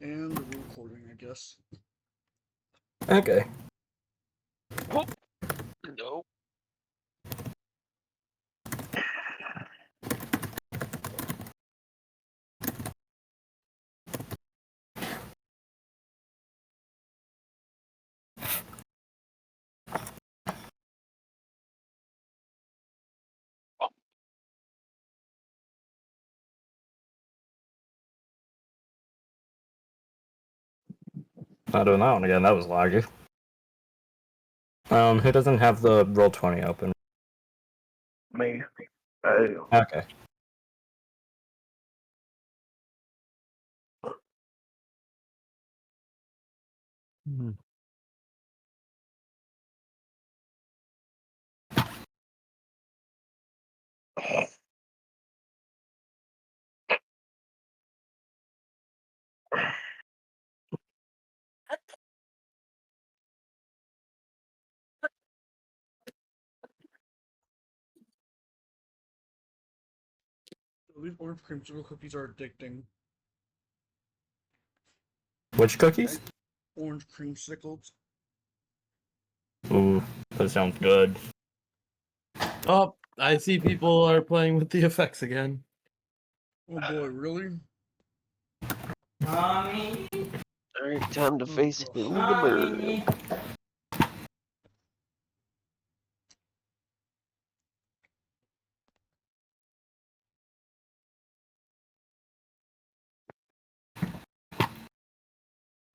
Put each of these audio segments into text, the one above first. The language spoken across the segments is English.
And the recording, I guess. Okay. Oh, no. Not doing that one again. That was laggy. Who doesn't have the Roll20 open? Me. Okay. These orange creamsicle cookies are addicting. Which cookies? Orange creamsicles. Ooh, that sounds good. Oh, I see people are playing with the effects again. Oh boy, really? Mommy. Alright, time to face God. Billy the Bird.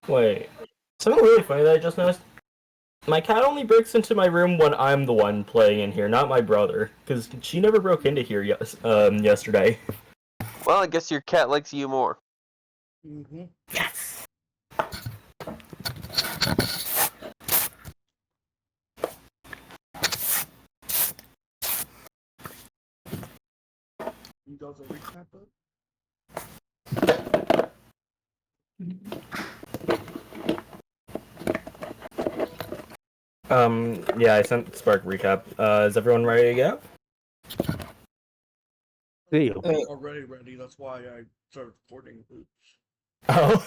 Wait. Something really funny that I just noticed. My cat only breaks into my room when I'm the one playing in here, not my brother. Because she never broke into here yesterday. Well, I guess your cat likes you more. Mm-hmm. Yes! You guys a recap it? Yeah, I sent Spark recap. Is everyone ready to go? See I'm already ready, that's why I started recording. Oops. Oh.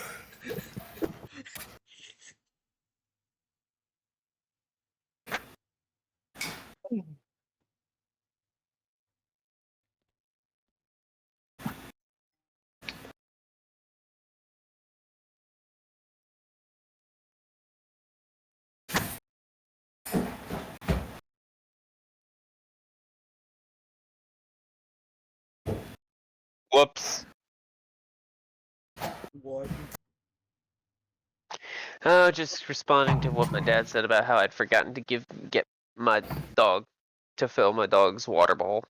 Whoops. What? Just responding to what my dad said about how I'd forgotten to get my dog to fill my dog's water bowl.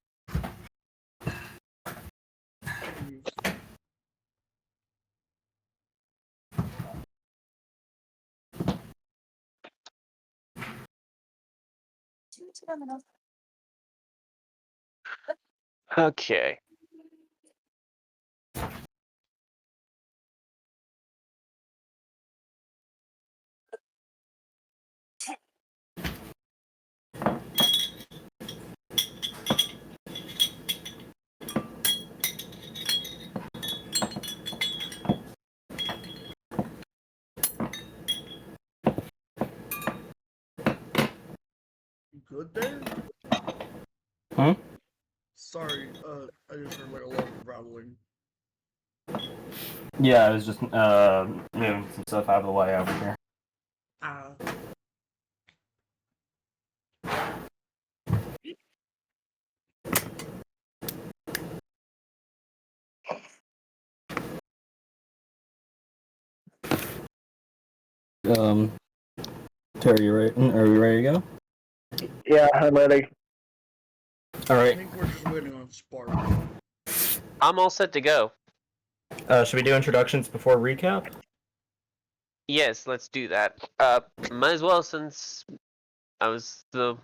Okay. You good there? Huh? Sorry, I just heard like a lot of rattling. Yeah, I was just moving some stuff out of the way over here. Ah. Terry, you ready? Are we ready to go? Yeah, I'm ready. All I right. think we're just waiting on Spark. I'm all set to go. Should we do introductions before recap? Yes, let's do that. Might as well, since I was the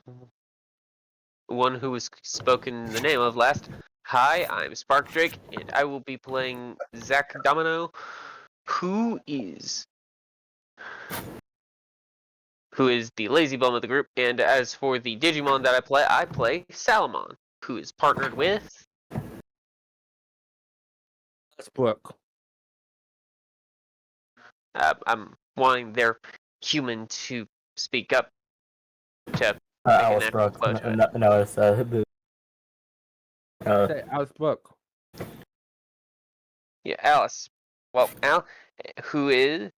one who was spoken the name of last. Hi, I'm Spark Drake, and I will be playing Zach Domino, who is the lazy bum of the group. And as for the Digimon that I play Salamon, who is partnered with. Let's book. I'm wanting their human to speak up to Alice an Brooks. explosion. No, it's Say, Alice Book. Yeah, Alice. Well, Al, who is?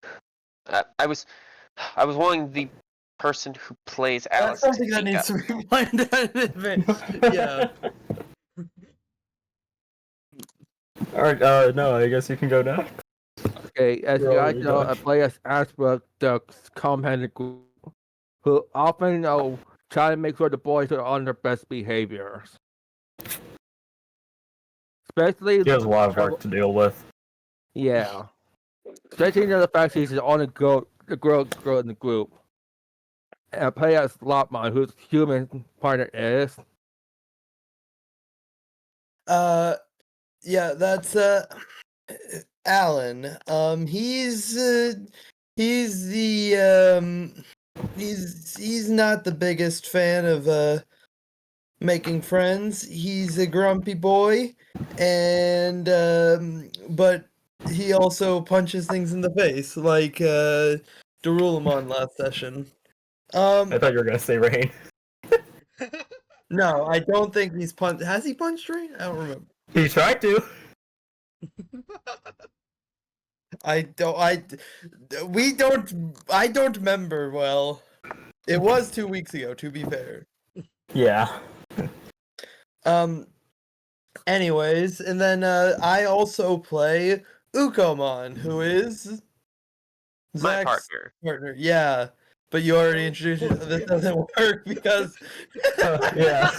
I was wanting the person who plays Alice. That's to something that speak needs up. to be reminded in advance. Yeah. Alright, no, I guess you can go now. Okay, as You're you guys already know, done. I play as Alice Book, the calm-headed group, who often, try to make sure the boys are on their best behaviors. Especially, She has a lot of work to deal with. yeah. Especially the fact she's the only girl in the group. And I play as Lopmon, whose human partner is. Yeah, that's Alan. He's the he's not the biggest fan of making friends. He's a grumpy boy, and but he also punches things in the face, like Darulamon last session. I thought you were gonna say Rain. No, I don't think he's punched. Has he punched Rain? I don't remember. He tried to. I don't remember well. It was 2 weeks ago, to be fair. Yeah. Anyways, and then I also play Ukomon, who is My Zach's partner. partner. Yeah, but you already introduced yourself. This doesn't work because Yeah.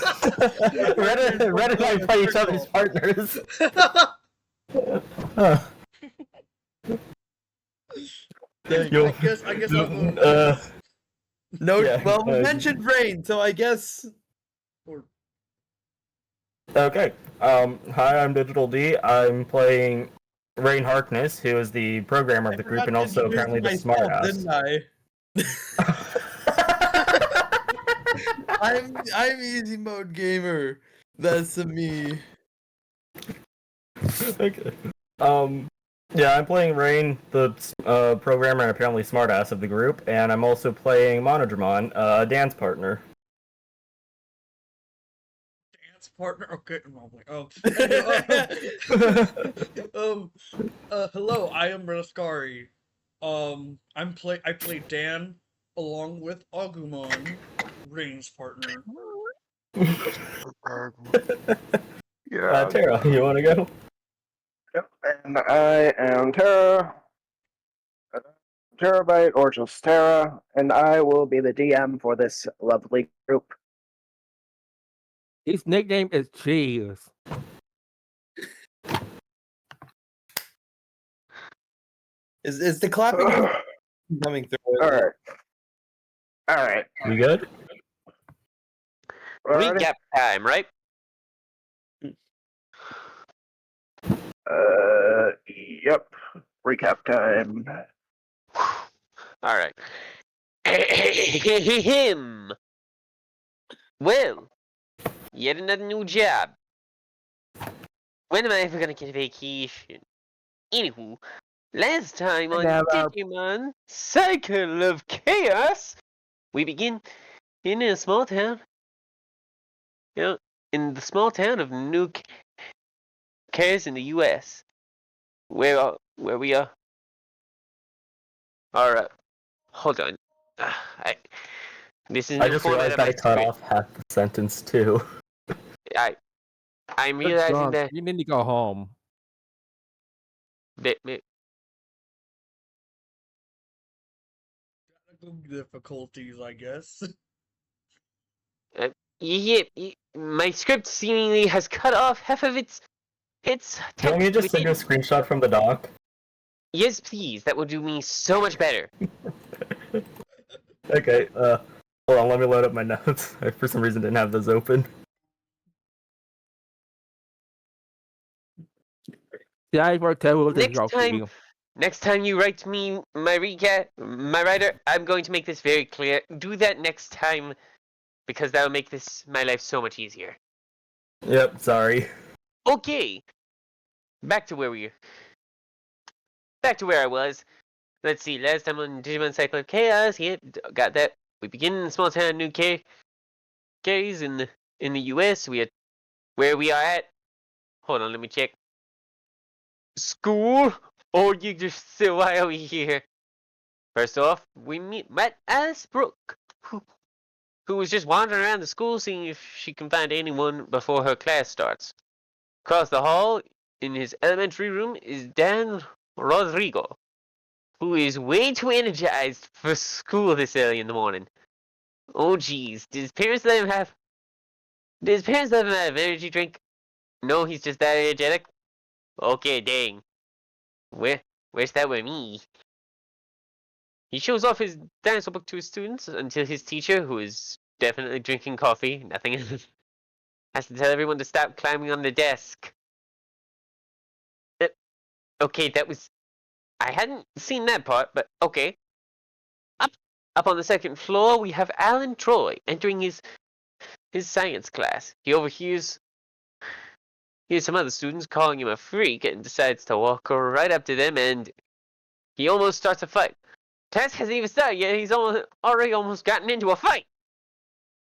Red and I play each other's partners. Huh. Yo, I guess I'll go. No, yeah, well, we mentioned Rain, so I guess. Okay. Hi, I'm Digital D. I'm playing Rain Harkness, who is the programmer of the group and also apparently the smartass. Didn't I? I'm easy mode gamer. That's me. Okay. Yeah, I'm playing Rain, the programmer and apparently smartass of the group, and I'm also playing Monodramon, Dan's partner. Dance partner. Okay. Hello. I am Raskari. I play Dan along with Agumon, Rain's partner. Tara, you want to go? Yep, and I am Tara, Terabyte, or just Tara, and I will be the DM for this lovely group. His nickname is Cheese. Is the clapping coming through? Alright. We good? Alrighty. Recap time, right? Yep. Recap time. All right. Him. Well, yet another new job. When am I ever gonna get a vacation? Anywho, last time on Never. Digimon Cycle of Chaos, we begin in a small town. You know, in the small town of New Cares in the U.S., where we are. Alright, hold on. This is I new just format realized of my I cut script. off half the sentence too. I'm You're realizing drunk. that, You need to go home. that Technical difficulties, I guess. yeah, my script seemingly has cut off half of its Do you text want me to just send you a within. screenshot from the doc? Yes, please. That will do me so much better. Okay, hold on, let me load up my notes. I for some reason didn't have those open. See, I work terrible with this Next time you write me my recap, my writer, I'm going to make this very clear. Do that next time, because that will make my life so much easier. Yep, sorry. Okay, back to where I was. let's see. Last time on Digimon Cycle of Chaos, yep, got that. We begin in small town New Carries in the U.S. Where we are at. Hold on, let me check. School? Oh, you just so why are we here? First off, we met Alice Brooke, who was just wandering around the school seeing if she can find anyone before her class starts. Across the hall, in his elementary room, is Dan Rodrigo, who is way too energized for school this early in the morning. Oh geez, did his parents let him have an energy drink? No, he's just that energetic? Okay, dang. Where's that with me? He shows off his dinosaur book to his students until his teacher, who is definitely drinking coffee, nothing, has to tell everyone to stop climbing on the desk. Okay, that was... I hadn't seen that part, but okay. Up on the second floor, we have Alan Troy entering his science class. He overhears some other students calling him a freak and decides to walk right up to them, and he almost starts a fight. Class hasn't even started yet, he's already almost gotten into a fight!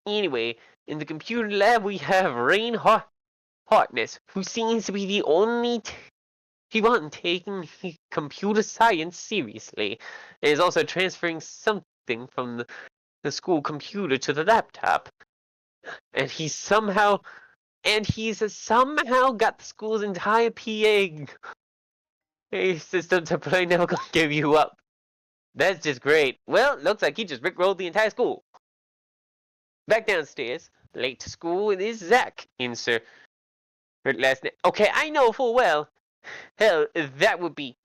Anyway, in the computer lab, we have Rain Hartness, who seems to be the only one taking computer science seriously, and is also transferring something from the school computer to the laptop. And he's somehow got the school's entire PA system to play Never Gonna Give You Up. That's just great. Well, looks like he just rickrolled the entire school. Back downstairs, late to school, it is Zach. Insert last name. Okay, I know full well. Hell, that would be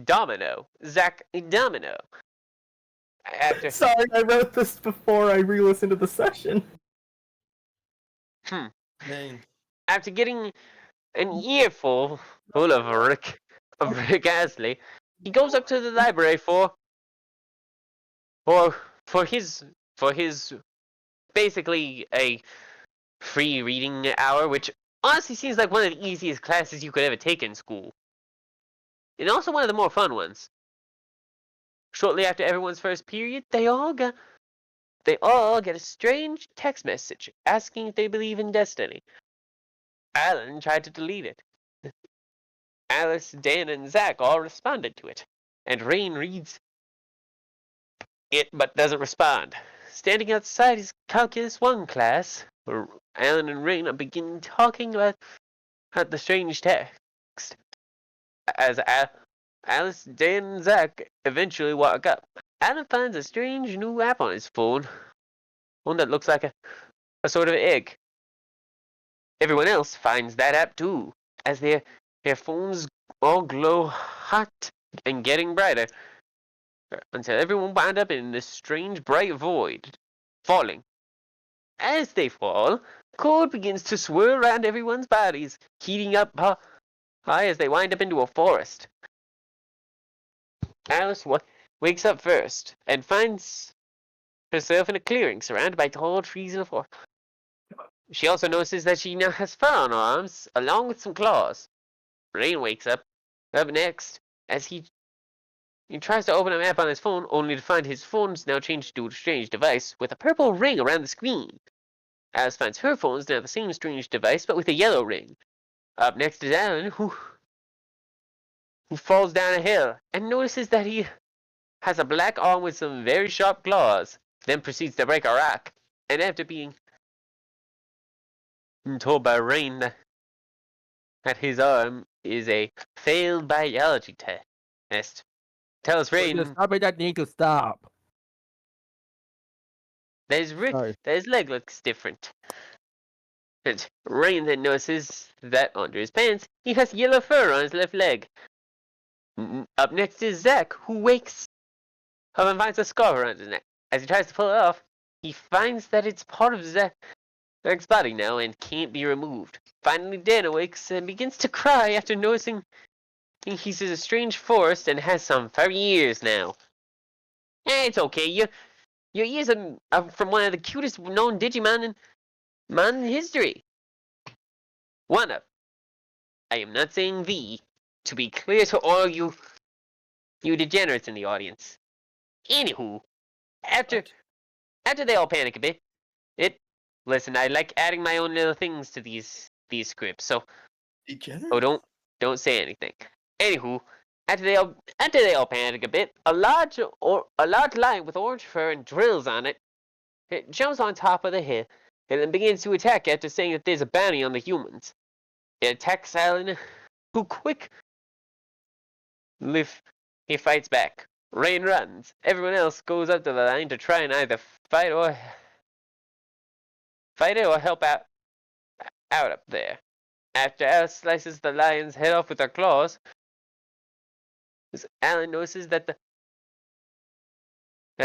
Domino. Zach Domino. Sorry, I wrote this before I re-listened to the session. Dang. After getting an earful full of Rick Astley, he goes up to the library for his basically a free reading hour, which honestly seems like one of the easiest classes you could ever take in school. And also one of the more fun ones. Shortly after everyone's first period, they all get a strange text message asking if they believe in destiny. Alan tried to delete it. Alice, Dan, and Zach all responded to it, and Rain reads it but doesn't respond. Standing outside his Calculus 1 class, Alan and Rain begin talking about the strange text. As Alice, Dan, and Zach eventually walk up, Alan finds a strange new app on his phone. One that looks like a sort of egg. Everyone else finds that app too, as their phones all glow hot and getting brighter, until everyone wound up in this strange bright void, falling. As they fall, cold begins to swirl around everyone's bodies, heating up high as they wind up into a forest. Alice wakes up first and finds herself in a clearing surrounded by tall trees and a forest. She also notices that she now has fur on her arms, along with some claws. Rain wakes up next, as he tries to open a map on his phone, only to find his phone's now changed to a strange device with a purple ring around the screen. Alice finds her phone's now the same strange device, but with a yellow ring. Up next is Alan, who falls down a hill and notices that he has a black arm with some very sharp claws, then proceeds to break a rock, and after being told by Rain that his arm is a failed biology test, tells Rain Stop it, that need to stop. that his leg looks different. And Rain then notices that under his pants, he has yellow fur on his left leg. Up next is Zach, who wakes up and finds a scarf around his neck. As he tries to pull it off, he finds that it's part of Zach's body now and can't be removed. Finally, Dan awakes and begins to cry after noticing he's in a strange forest and has some furry ears now. It's okay, your ears are from one of the cutest known Digimon in history. One of. I am not saying the, to be clear to all you You degenerates in the audience. Anywho, after they all panic a bit, listen, I like adding my own little things to these scripts, so don't say anything. Anywho, after they all panic a bit, a large lion with orange fur and drills on it, it jumps on top of the hill and then begins to attack after saying that there's a bounty on the humans. It attacks Alan, who he fights back. Rain runs. Everyone else goes up to the line to try and either fight it or help out up there. After Alice slices the lion's head off with her claws, Alan notices that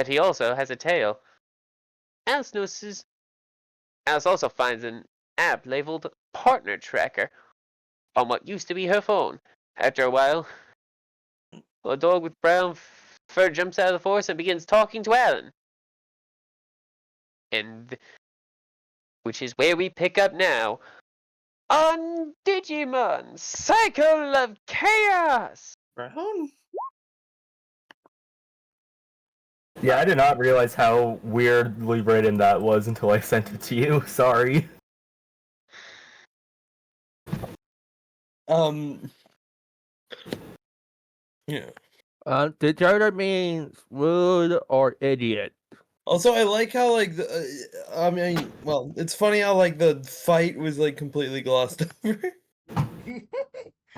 he also has a tail. Alice also finds an app labeled Partner Tracker on what used to be her phone. After a while, a dog with brown fur jumps out of the forest and begins talking to Alan. And which is where we pick up now on Digimon Cycle of Chaos! Brown? Yeah, I did not realize how weirdly written that was until I sent it to you. Sorry. Yeah. Degenerate means rude or idiot. Also, I like how like I mean, well, it's funny how like the fight was like completely glossed over.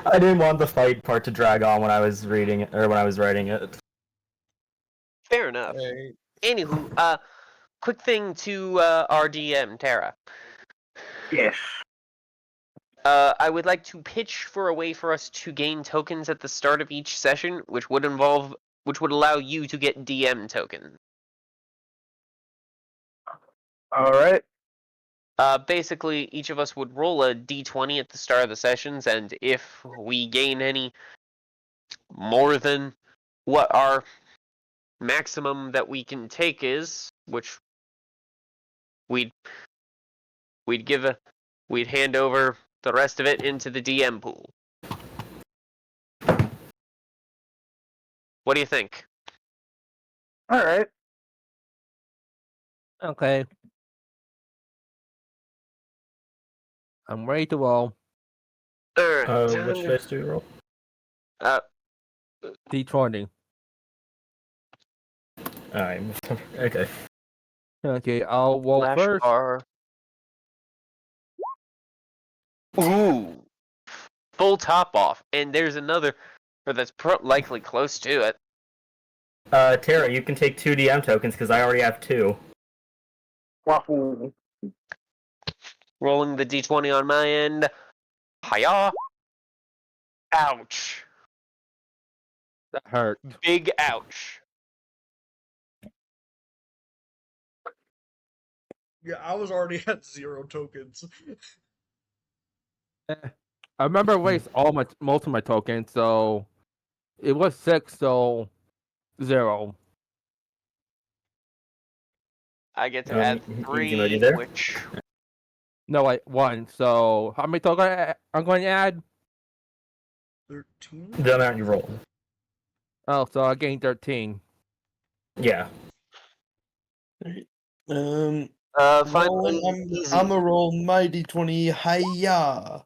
I didn't want the fight part to drag on when I was reading it, or when I was writing it. Fair enough. Right. Anywho, quick thing to our DM, Tara. Yes. I would like to pitch for a way for us to gain tokens at the start of each session, which would allow you to get DM tokens. All right. Basically, each of us would roll a d20 at the start of the sessions, and if we gain any more than what our maximum that we can take is, which we'd hand over the rest of it into the DM pool. What do you think? All right. Okay. I'm ready to roll. Alright. Which dice do we roll? D20. Alright, okay. Okay, I'll roll Flash first. bar. Ooh. Full top off. And there's another that's likely close to it. Tara, you can take 2 DM tokens because I already have 2. Wahoo. Rolling the d20 on my end. Hiya. Ouch. That hurt. Big ouch. Yeah, I was already at 0 tokens. I remember I wasted most of my tokens, so it was 6, so 0. I get to add Easy 3, mode, you there? which... No, 1. So how many tokens I'm going to add? 13? The amount you rolled. Oh, so I gained 13. Yeah. Rolling, finally, I'm a roll my d20. Hiya.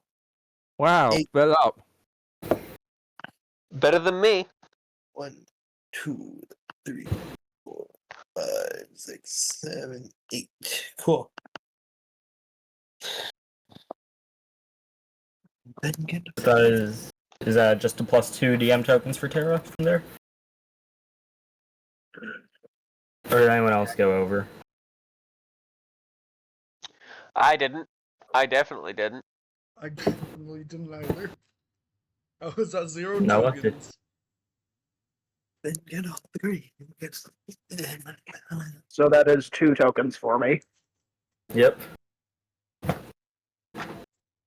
Wow, 8. split up. better than me. 1, 2, 3, 4, 5, 6, 7, 8. Cool. Then get Is that just a +2 DM tokens for Tara from there? Or did anyone else go over? I didn't. I definitely didn't. I definitely didn't either. I was at 0 No, tokens. then get all 3. So that is 2 tokens for me. Yep.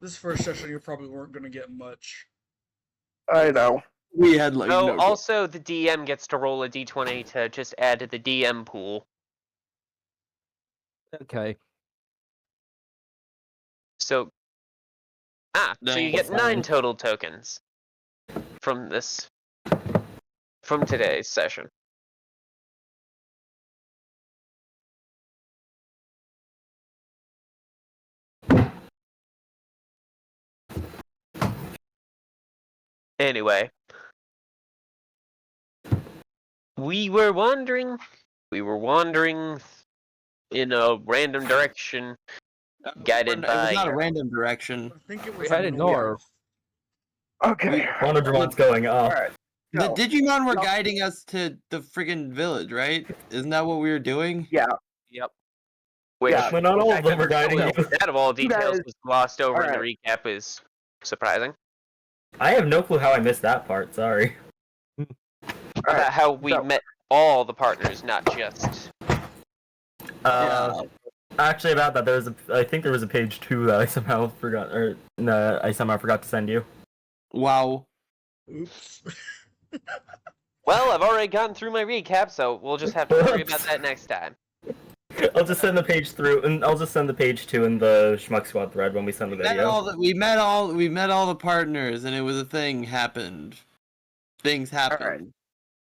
This first session, you probably weren't going to get much. I know. We had like Oh, no. also the DM gets to roll a d20 to just add to the DM pool. Okay. So, so you get 9 total tokens from this from today's session? Anyway, we were wandering in a random direction, guided It was not by. a random direction. I think it We was headed north. Okay. One of Dramon's going up. Alright. The No. Digimon were No. guiding us to the friggin' village, right? Isn't that what we were doing? Yeah. Which, Yeah. But not all of them are guiding you. that of all details guys- was glossed over in the alright. recap is surprising. I have no clue how I missed that part, sorry. About how we so- met all the partners, not just. Actually, about that, I think there was a page 2 that I somehow forgot, I somehow forgot to send you. Wow. Oops. Well, I've already gone through my recap, so we'll just have to worry about that next time. I'll just send the page through, and I'll just send the page 2 in the Schmuck Squad thread when we send the video. We met all the partners, and it was a thing happened. Things happened.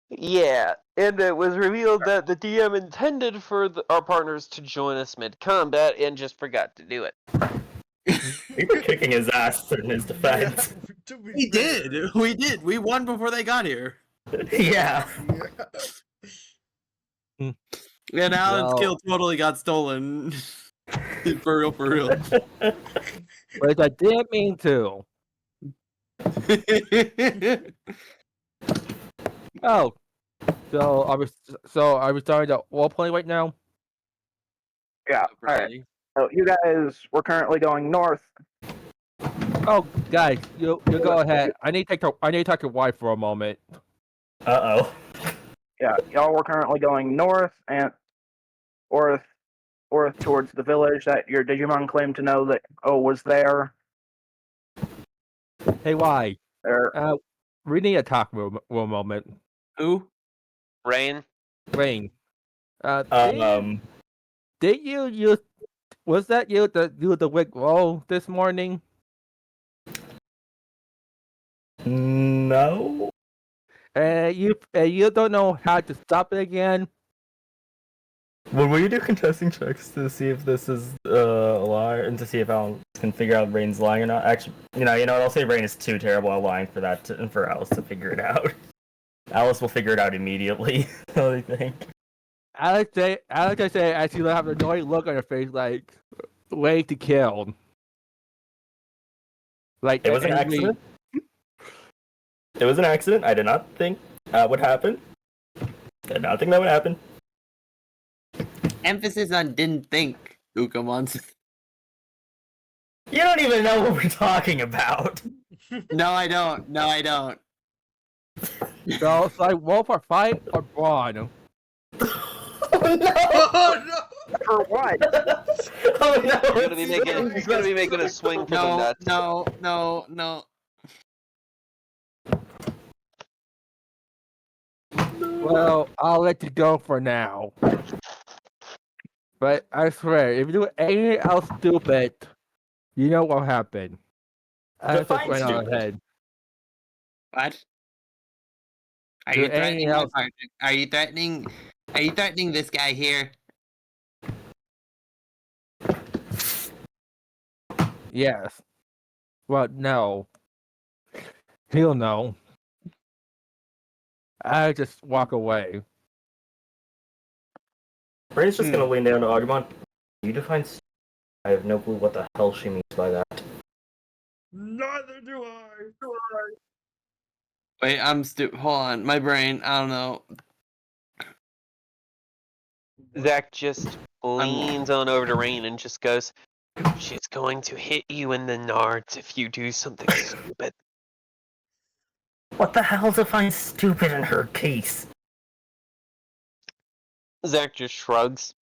Yeah, and it was revealed that the DM intended for our partners to join us mid-combat and just forgot to do it. We were kicking his ass in his defense. Yeah, to be We fair. did. We did. We won before they got here. Yeah. Yeah. And Alan's No. kill totally got stolen. For real, for real. Which I didn't mean to. Oh. So are we starting the role playing right now? Yeah. Alright. So you guys were currently going north. Oh, guys, you go ahead. I need to talk to your wife for a moment. Uh-oh. Yeah, y'all were currently going north and or towards the village that your Digimon claimed to know that was there. Hey, why? There. We need to talk for a moment. Who? Rain? Rain. Um, Did you use? Was that you that do the wig roll this morning? no. You don't know how to stop it again. Well, will you do contesting checks to see if this is a lie, and to see if Alan can figure out Rain's lying or not? Actually, you know what? I'll say Rain is too terrible at lying for that, for Alice to figure it out. Alice will figure it out immediately. I think. Alex say, as you have an annoying look on your face, like way to kill. Like It was an angry- accident. It was an accident. I did not think that would happen. I did not think that would happen. Emphasis on didn't think, Ukamon. You don't even know what we're talking about. No, I don't. No, I don't. So it's like roll for fight or brawn. Oh no! Oh no! For what? Oh no! He's gonna be making a swing for the No, nuts. no. Well, I'll let you go for now. But I swear, if you do anything else stupid, you know what happened. I just Define went on stupid. ahead. What? Are Do you anything threatening my else- partner? Are you threatening this guy here? Yes. Well, no. He'll know. I just walk away. Rain's just gonna lean down to Agumon. You define. I have no clue what the hell she means by that. Neither do I. Wait, I'm stupid. Hold on, my brain. I don't know. Zach just leans on over to Rain and just goes, "She's going to hit you in the nards if you do something stupid." What the hell defines stupid in her case? Zach just shrugs.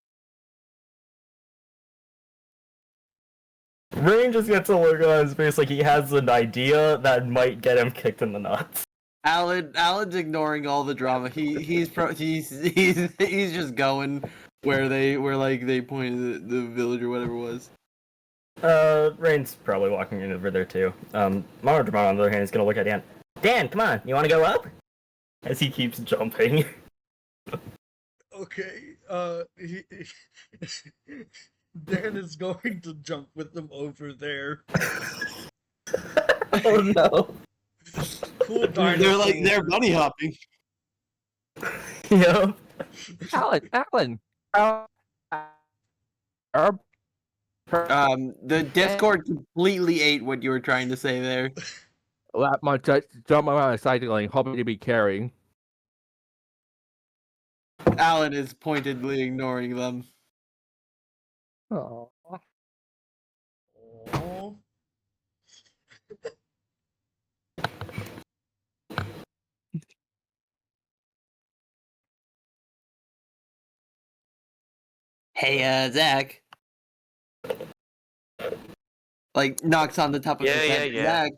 Rain just gets a look on his face like he has an idea that might get him kicked in the nuts. Alan's ignoring all the drama. He's just going where they pointed the village or whatever it was. Rain's probably walking over there too. Monodramon on the other hand is gonna look at Dan. Dan, come on, you wanna go up? as he keeps jumping. Okay. Dan is going to jump with them over there. Oh no. Cool dinosaur. They're bunny hopping. Yeah. Alan. The Discord completely ate what you were trying to say there. Lap my jump around cycling, hoping to be carrying. Alan is pointedly ignoring them. Oh. Aw. Hey, Zach. Like knocks on the top of his head. Yeah. Zach.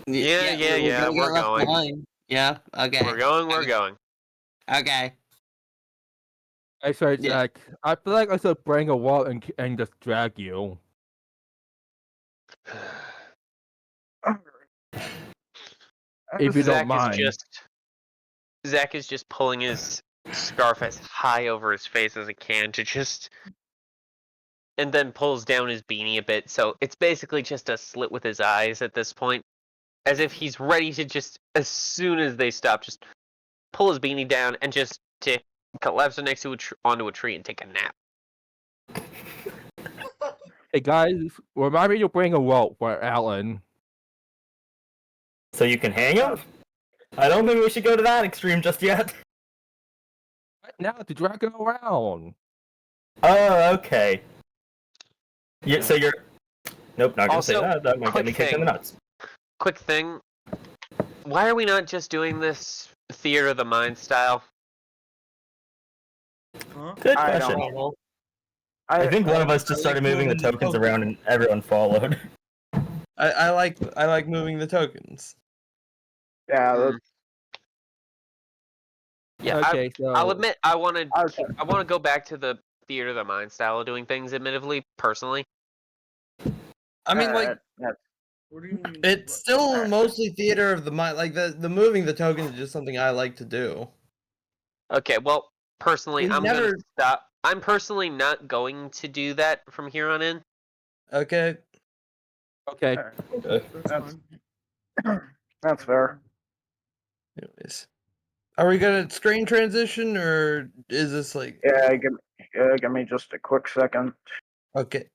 Yeah, gonna get we're left going. behind. Yeah. Okay. We're going. Okay. I said, Yeah. I feel like I should bring a wall and just drag you. If you don't mind. Zach is just pulling his scarf as high over his face as he can to just, and then pulls down his beanie a bit, so it's basically just a slit with his eyes at this point, as if he's ready to just, as soon as they stop, just pull his beanie down and just to collapse it next to onto a tree and take a nap. Hey guys, remind me to bring a rope for Alan. So you can hang him? I don't think we should go to that extreme just yet. Right now to drag him around. Oh, okay. So you're... Nope, not gonna say Also, that. That might get me kicked in the nuts. Quick thing. Why are we not just doing this theater of the mind style? Huh? Good I question. don't know. I think one of us just started moving the tokens around and everyone followed. I like moving the tokens. Yeah, Yeah, Okay, so I'll admit I want okay. to go back to the theater of the mind style of doing things. Admittedly, personally, I mean, like, What do you mean? it's still mostly theater of the mind. Like the moving the tokens is just something I like to do. okay. Well, personally, We I'm never- gonna stop. I'm personally not going to do that from here on in. Okay. okay. That's fine. That's fair. Anyways, are we gonna screen transition or is this like Yeah, give me just a quick second. okay?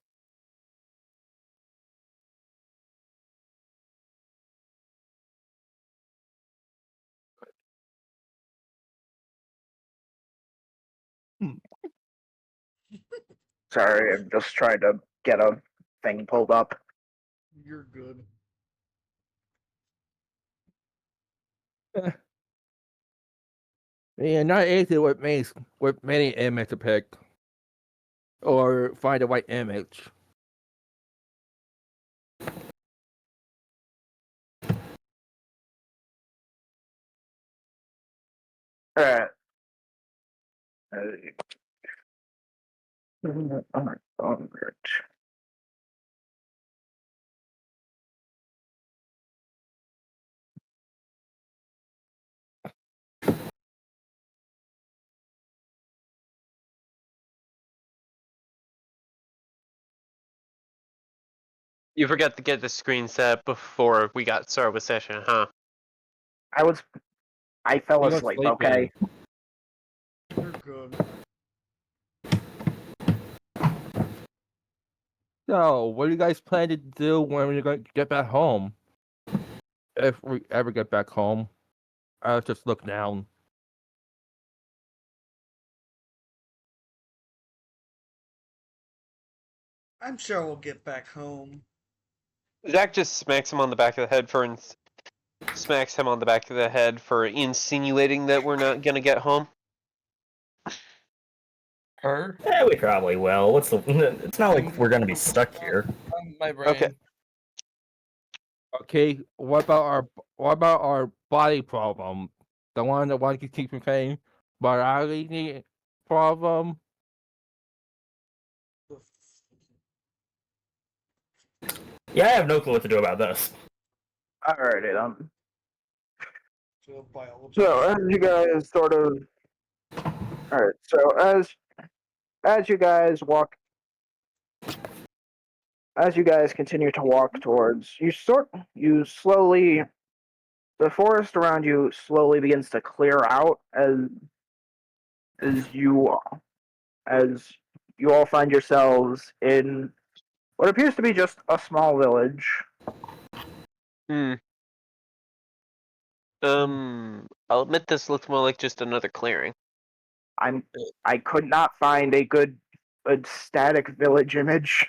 Sorry, I'm just trying to get a thing pulled up. You're good. Yeah, not easy with many images to pick. Or find the right image. Alright. You forgot to get the screen set before we got started with session, huh? I fell You were asleep, sleeping. okay? You're good. So, what do you guys plan to do when we're going to get back home? If we ever get back home, I'll just look down. I'm sure we'll get back home. Zach just smacks him on the back of the head for insinuating that we're not gonna get home. Her? Yeah, we probably will. It's not like we're gonna be stuck here. My brain. Okay. Okay, what about our body problem? The one that one can keep from saying morality problem? Yeah, I have no clue what to do about this. Alrighty then. So biology. So as you guys all right. So as you guys walk, as you guys continue to walk towards, you slowly, the forest around you slowly begins to clear out as you as you all find yourselves in what appears to be just a small village. Hmm. I'll admit this looks more like just another clearing. I could not find a good static village image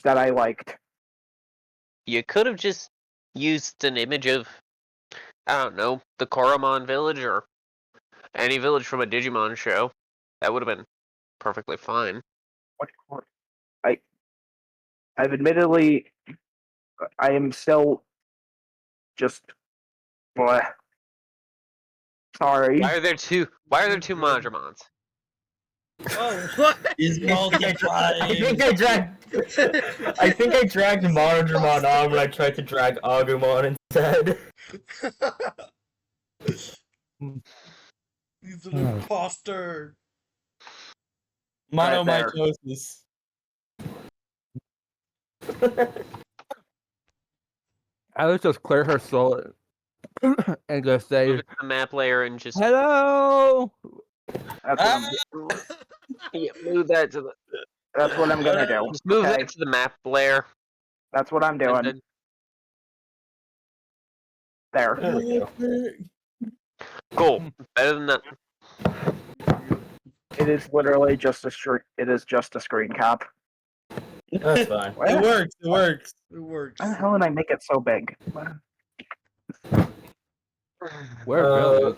that I liked. You could have just used an image of, I don't know, the Koromon village or any village from a Digimon show. That would have been perfectly fine. What I I've admittedly I am still just bleh. Sorry. Why are there two Madramons? Oh, what? He's I think multiplying. I dragged. I think I dragged Monodramon on when I tried to drag Agumon instead. He's an imposter. Monomitosis. I would just clear her soul and just say, Move it to the map layer and just "Hello." That's yeah, move that to the that's what I'm gonna do. just move Okay, that to the map layer. that's what I'm and doing. then- There. There we go. Cool. Better than that. It is literally just a It is just a screen cap. That's fine. It Where works. It works. It works. the hell did I make it so big? Where Uh, village?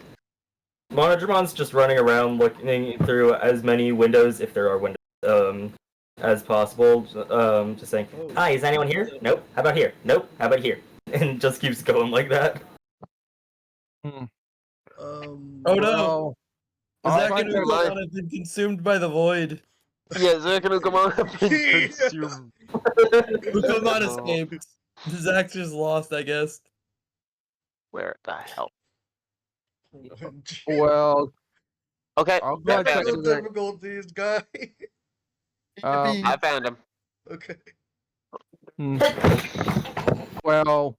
Monodramon's just running around looking through as many windows, if there are windows, as possible. Just saying, Oh. "Hi, is anyone here? Nope. How about here? Nope. How about here?" And just keeps going like that. Oh no! Well, I'll try to- Zakanugamon has been consumed by the void. Yeah, Zakanugamon have been Yeah. consumed. Ugamon Oh. escaped. Zach's just lost, I guess. Where the hell? OMG. well, Okay, I'll go I and check found him. Technical the- difficulties, guy. I found him. Okay. hmm. Well,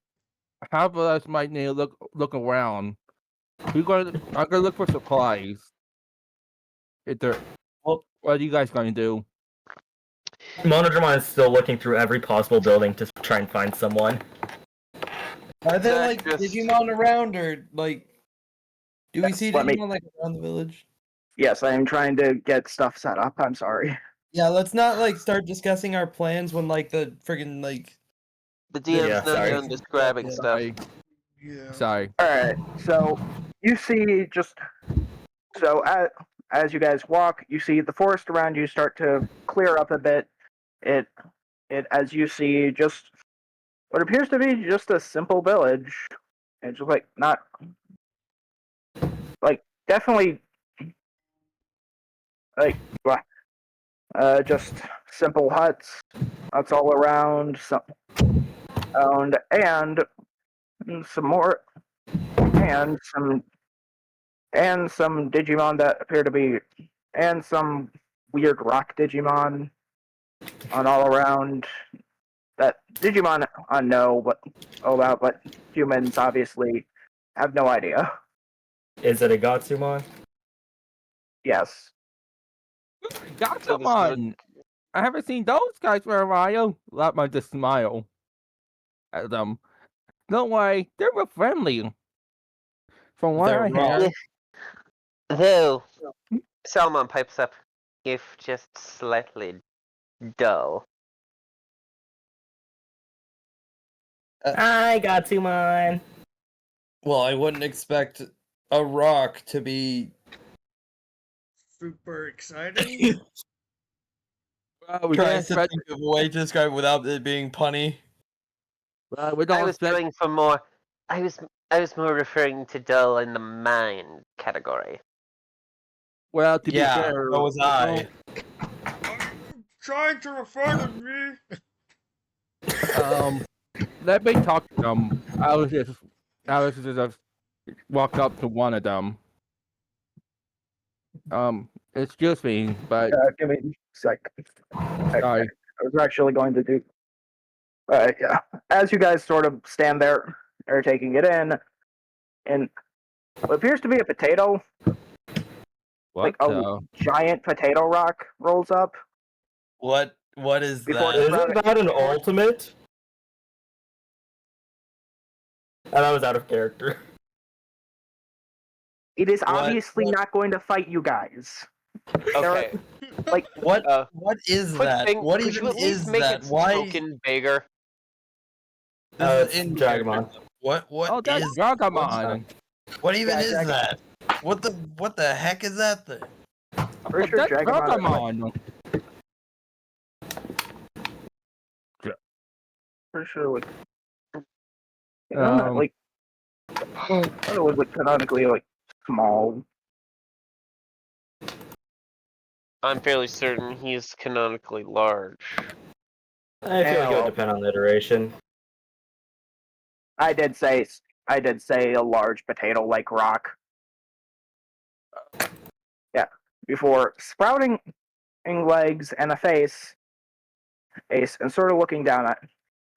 half of us might need to look around. I'm gonna look for supplies. If there, what are you guys going to do? Monodramon is still looking through every possible building to try and find someone. Are there Zach like just- Digimon around, or like, do we see Let me- Digimon like around the village? Yes, I am trying to get stuff set up. I'm sorry. Yeah, let's not like start discussing our plans when like the friggin' like. The DM's Yeah, not sorry. done describing Yeah. stuff. Yeah. Sorry. All right. So you see as you guys walk, you see the forest around you start to clear up a bit. It as you see just what appears to be just a simple village. It's just like not like definitely like just simple huts all around and some more and some Digimon that appear to be and some weird rock Digimon on all around that Digimon know about, but humans obviously have no idea. Is it a Gatsumon? Yes. Got So this someone. I haven't seen those guys for a while. Let me just smile at them. Don't worry, they're real friendly. From what They're I raw. hear, Though, Salmon pipes up, if just slightly dull. Hi, Gatsumon. Well, I wouldn't expect a rock to be. Super exciting. we Trying can't to expect. think of a way to describe it without it being punny. We I don't was expect. going for more. I was more referring to dull in the mind category. Well, to Yeah, be fair, so was I. I'm trying to refer to me. let me talk to them. I was just walk up to one of them. Excuse me, but Give me a sec. sorry. I was actually going to do. Yeah. As you guys sort of stand there, are taking it in, and what appears to be a potato, What like a the? giant potato rock, rolls up. What is Before that? the- Isn't that an ultimate? And I was out of character. It is What- obviously what- not going to fight you guys. Okay. What Uh, what is Quick that? thing, What could you even at least is make that? its Why token bigger? this is It's in Dragamon. What Oh, that's is Dragamon. what even Yeah, is that? What the heck is that thing? Pretty Oh, sure that's Dragamon. Dragamon. Pretty sure like. Like. It was like canonically like small. I'm fairly certain he's canonically large. I feel like it well. would depend on the iteration. I did say a large potato-like rock. Yeah, before sprouting legs and a face, and sort of looking down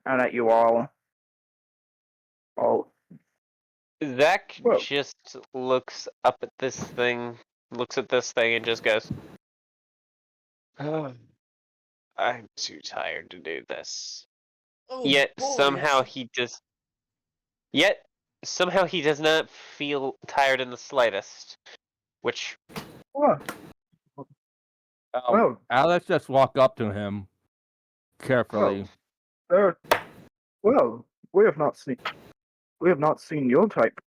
at you all. Zach Whoa. just looks up at this thing, and just goes, "Oh, I'm too tired to do this." Oh, Yet boys. somehow he does not feel tired in the slightest. Which What? Oh, Alex just walk up to him carefully. well, we have not seen your type.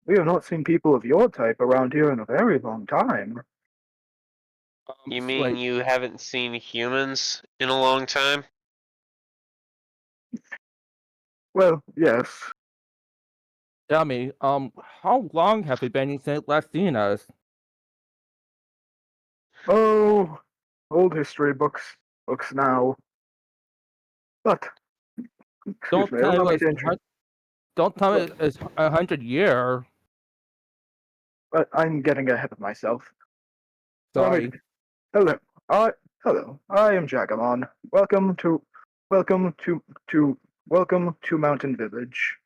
We have not seen people of your type around here in a very long time. you mean you haven't seen humans in a long time? Well, yes. Tell me, how long have you been since last seen us? Oh, old history books now. But Don't excuse me, tell allow me me it's to intro- don't tell me it's 100 year. but I'm getting ahead of myself. Allow me- Sorry. Hello. Hello. I am Jagamon. Welcome to Mountain Village.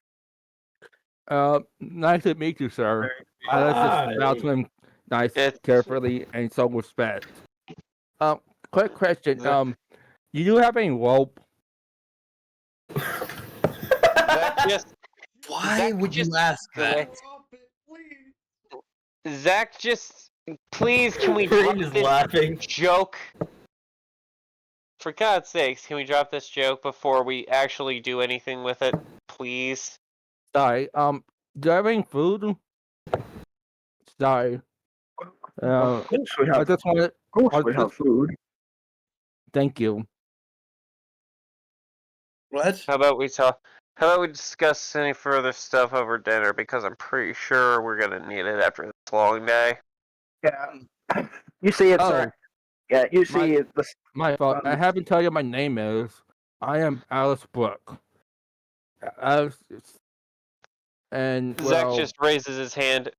Nice to meet you, sir. Alex just bows to him carefully and so respect. Quick question. You do have any rope? Why Zach would you just- ask that? Drop it, please. Zach, just please, can we Brain drop is this laughing. joke? For God's sakes, can we drop this joke before we actually do anything with it, please? Sorry. Do you have any food? Sorry. Of course we I have. just wanted. Of course I we have just- food. Thank you. What? How about we discuss any further stuff over dinner, because I'm pretty sure we're gonna need it after this long day. Yeah. You see it, sir. Yeah, you see it. My fault. I haven't told you my name is. I am Alice Brooke. Alice, and Zach well, just raises his hand.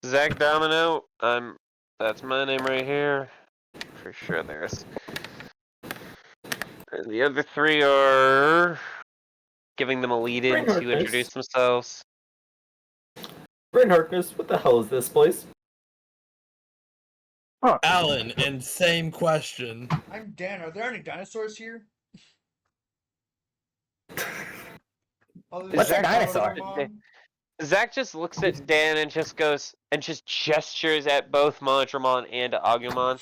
Zach Domino, that's my name right here. For sure there's. And the other three are giving them a lead in to Harkness. introduce themselves. Brain Harkness, what the hell is this place? Alan, and same question. I'm Dan. Are there any dinosaurs here? What's a dinosaur? Zach just looks at Dan and just goes and just gestures at both Monodramon and Agumon.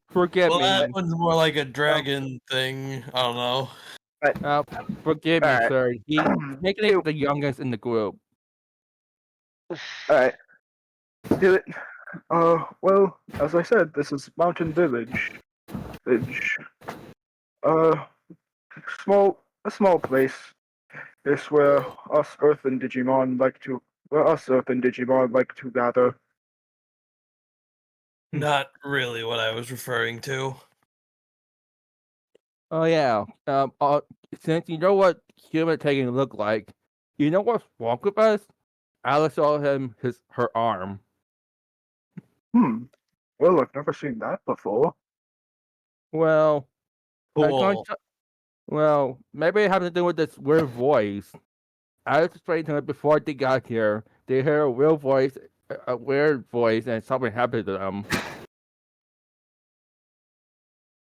forgive Well, me. that one's more like a dragon thing. I don't know. Forgive me, Alright. sir. He's making it the youngest in the group. Alright. Do it. Well, as I said, this is Mountain Village. A small place. It's where us Earth and Digimon like to gather. Not really what I was referring to. Oh yeah. Since you know what human taking look like, You know what's wrong with us? Alice saw her arm. Well, I've never seen that before. Well, Cool. well, maybe it has to do with this weird voice. Alice explained to her before they got here. They heard a real voice, a weird voice, and something happened to them.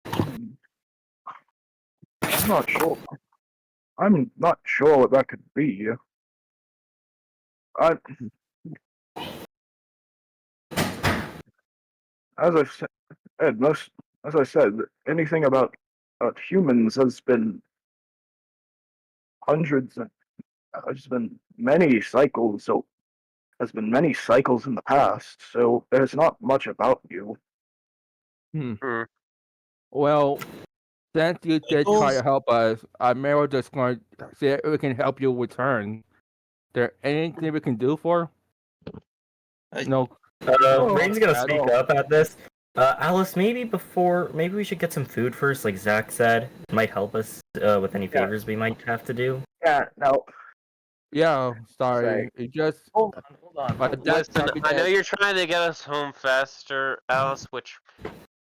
Hmm, I'm not sure. I'm not sure what that could be. I, as I've said, as I said, anything about humans has been hundreds and has been many cycles. So has been many cycles in the past. So there's not much about you. Hmm. Well, since you did try to Pickles? help us, may well just going to see if we can help you return. There anything we can do for? No. Rain's gonna at speak all. up at this. Alice, maybe we should get some food first, like Zach said. It might help us with any favors we might have to do. Yeah, no. Yeah, sorry. Sorry. It just Hold on. by that Listen, time we I know did. you're trying to get us home faster, Alice, which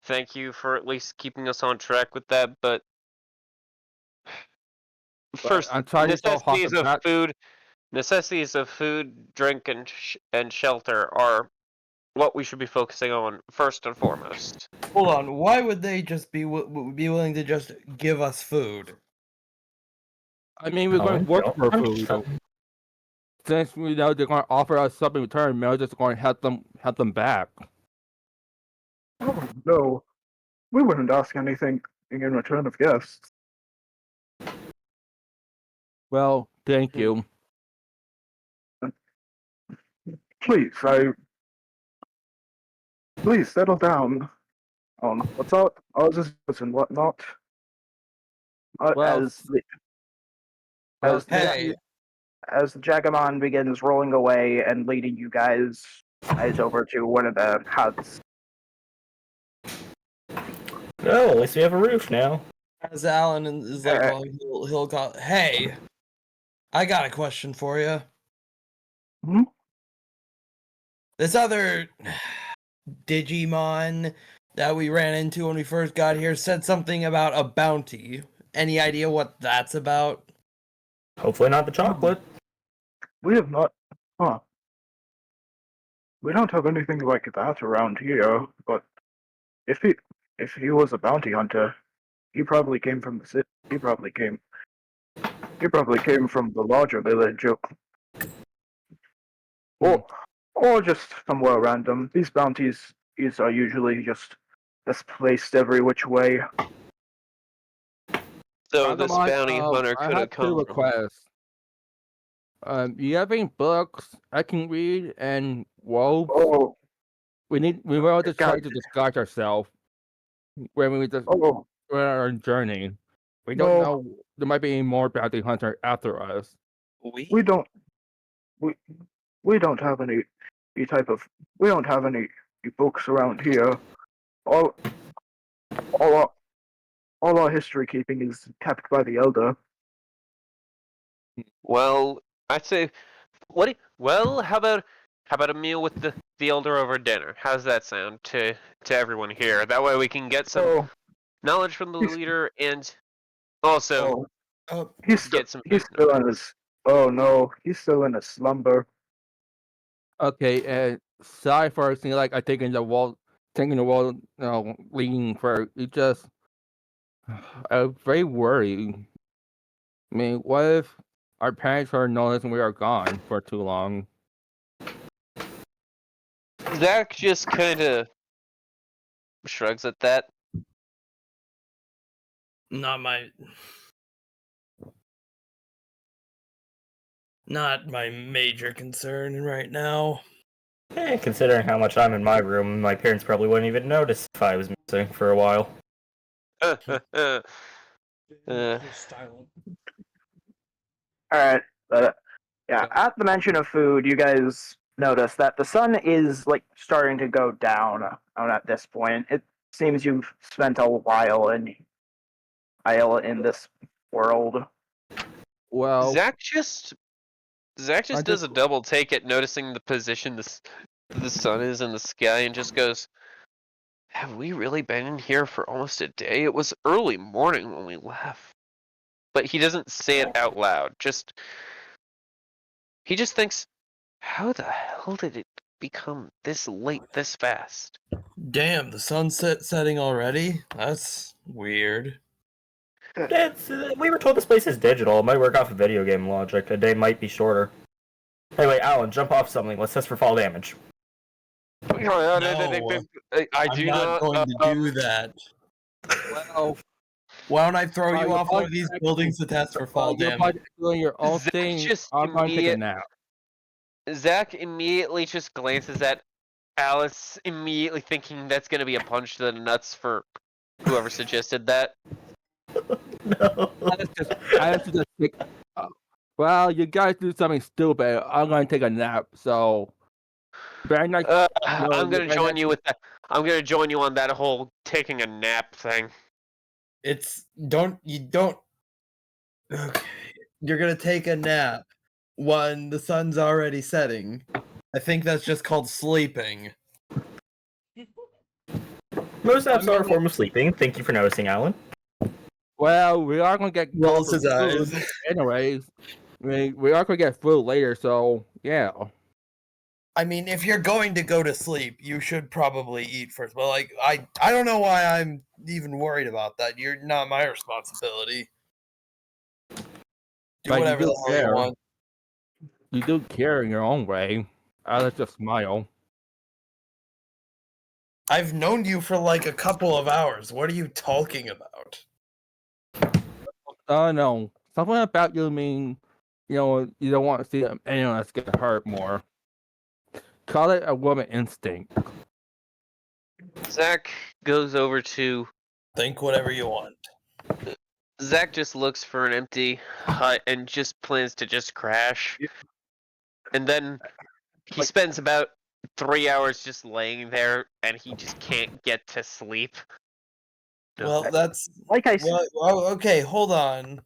thank you for at least keeping us on track with that, but first, I'm trying to go hop necessities of back. food, drink, and shelter are what we should be focusing on first and foremost. Hold on. Why would they just be willing to just give us food? I mean, we're going to work for food. So since we know they're going to offer us something in return, we're just going to help them back. Oh no, we wouldn't ask anything in return of gifts. Well, thank you. Please, please settle down on what's out ours and whatnot. Well, As Hey, as the Jagamon begins rolling away and leading you guys over to one of the huts. No, at least we have a roof now. as Alan is like, well, he'll call. Hey, I got a question for you. Hmm? This other Digimon that we ran into when we first got here said something about a bounty. Any idea what that's about? Hopefully not the chocolate. We have not. Huh. We don't have anything like that around here. But if he was a bounty hunter, he probably came from the city. He probably came from the larger village, or just somewhere random. These bounties are usually just displaced every which way. So this bounty hunter I could have have two come from. requests. You have any books I can read and robes? Oh, We will just try God. to disguise ourselves when we just Oh, on our journey. We don't no, know there might be more bounty hunter after us. we don't. We we don't have any type of. We don't have any books around here. All all our history keeping is kept by the elder. Well, I'd say, well, how about a meal with the elder over dinner? How's that sound to everyone here? That way we can get some Oh, knowledge from the he's, leader and also oh, get some he's food. still in his. Oh no, he's still in a slumber. Okay, and sorry for seeing like I taking the wall, leaning for it. Just I'm very worried. I mean, what if our parents are noticing we are gone for too long? Zach just kind of shrugs at that. Not my major concern right now. Considering how much I'm in my room, my parents probably wouldn't even notice if I was missing for a while. Just silent. All right, but yeah, at the mention of food, you guys notice that the sun is like starting to go down at this point. It seems you've spent a while in this world. Well, Zach just Zach just does a double take at noticing the position the sun is in the sky and just goes, "Have we really been in here for almost a day? It was early morning when we left." But he doesn't say it out loud. He just thinks, how the hell did it become this late this fast? Damn, the sun's setting already? That's weird. We were told this place is digital. It might work off of video game logic. A day might be shorter. Anyway, Alan, jump off something. Let's test for fall damage. I I'm do not going to do that. Well, Why don't I throw you you're off one of probably these acting- buildings to test for fall you're damage? probably doing your own Zach thing. just I'm going to take a immediate- nap. Zach immediately just glances at Alice, immediately thinking that's going to be a punch to the nuts for whoever suggested that. No. I have to just think, well, you guys do something stupid. I'm going to take a nap. So, very nice. I'm going to join you with that. I'm going to join you on that whole taking a nap thing. You don't. Okay. You're gonna take a nap when the sun's already setting. I think that's just called sleeping. Most naps are a form of sleeping. Thank you for noticing, Alan. Well, we are going to get Rolls his food eyes. anyways. I mean, we are going to get food later, so yeah. I mean, if you're going to go to sleep, you should probably eat first. But like, I don't know why I'm even worried about that. You're not my responsibility. Do But you whatever do the hell you care. want. You do care in your own way. Let's just smile. I've known you for like a couple of hours. What are you talking about? Oh no, something about you mean, you don't want to see anyone else get hurt more. Call it a woman instinct. Zach goes over to. Think whatever you want. Zach just looks for an empty hut and just plans to just crash. And then he spends about 3 hours just laying there and he just can't get to sleep. Well, that's Like I said, well, okay. Hold on.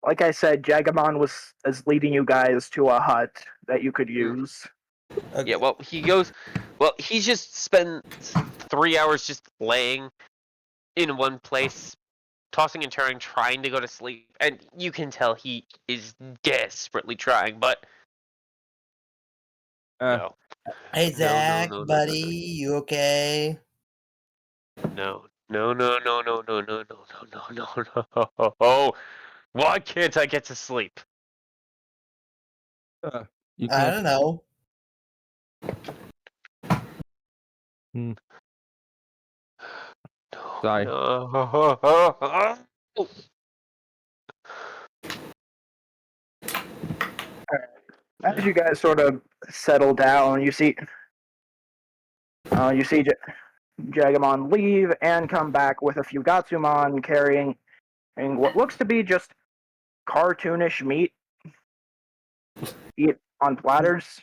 like I said, Jagamon is leading you guys to a hut that you could use. Okay. Yeah, well, he just spends 3 hours just laying in one place, tossing and turning, trying to go to sleep. And you can tell he is desperately trying, but no. Hey, No, Zach, no, no, no, buddy, no, no. you okay? No. Oh, why can't I get to sleep? You I can don't know. Sorry. No. As you guys sort of settle down, you see Jagamon leave and come back with a few Gatsumon carrying what looks to be just cartoonish meat eat on platters.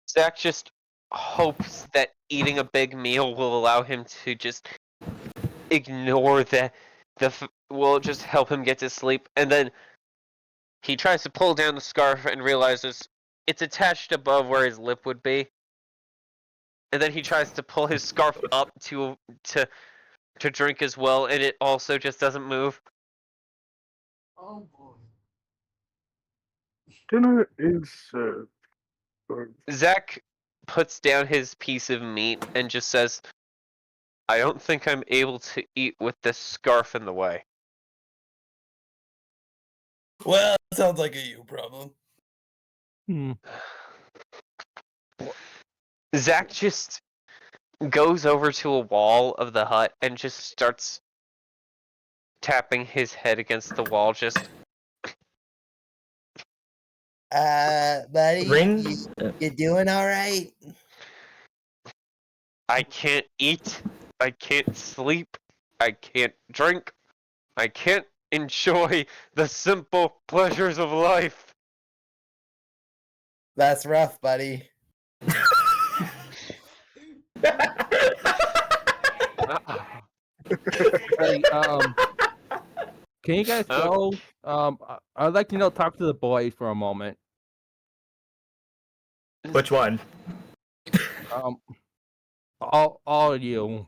Zach just hopes that eating a big meal will allow him to just ignore will just help him get to sleep. And then he tries to pull down the scarf and realizes it's attached above where his lip would be. And then he tries to pull his scarf up to drink as well, and it also just doesn't move. Oh boy. Dinner is Zach puts down his piece of meat and just says, I don't think I'm able to eat with this scarf in the way. Well, that sounds like a you problem. Zach just goes over to a wall of the hut and just starts tapping his head against the wall, just Buddy, Rings. you doing all right? I can't eat, I can't sleep, I can't drink, I can't enjoy the simple pleasures of life. That's rough, buddy. Hey, Can you guys go? I'd like to talk to the boys for a moment. Which one? All of you.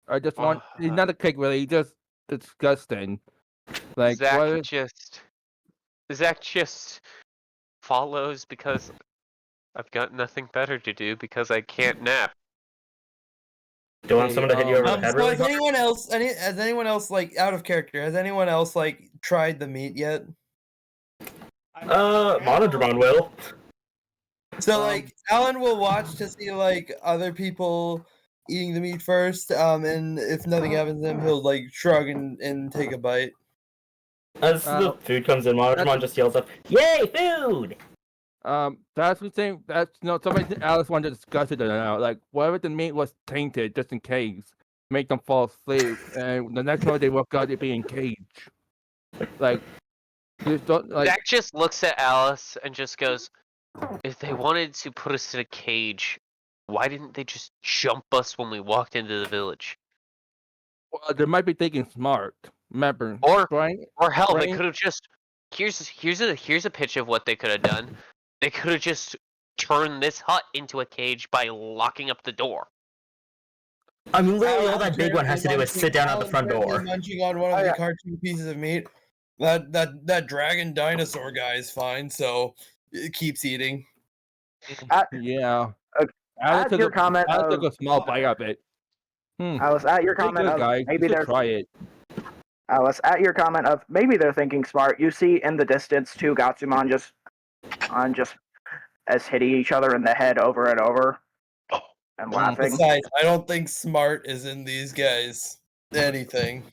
I just want not a cake, really. Just disgusting. Like what? Zach just follows because I've got nothing better to do because I can't nap. Do you want someone to hit you over the head So really has hard? anyone else like out of character? Has anyone else like tried the meat yet? Monodramon will. So like Alan will watch to see like other people eating the meat first, and if nothing happens to him, he'll like shrug and take a bite. As the food comes in, Monodramon just yells up, "Yay, food!" That's the thing. That's somebody Alice wanted to discuss it now. Like, whatever the meat was tainted, just in case, make them fall asleep, and the next morning they woke up, they'd be in cage. Like, just don't like. Zach just looks at Alice and just goes, "If they wanted to put us in a cage, why didn't they just jump us when we walked into the village? Well, they might be thinking smart. Remember, Or right? hell, they Right. could have just here's a pitch of what they could have done. They could have just turned this hut into a cage by locking up the door. I mean, literally, all that big one has to do is sit down at the front door. Munching on one of the cartoon pieces of meat. That dragon dinosaur guy is fine, so it keeps eating. Yeah. Add your comment I took of- a small bite of it. Alice, at your Pretty comment good, of guys. maybe You should they're try it. Alice, at your comment of maybe they're thinking smart. You see in the distance two Gatsumon just as hitting each other in the head over and over and laughing. Besides, I don't think smart is in these guys. Anything.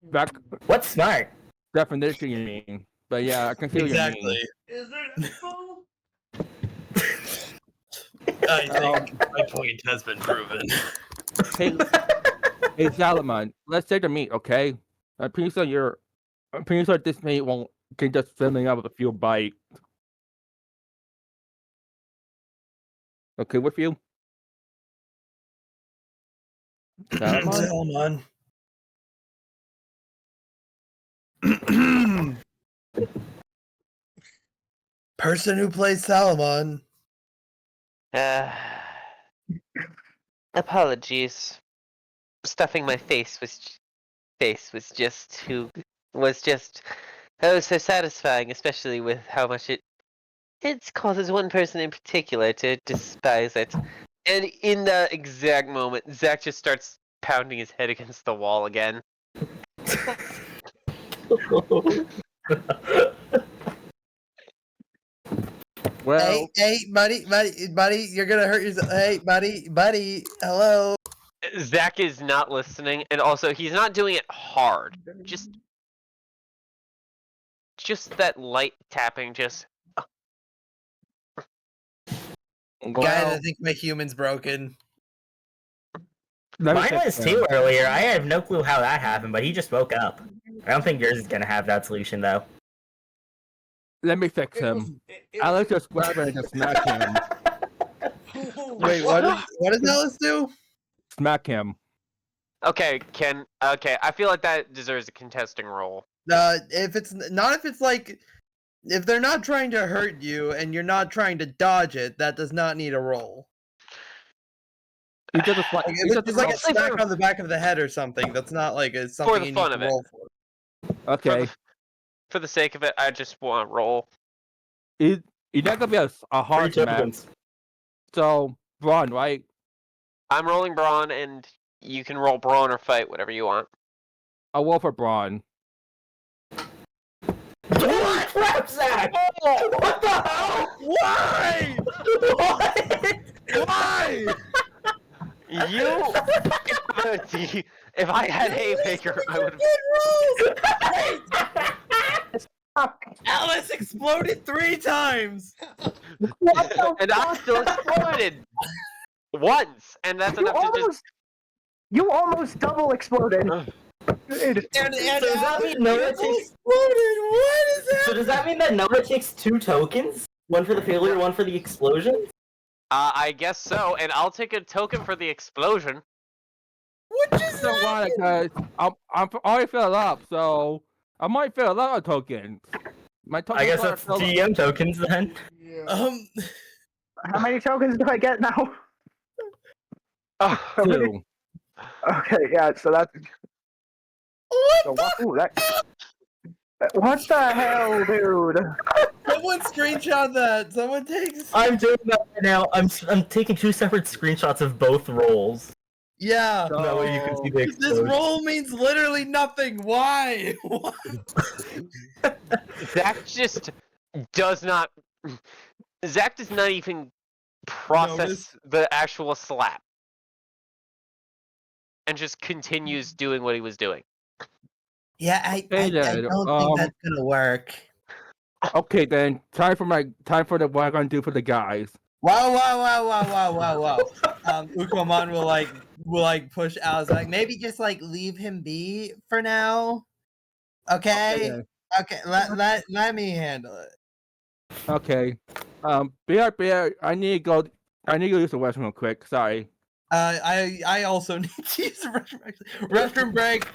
Back What's smart? definition, you mean? But yeah, I can see what you Exactly. mean. Is there an info? I think my point has been proven. Hey, Salomon, let's take the meat, okay? I'm pretty sure this meat can just fill me up with a few bites. Okay with you? Salomon? Salmon. Person who plays Salomon. Apologies. Stuffing my face was just so satisfying, especially with how much it causes one person in particular to despise it. And in that exact moment, Zach just starts pounding his head against the wall again. Well, Hey, buddy, you're gonna hurt yourself. Hey, buddy, hello. Zach is not listening, and also he's not doing it hard. Just that light tapping. Guys, well, I think my human's broken. let me Mine fix was him. too earlier. I have no clue how that happened, but he just woke up. I don't think yours is gonna have that solution though. Let me fix him. Alex just grab it and just smack him. Wait, what does Alice do? Smack him. Okay, I feel like that deserves a contesting roll. If they're not trying to hurt you and you're not trying to dodge it, that does not need a roll. He just Like, if it's just like a smack on the back of the head or something, that's not like it's something the you fun need of to it. roll for. okay. For the sake of it, I just want to roll. He's not gonna be a hard Three match. tokens. So Braun, right? I'm rolling brawn, and you can roll brawn or fight, whatever you want. I'll roll for Braun. Holy crap, Zach! What the hell? Why? What? Why? You, if I had Haymaker, I would. Alice exploded 3 times. And I still exploded once, and that's enough to just. You almost double exploded. And So does that mean Noah takes? exploded. What is that? So does that mean that Noah takes 2 tokens? One for the failure, one for the explosion? I guess so, and I'll take a token for the explosion. What just So why? Because I'm already filled up. So I might fill a lot of tokens. My I tokens guess are that's filled- GM tokens then. Yeah. How many tokens do I get now? Oh, How many? 2. Okay, yeah. So that's so what? Ooh, what the hell, dude? Someone screenshot that. Someone takes. I'm doing that right now. I'm taking 2 separate screenshots of both rolls. Yeah. That way you can see the This explosion. roll means literally nothing. Why? Why? Zach just does not. Zach does not even process the actual slap, and just continues doing what he was doing. Yeah, I don't think that's gonna work. Okay, then time for what I'm gonna do for the guys. Wow. Ukomon will push Alice back. Maybe just leave him be for now. Okay. then. Okay. Let me handle it. Okay. BR, I need to go. I need to use the restroom real quick. Sorry. I also need to use the restroom. Actually. Restroom break.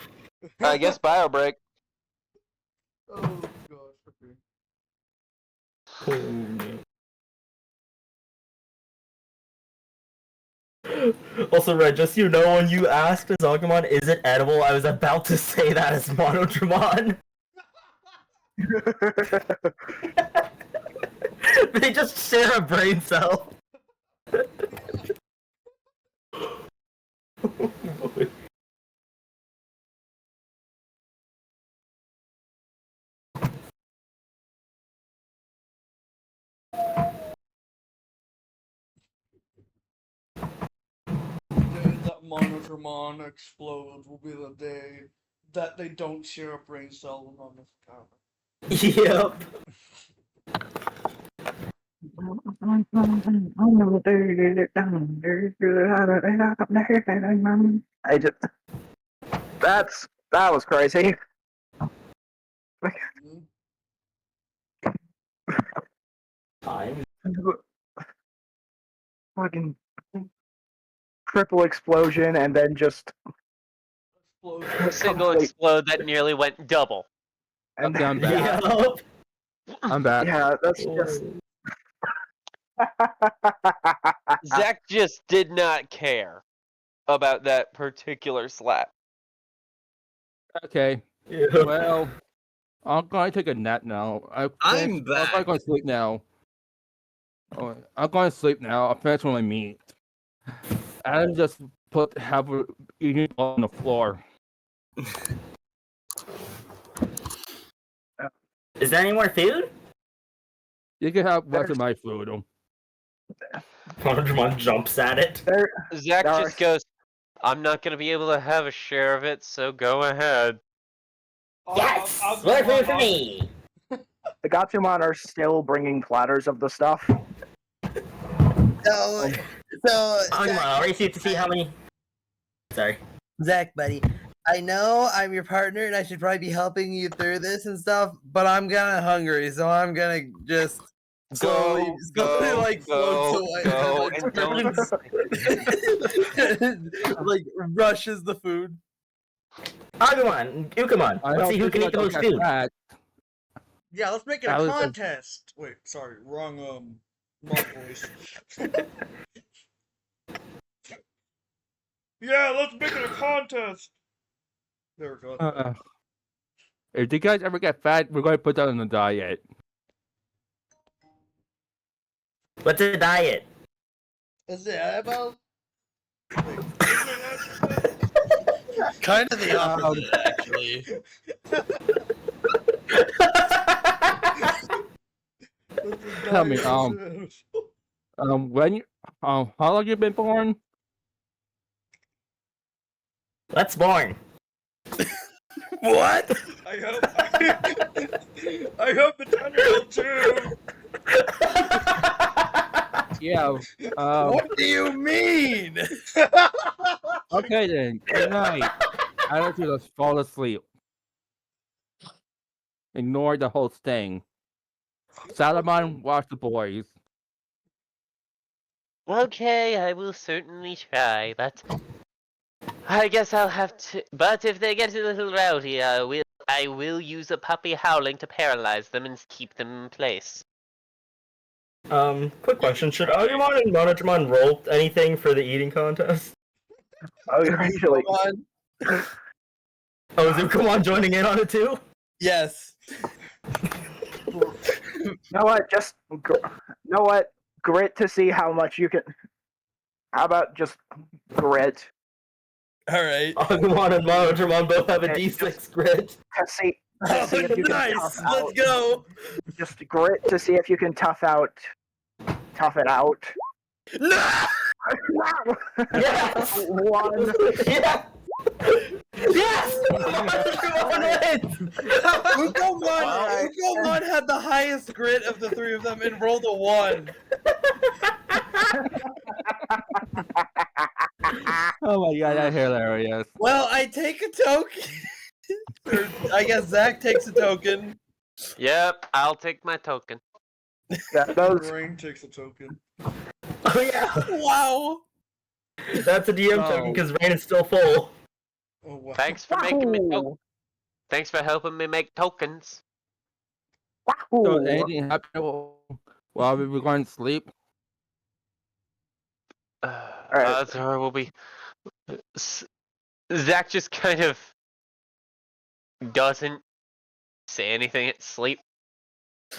I guess bio break. Oh gosh. Okay. Also, Red, just so you know, when you asked Azagumon, is it edible, I was about to say that as Monodramon. They just share a brain cell. The day that Monodramon explodes will be the day that they don't share a brain cell on this cover. Yep. I just that was crazy. I'm Fucking triple explosion and then just Explosion. Single complete- explode that nearly went double. and Okay, I'm back. Yep. I'm back. yeah, that's just Zach just did not care about that particular slap. Okay. Yep. Well, I'm going to take a nap now. I'm I'm back. going to sleep now. Oh, I'm going to sleep now. I'll finish my meat. And just have a eating bowl on the floor. Is there any more food? You can have rest of my food. Monodramon jumps at it. Zach There just goes, I'm not going to be able to have a share of it, so go ahead. Yes! I'll More go food for on. me! the Gatsumon are still bringing platters of the stuff. So Come on, I'll race you to see how many. Sorry. Zach, buddy, I know I'm your partner and I should probably be helping you through this and stuff, but I'm kind of hungry, so I'm gonna just slowly floats away. go, and and don't. Rushes the food. Agumon, Ukamon, I let's don't see who think can I eat the most don't food. get fat. Yeah, let's make it That a was a- contest. Wait, sorry, wrong Mark voice. Yeah, let's make it a contest. There we go. If you guys ever get fat, we're going to put that on the diet. What's a diet? Is it edible? Kind of the opposite, actually. Tell me, when you, how long you been born? Let's born. What? I hope the 10-year-old too. Yeah. What do you mean? Okay then. Good night. I want you to fall asleep. Ignore the whole thing. Salamon, watch the boys. Okay, I will certainly try, but I guess I'll have to. But if they get a little rowdy, I will I will use a puppy howling to paralyze them and keep them in place. Quick question: should Agumon and Monodramon roll anything for the eating contest? Oh, usually. Oh, is Agumon joining in on it too? Yes. You know what? Grit to see how much you can. How about just grit All right. Agumon and Monodramon both have a Okay, D6 grid. to see Oh, see if you can nice. tough Let's out. go. Just grit to see if you can tough it out. No. Yes! One. Yeah! Yes! Monodramon wins! Ukomon had the highest grit of the three of them and rolled a 1. Oh my god, that's hilarious. Well, I take a token. Or I guess Zach takes a token. Yep, I'll take my token. Yeah, those. Brain takes a token. Oh yeah! Wow. That's a DM token because Rain is still full. Oh wow. Thanks for making me. Wahoo! Thanks for helping me make tokens. So Wahoo! anything happen while we were going to sleep? Alright. There will be. Zach just kind of doesn't say anything at sleep.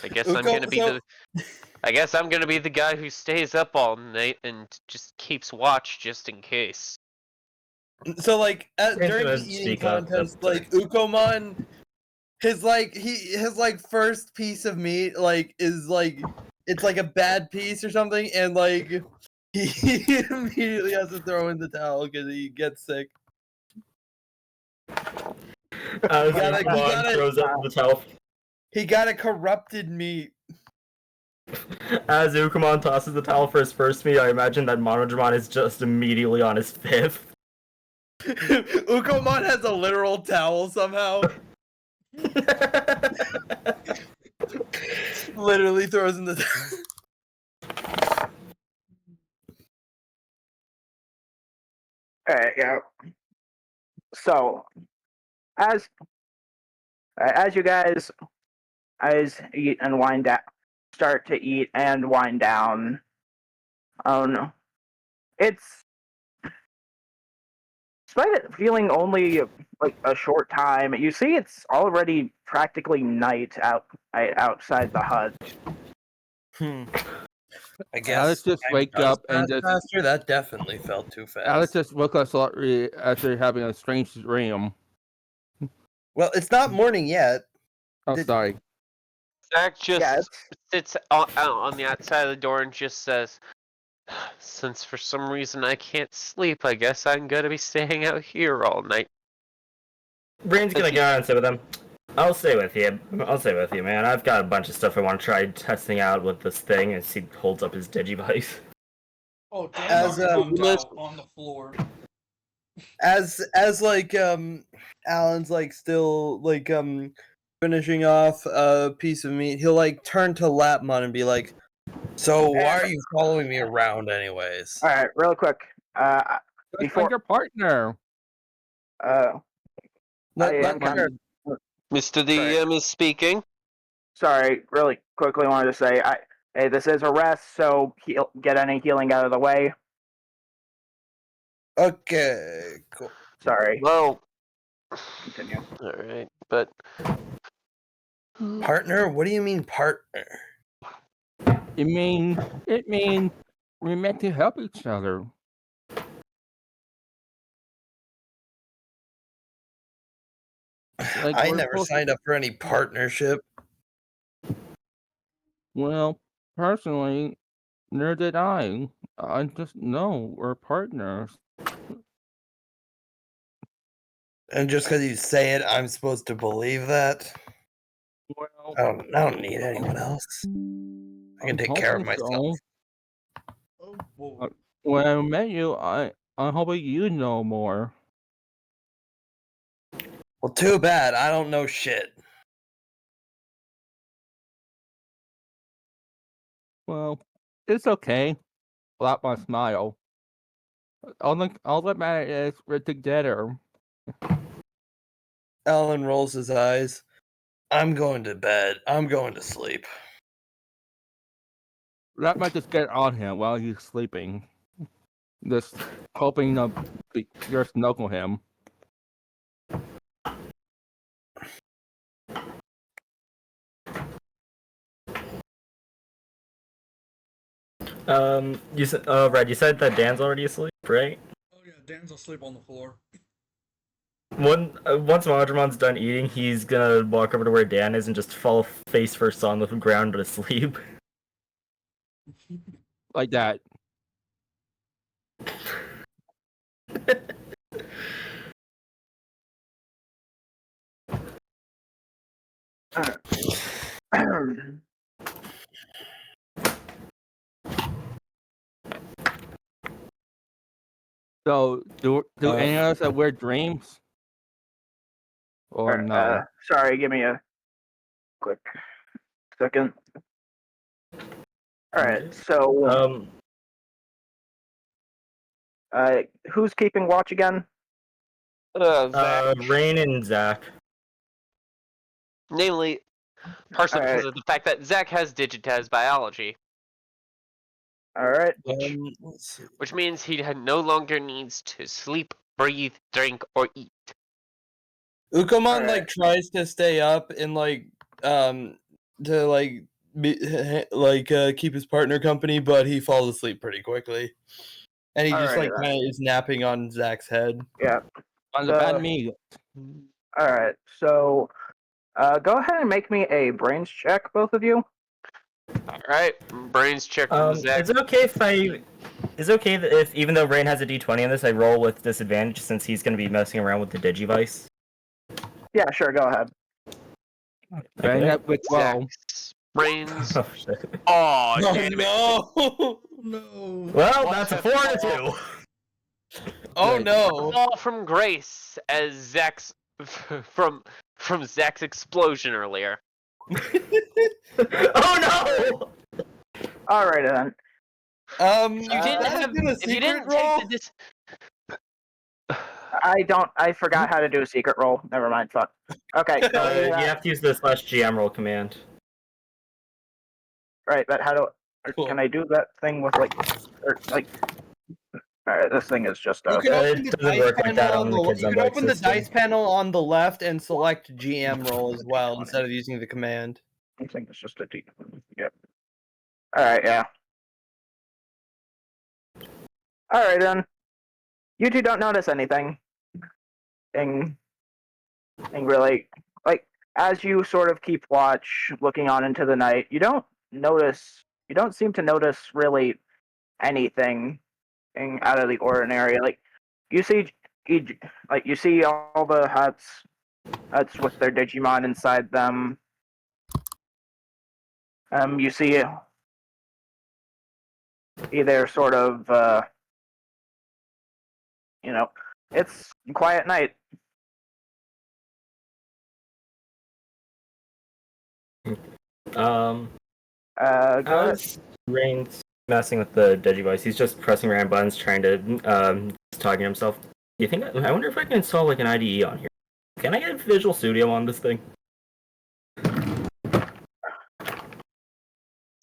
I guess I'm gonna be I guess I'm gonna be the guy who stays up all night and just keeps watch just in case. So like Rain's during gonna the eating speak up, contest, that's like Ukomon, his first piece of meat like is like it's like a bad piece or something, and like he immediately has to throw in the towel because he gets sick. As gotta- Agumon throws up the towel. He got a corrupted meat. As Ukomon tosses the towel for his first meat, I imagine that Monodramon is just immediately on his fifth. Ukomon has a literal towel somehow. Literally throws in the towel. Alright, yeah. So, as you guys eat and wind down, start to eat and wind down. Oh no, it's despite it feeling only like a short time. You see, it's already practically night outside the hut. I guess Alex just time wake does up and pass just faster. That definitely felt too fast. Alex just woke us up after having a strange dream. Well, it's not morning yet. Oh, Did- sorry. Zach just Yeah, sits out on the outside of the door and just says, "Since for some reason I can't sleep, I guess I'm gonna be staying out here all night." Rain's gonna go out and stay with him. I'll stay with you. I'll stay with you, man. I've got a bunch of stuff I want to try testing out with this thing, and he holds up his Digivice. Oh, don't As, knock him um, out on the floor. as like Alan's like still like finishing off a piece of meat, he'll like turn to Lapmon and be like, "So why are you following me around, anyways?" all right, real quick. Let's Before find your partner. I Let am kind of Mr. DM is speaking. sorry. Really quickly, wanted to say, hey, this is a rest, so get any healing out of the way. Okay, cool. Sorry. Well, Continue. all right, but Partner? What do you mean partner? It means we meant to help each other. Like I we're never supposed to- signed up for any partnership. Well, personally, neither did I. I just know we're partners. And just because you say it, I'm supposed to believe that? Well, I don't need anyone else. I can I'm take care of hoping myself. so. Oh, whoa. When I met you, I'm hoping you know more. Well, too bad. I don't know shit. Well, it's okay. Slap my smile. All that matters is we're together. Alan rolls his eyes. I'm going to bed. I'm going to sleep. That might just get on him while he's sleeping. Just hoping to just knuckle him. You said, Red, you said that Dan's already asleep, right? Oh yeah, Dan's asleep on the floor. Once Madramon's done eating, he's gonna walk over to where Dan is and just fall face first on the ground to sleep. Like that. So, do any of us have weird dreams? Or no? Sorry, give me a quick second. Alright, so who's keeping watch again? Zach. Rain and Zach. Namely, partially because Alright. of the fact that Zach has digitized biology, Alright. Let's see. which means he no longer needs to sleep, breathe, drink, or eat. Ukomon Alright. like tries to stay up and to like keep his partner company, but he falls asleep pretty quickly. And he just Alrighty like then. kind of is napping on Zach's head. Yeah. On the bad meat. Alright, so go ahead and make me a brains check, both of you. Alright, brains check from Zach. Is it okay if even though Rain has a D20 on this, I roll with disadvantage since he's gonna be messing around with the Digivice? Yeah, sure, go ahead. Bang Okay. that with well. Zach's brains. Oh shit. Oh, Oh damn it. no! No. Well, What's that's a that 4 and a 2. Oh Good. no! Fall from grace as Zach's from Zach's explosion earlier. Oh no! Alright then. If you didn't have, if you didn't roll? take the I forgot how to do a secret roll. Never mind, fuck. Okay, so You have to use the /GM roll command. right, but how do Cool. can I do that thing with like alright, this thing is just You can open It the doesn't dice work like that panel on on the the. Kids You on can Bike open the system. dice panel on the left and select GM roll as well instead of using the command. I think it's just a D. Yep. Alright, yeah. Alright then. You two don't notice anything. Thing really like as you sort of keep watch looking on into the night, you don't seem to notice really anything out of the ordinary. Like you see all the huts with their Digimon inside them. You see either sort of it's a quiet night. Go Go ahead. Rain's messing with the Digivice. He's just pressing around buttons, trying to just talking to himself. Do you think? I wonder if I can install like an IDE on here. Can I get Visual Studio on this thing?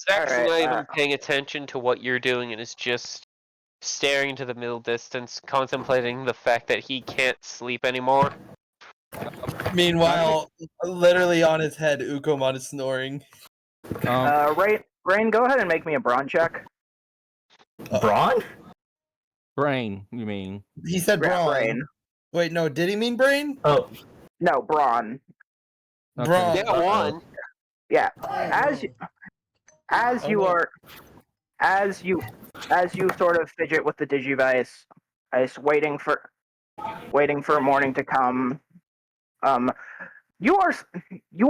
Zach's Alright, not even paying attention to what you're doing and is just staring into the middle distance, contemplating the fact that he can't sleep anymore. Meanwhile, literally on his head, Ukomon is snoring. Rain, go ahead and make me a brawn check. Brawn? Brain, you mean? He said Yeah, brawn. brain. Wait, no, did he mean brain? Oh, No, brawn. Okay. Brawn. Yeah, one. Yeah. As you sort of fidget with the Digivice, waiting for morning to come. You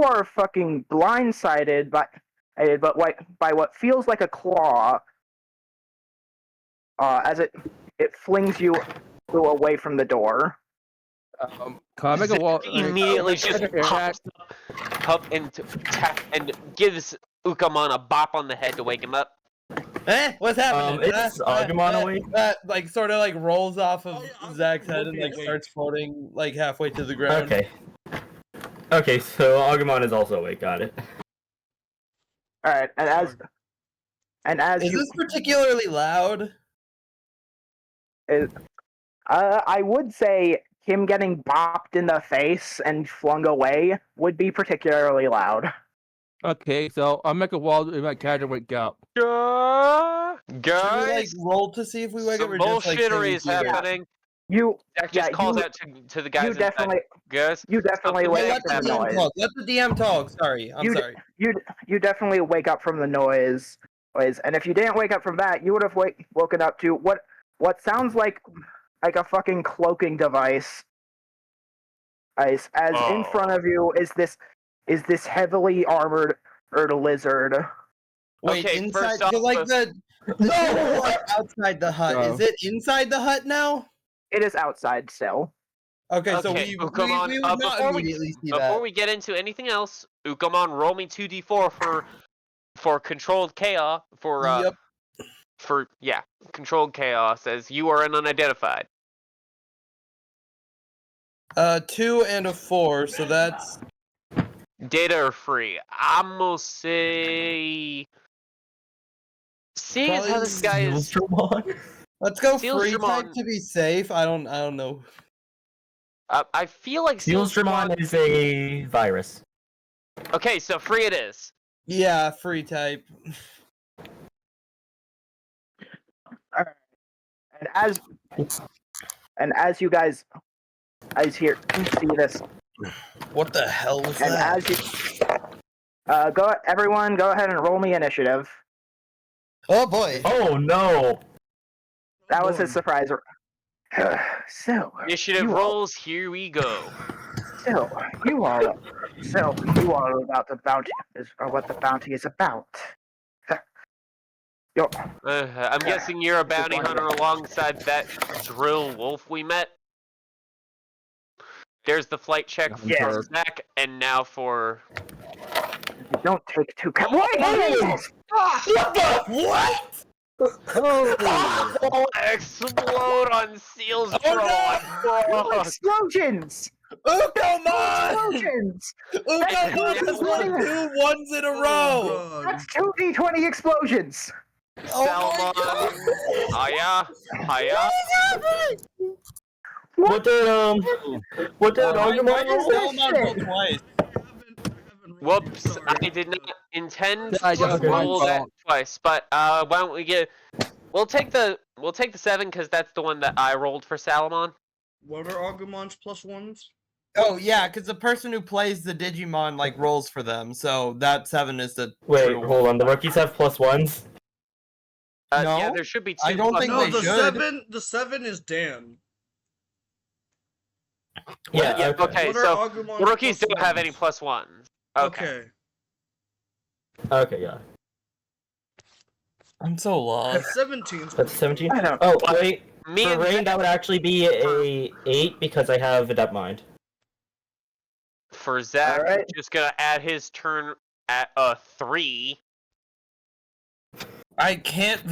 are fucking blindsided by what feels like a claw. As it flings you away from the door. Can I make a wall? Immediately just pops up and gives Ukamon a bop on the head to wake him up. What's happening? It's Agumon awake. Like sort of like rolls off of Oh, yeah, I'm Zach's head and looking like awake. starts floating like halfway to the ground. Okay. Okay, so Agumon is also awake. Got it. All right, and as Is you, this particularly loud? I would say him getting bopped in the face and flung away would be particularly loud. Okay, so I'll make a wall in my cat to wake up. Should we Guys, roll to see if we wake up, some or just say bullshittery we is hear it? happening. You, Jack just yeah, calls you- out to the guys you inside. definitely, Guys, you definitely something wake Let up the from the DM noise. talk. Let the DM talk. Sorry, I'm sorry. You definitely wake up from the noise, and if you didn't wake up from that, you would have woken up to what sounds like a fucking cloaking device. As in front of you is this heavily armored lizard. Wait, Okay, inside? first off, Cause like the ship is like outside the hut. No. Is it inside the hut now? It is outside still. Okay, so okay, we Ukamon, would not immediately see before that. we get into anything else, Ukamon, roll me 2d4 for controlled chaos Yep. controlled chaos as you are an unidentified. 2 and a 4, so that's Data are free. I'm gonna say, seeing as how this guy is Sealsdramon? let's go Seals free type Dramon- to be safe. I don't know. I feel like Sealsdramon is a virus. Okay, so free it is. Yeah, free type. And as you guys see this, What the hell was and that? as you everyone go ahead and roll me initiative. Oh boy. Oh no! That was his surprise. So Initiative you rolls, here we go. you are about the bounty or what the bounty is about. Yo, I'm guessing you're a bounty hunter alongside that drill wolf we met. There's the flight check for Yeah. Zach, and now for... don't take too. Wait! What? Oh, explode on Seal's drone! Explosions! Ukamon! Explosions! Ukamon has won 2 ones in a row. That's 2d20 explosions. Salmon! Hiya! Hiya! What did Agumon Why does roll? Salmon roll twice? Whoops, I did not intend I to just roll my that fault. twice, but why don't we get... We'll take the 7 because that's the one that I rolled for Salamon. What are Agumon's +1s? Oh yeah, because the person who plays the Digimon like rolls for them, so that 7 is the Wait, true hold on. The rookies have +1s. Yeah, No, there should be 2 I don't think No, they the should. seven is Dan. Yeah. Okay, What so are Agumon's the rookies don't have any +1s? +1s. Okay. Okay, yeah. I'm so lost. 17's That's 17. I don't- Oh wait, Me for and Rain Zach, that would actually be a 8 because I have Adept Mind. for Zach, Alright. just gonna add his turn at a 3. I can't.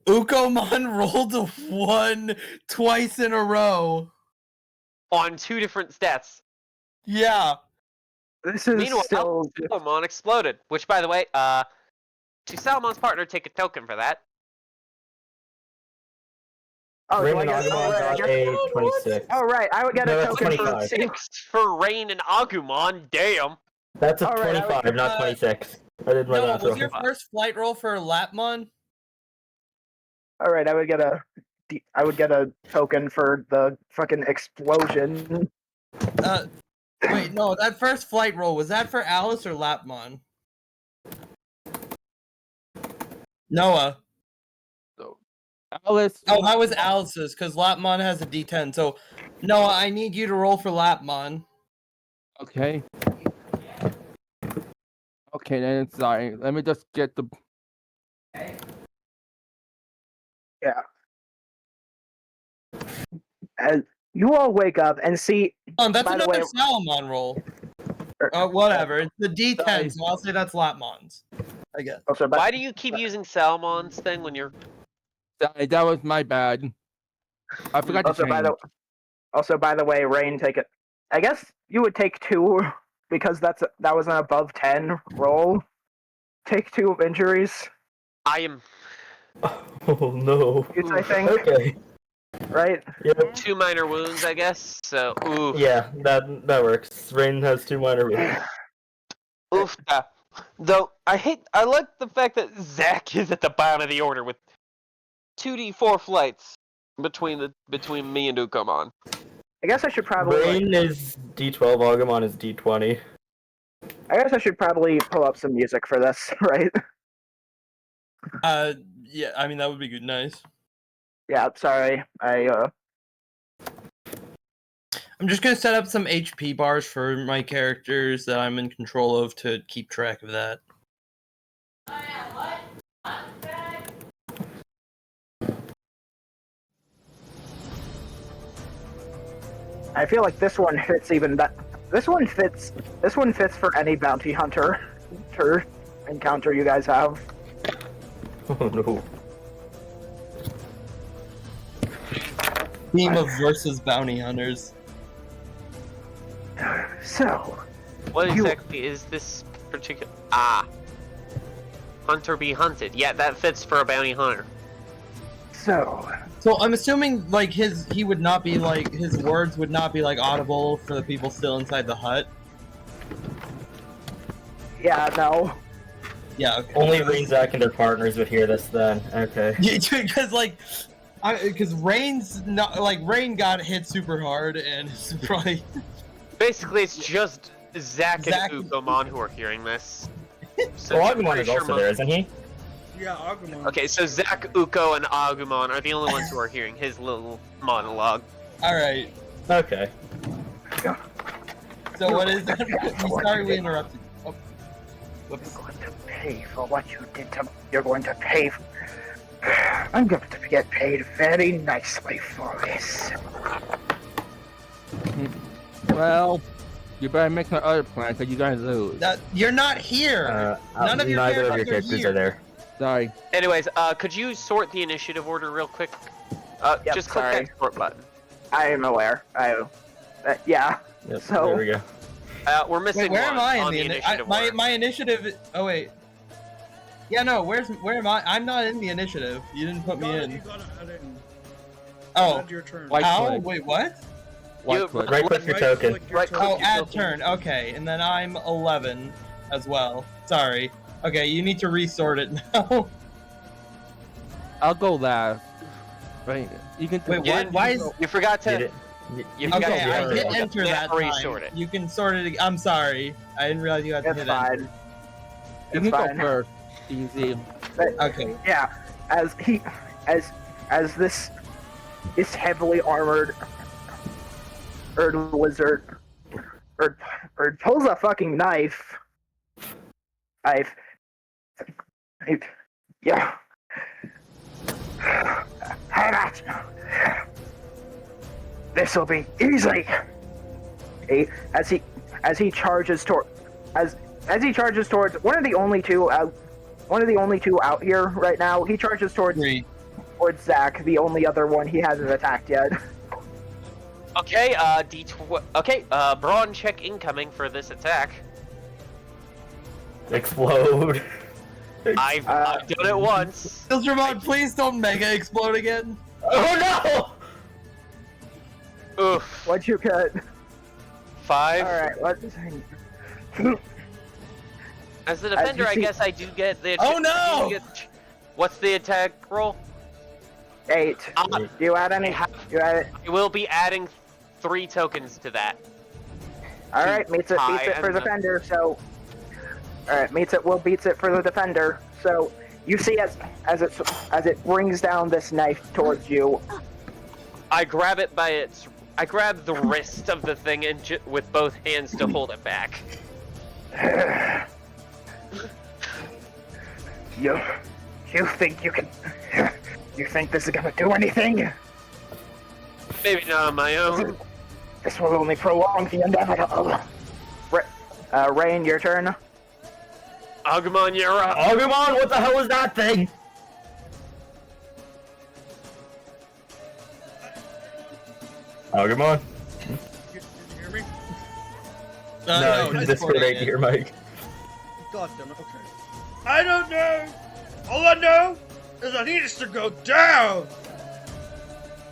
Ukomon rolled a 1 twice in a row. On 2 different stats. Yeah. This is Meanwhile, still. Salamon exploded. Which, by the way, to Salamon's partner, take a token for that. Oh, do Rain I and get? Agumon got a 26. Oh, right. I would get No, a that's token for 25. 6 for Rain and Agumon. Damn. That's a Alright, I would 25, give not that- 26. I did my No, math was wrong. your first flight roll for Lapmon? All right, I would get a token for the fucking explosion. Wait, no, that first flight roll, was that for Alice or Lapmon? Noah. Alice. Oh, that was Alice's, because Lapmon has a D10. So, Noah, I need you to roll for Lapmon. Okay. Okay, then sorry. Let me just get the. As you all wake up and see, That's By the another way- Salomon roll. Er, Whatever. It's the D10, Sorry. so I'll say that's Lapmon's. I guess. also, Why do you keep using Salamon's thing when you're... Sorry, that was my bad. I forgot to also change. by the way, Rain, take it. I guess you would take 2 because that was an above 10 roll. Take 2 injuries. I am Oh no. I think. Okay. Right? Yep. 2 minor wounds, I guess. So, oof. Yeah, that works. Rain has 2 minor wounds. Oof. Though I like the fact that Zach is at the bottom of the order with 2d4 flights between me and Ukomon. I guess I should probably. Rain is D12, Agumon is D20. I guess I should probably pull up some music for this, right? Yeah, I mean that would be good. Nice. Yeah, sorry. I'm just gonna set up some HP bars for my characters that I'm in control of to keep track of that. I feel like this one fits even that. This one fits for any bounty hunter encounter you guys have. Oh no. Team of versus bounty hunters. So, What exactly is this particular... Hunter be hunted. Yeah, that fits for a bounty hunter. so I'm assuming like he would not be like his words would not be like audible for the people still inside the hut. yeah, no. Yeah. Okay. Only Rain, Zach, and their partners would hear this then. Okay. Yeah, because like, because Rain's not like Rain got hit super hard and it's probably. Basically, it's just Zach Zach- and Ukomon who are hearing this. So Well, I'm Agumon pretty is sure also there, isn't he? Yeah, Agumon. Okay, so Zach, Uko, and Agumon are the only ones who are hearing his little monologue. All right. Okay. So what is that? Sorry, we interrupted. Oh. Whoops. You're going to pay for what you did to. You're going to pay. I'm going to get paid very nicely for this. Well, you better make my other plan because you guys lose. You're not here. None of your neither of your characters characters are are there. Sorry. Anyways, could you sort the initiative order real quick? Yep, Just click sorry. that sort button. I am aware. Yeah. Yep, So- there we go. We're missing Wait, where one am I on in the the initiative my order. my initiative? Oh wait. Yeah, no. Where am I? I'm not in the initiative. You didn't put me You in. gotta add in. Oh. Add your turn. Like- How? click. Wait, what? White click. Right click your token. click your Right token. Oh, click your add token. turn. Okay, and then I'm 11 as well. Sorry. Okay, you need to resort it now. I'll go last. Right. You can. Wait, You what? didn't- Why is? You forgot You to. did- You forgot Okay, to I yeah, hit okay. enter Yeah, that time. resort it. You can sort it. I'm sorry. I didn't realize you had to It's hit fine. enter. You It's can go fine. first. Easy. Okay. Yeah. As this heavily armored lizard pulls a fucking knife. Yeah. Have it. This will be easy. As he charges towards one of the only two out here right now. He charges towards Zach, the only other one he hasn't attacked yet. Okay, brawn check incoming for this attack. Explode. I've done it once. Silvermon, please don't mega explode again. Oh Oof. What'd you get? 5. Alright, let's As the defender, I see- guess I do get the. Oh, no! What's the attack roll? 8. Uh, Do you add any? You add it? I will be adding 3 tokens to that. Alright, beats it high for and the- defender, so alright, beats it for the defender. So you see as it brings down this knife towards you. I grab it by its. I grab the wrist of the thing and with both hands to hold it back. You think you can? You think this is gonna do anything? Maybe not on my own. This will only prolong the inevitable. Rain, your turn. Agumon, you're up. Agumon, what the hell is that thing? Agumon. You hear me? No, you can Discord right to your mic. God damn it, okay. I don't know! All I know is I need us to go down!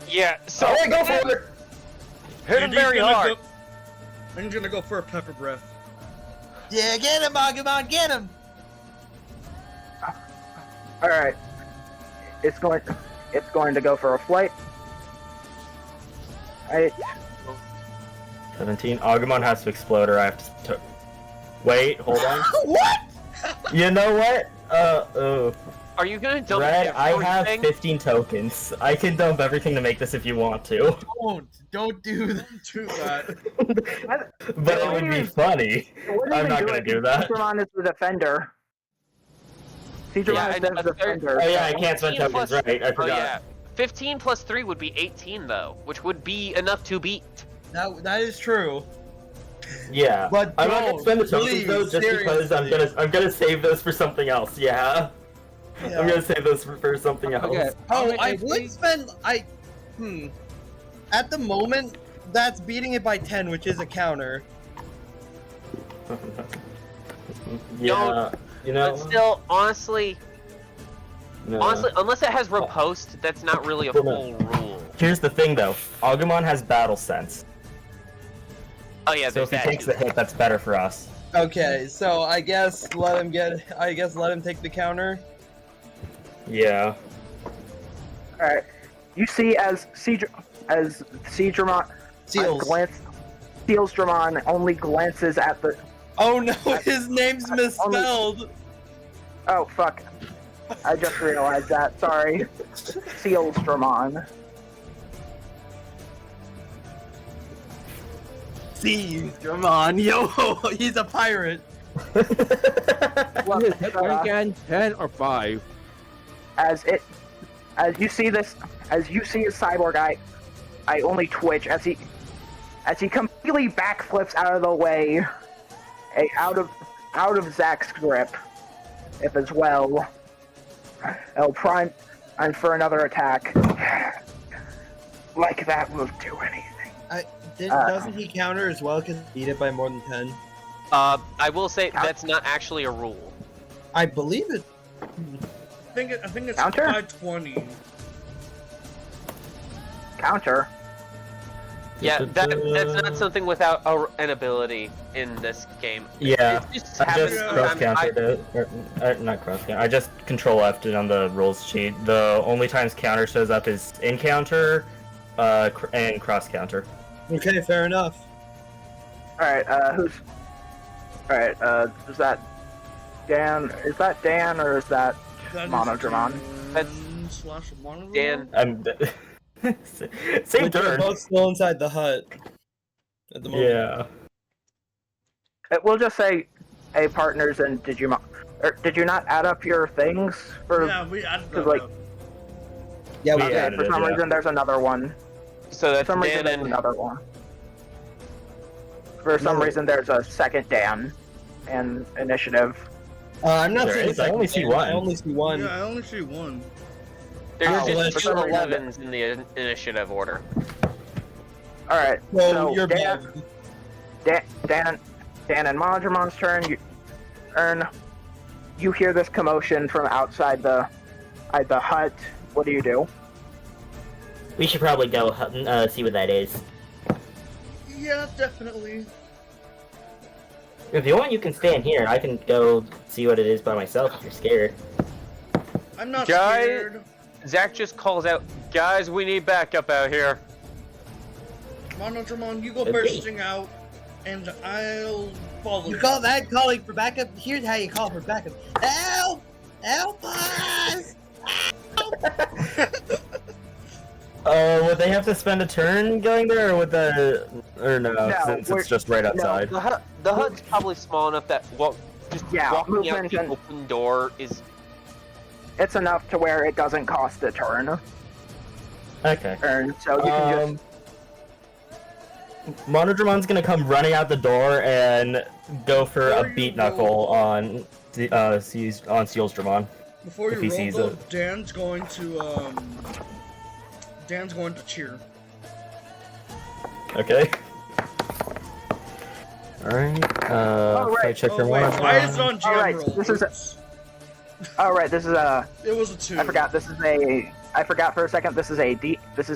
Yeah, so Alright, go for it! hit him very hard. I'm gonna go for a pepper breath. Yeah, get him, Agumon, get him! Alright. It's going to go for a flight. 17. Agumon has to explode or I have to... Wait, hold on. What? You know what? Are you gonna dump Red, I have everything? 15 tokens. I can dump everything to make this if you want to. Don't do that. Do that. But it would be funny. I'm not gonna do that. Seedramon is the defender. Seedramon is the defender. Oh yeah, I can't spend 15 tokens, plus- right, I Oh forgot. yeah. 15 plus 3 would be 18 though, which would be enough to beat. That is true. Yeah, But I'm not gonna spend the tokens please, though, just because I'm gonna save those for something else. Yeah, I'm gonna save those for something else. Okay. Oh, I HP? would spend. At the moment, that's beating it by 10, which is a counter. Yeah, you know. But still, honestly, no. unless it has riposte, that's not really a full rule. Here's the thing though, Agumon has battle sense, Oh yeah, so if there's he that. takes the hit, that's better for us. Okay, so I guess let him take the counter. Yeah. Alright. You see as Seedramon Sealsdramon only glances at the Oh no, his name's misspelled. Oh fuck. I just realized that, sorry. Sealsdramon. Seedramon, yo, he's a pirate. Well, Hit again, 10 or 5. as you see a cyborg, I only twitch as he completely backflips out of the way, out of Zach's grip, if as well. I'll prime and for another attack. Like that will do anything. Doesn't he counter as well because he beat it by more than 10? I will say that's not actually a rule. I believe it. I think it's Counter? 520. Counter. Yeah, that's not something without an ability in this game. Yeah, It just I happens just sometimes. cross-countered it. Not cross-counter, I just control-F'd it on the rules sheet. The only times counter shows up is in-counter, and cross-counter. Okay, fair enough. Alright, is that Dan? Is that Dan or is that That is Monodramon? That's slash Monodramon? Dan. Same Which are turn. both still inside the hut. At the moment. Yeah. We'll just say, hey partners and Digimon. Did you not add up your things for? Yeah, we added Cause that like, up. Yeah, we We okay, added for it, some yeah. reason there's another one. So For that's some reason Dan there's and another one. For some reason there's a second Dan, and initiative. I'm not There seeing is, I second only see Dan, one. I only see one. Yeah, I only see one. there's Oh, just for two some reason- 11s in the initiative order. All right, So, so you're Dan, bugged. Dan and Monodramon's turn. You hear this commotion from outside the hut. What do you do? We should probably go see what that is. Yeah, definitely. If you want, you can stand here, and I can go see what it is by myself if you're scared. I'm not Guy- scared. Zach just calls out, guys, we need backup out here. Monodramon, you go Okay. bursting out, and I'll follow You call that calling for backup? Here's how you call for backup. Help! Help us! Would they have to spend a turn going there, or would no, No, since we're- it's just right outside? The hut's probably small enough that Yeah, walking out movement the and- open door is. It's enough to where it doesn't cost a turn. Okay. So you can just. Monodramon's gonna come running out the door and go for Before a you beat roll- knuckle on Sealsdramon. Before If you he roll sees though, it. Dan's going to cheer. Okay. Alright, right. I check Oh your wait, one. why is it on GM Alright, roll? this is a- Oops. Oh, right, this is a... It was a 2. I forgot, this is a... I forgot for a second, this is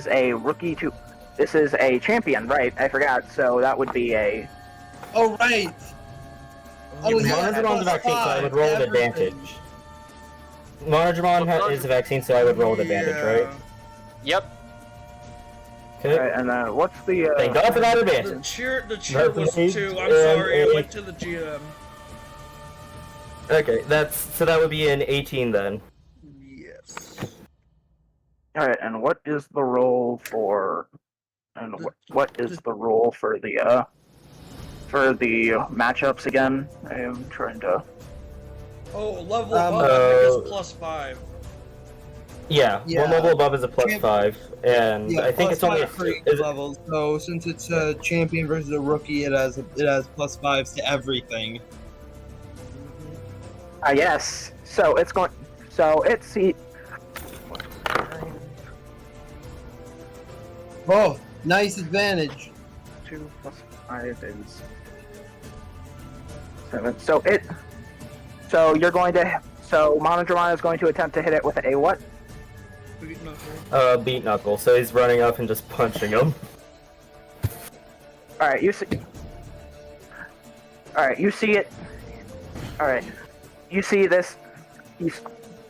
a rookie to... This is a champion, right, I forgot, so that would be a... Oh, right. Oh, Monodramon's a vaccine, so I would roll with advantage. Monodramon is a vaccine, so I would roll with advantage, right? Yep. Okay. Alright, and what's the... Thank God for that The advantage. cheer was Advantage 2. I'm and sorry, it a- went to the GM. Okay, that would be an 18 then. Yes. Alright, and what is the roll for... And what is the roll for the matchups again? I am trying to... Oh, level Um, above I think is +5. Yeah, Yeah. one level above is a +5, and Yeah, I think it's only a for each is it- level. So since it's a champion versus a rookie, it has +5s to everything. Yes. So it's going... So it's... Oh, nice advantage. 2 plus 5 is 7. So it. So you're going to. So Monodramon is going to attempt to hit it with a what? beat knuckle, so he's running up and just punching him. All right, you see. All right, you see it. All right, you see this. He's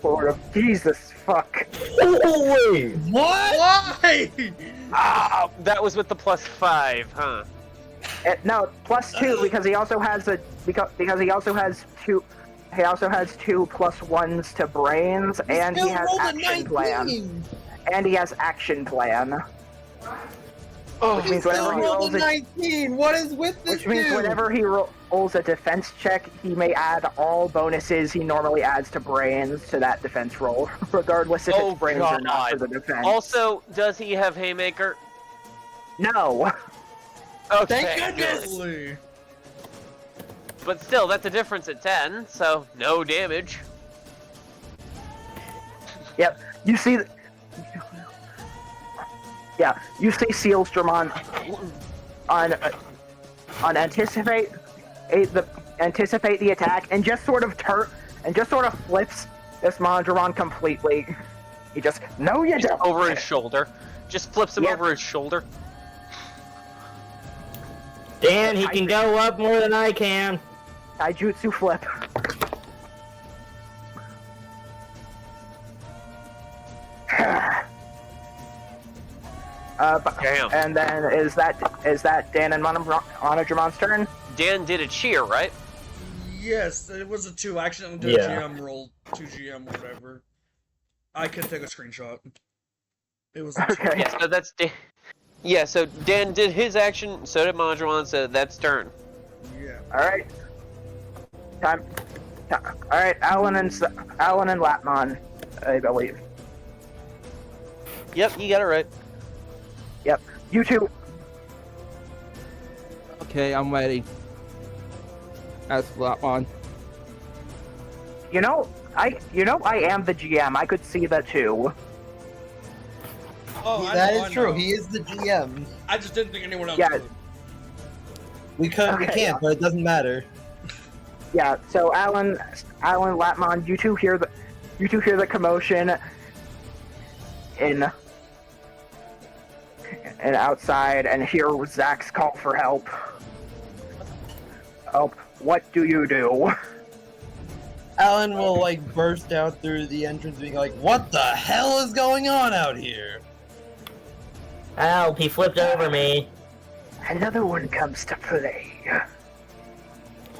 sort of. Jesus fuck. Oh wait! What? Why? Ah, That was with the +5, huh? no, +2 because he also has a because he also has 2. He also has 2 +1s to brains, and he Still has rolled a action plan. 19. And he has action plan. Oh, Which He means still whenever he rolled rolls a a 19. What is with this Which means dude? whenever he rolls a defense check, he may add all bonuses he normally adds to brains to that defense roll, regardless if Oh, it's brains or not for God. the defense. Also, does he have Haymaker? No. Okay, Thank goodness! good. Holy. But still, that's a difference at 10, so no damage. Yep. You see. Yeah. You see Sealstrom on anticipate the attack and just sort of flips this Monodramon completely. He just no, you Just don't. over his shoulder. Just flips him Yep. over his shoulder. Dan, he can go up more than I can. Taijutsu flip. Damn. And then is that Dan and Monodramon's turn? Dan did a cheer, right? Yes, it was a 2. I accidentally did Yeah. a GM roll. 2 GM, whatever. I can take a screenshot. It was a 2. Okay. Yeah, so that's Dan. Yeah, so Dan did his action, so did Mondramon, so that's turn. Yeah. All right. Time. All right, Alan and Latmon, I believe. Yep, you got it right. Yep. You two. Okay, I'm ready. That's Flopmon. I am the GM. I could see that too. Oh, I That know, is I true. know. He is the GM. I just didn't think anyone else Yeah. would. We Okay. can't, but it doesn't matter. Yeah. So Alan, Latmon, you two hear the commotion in outside, and hear Zach's call for help. Help! What do you do? Alan will like burst out through the entrance, being like, "What the hell is going on out here?" Help, he flipped over me. Another one comes to play.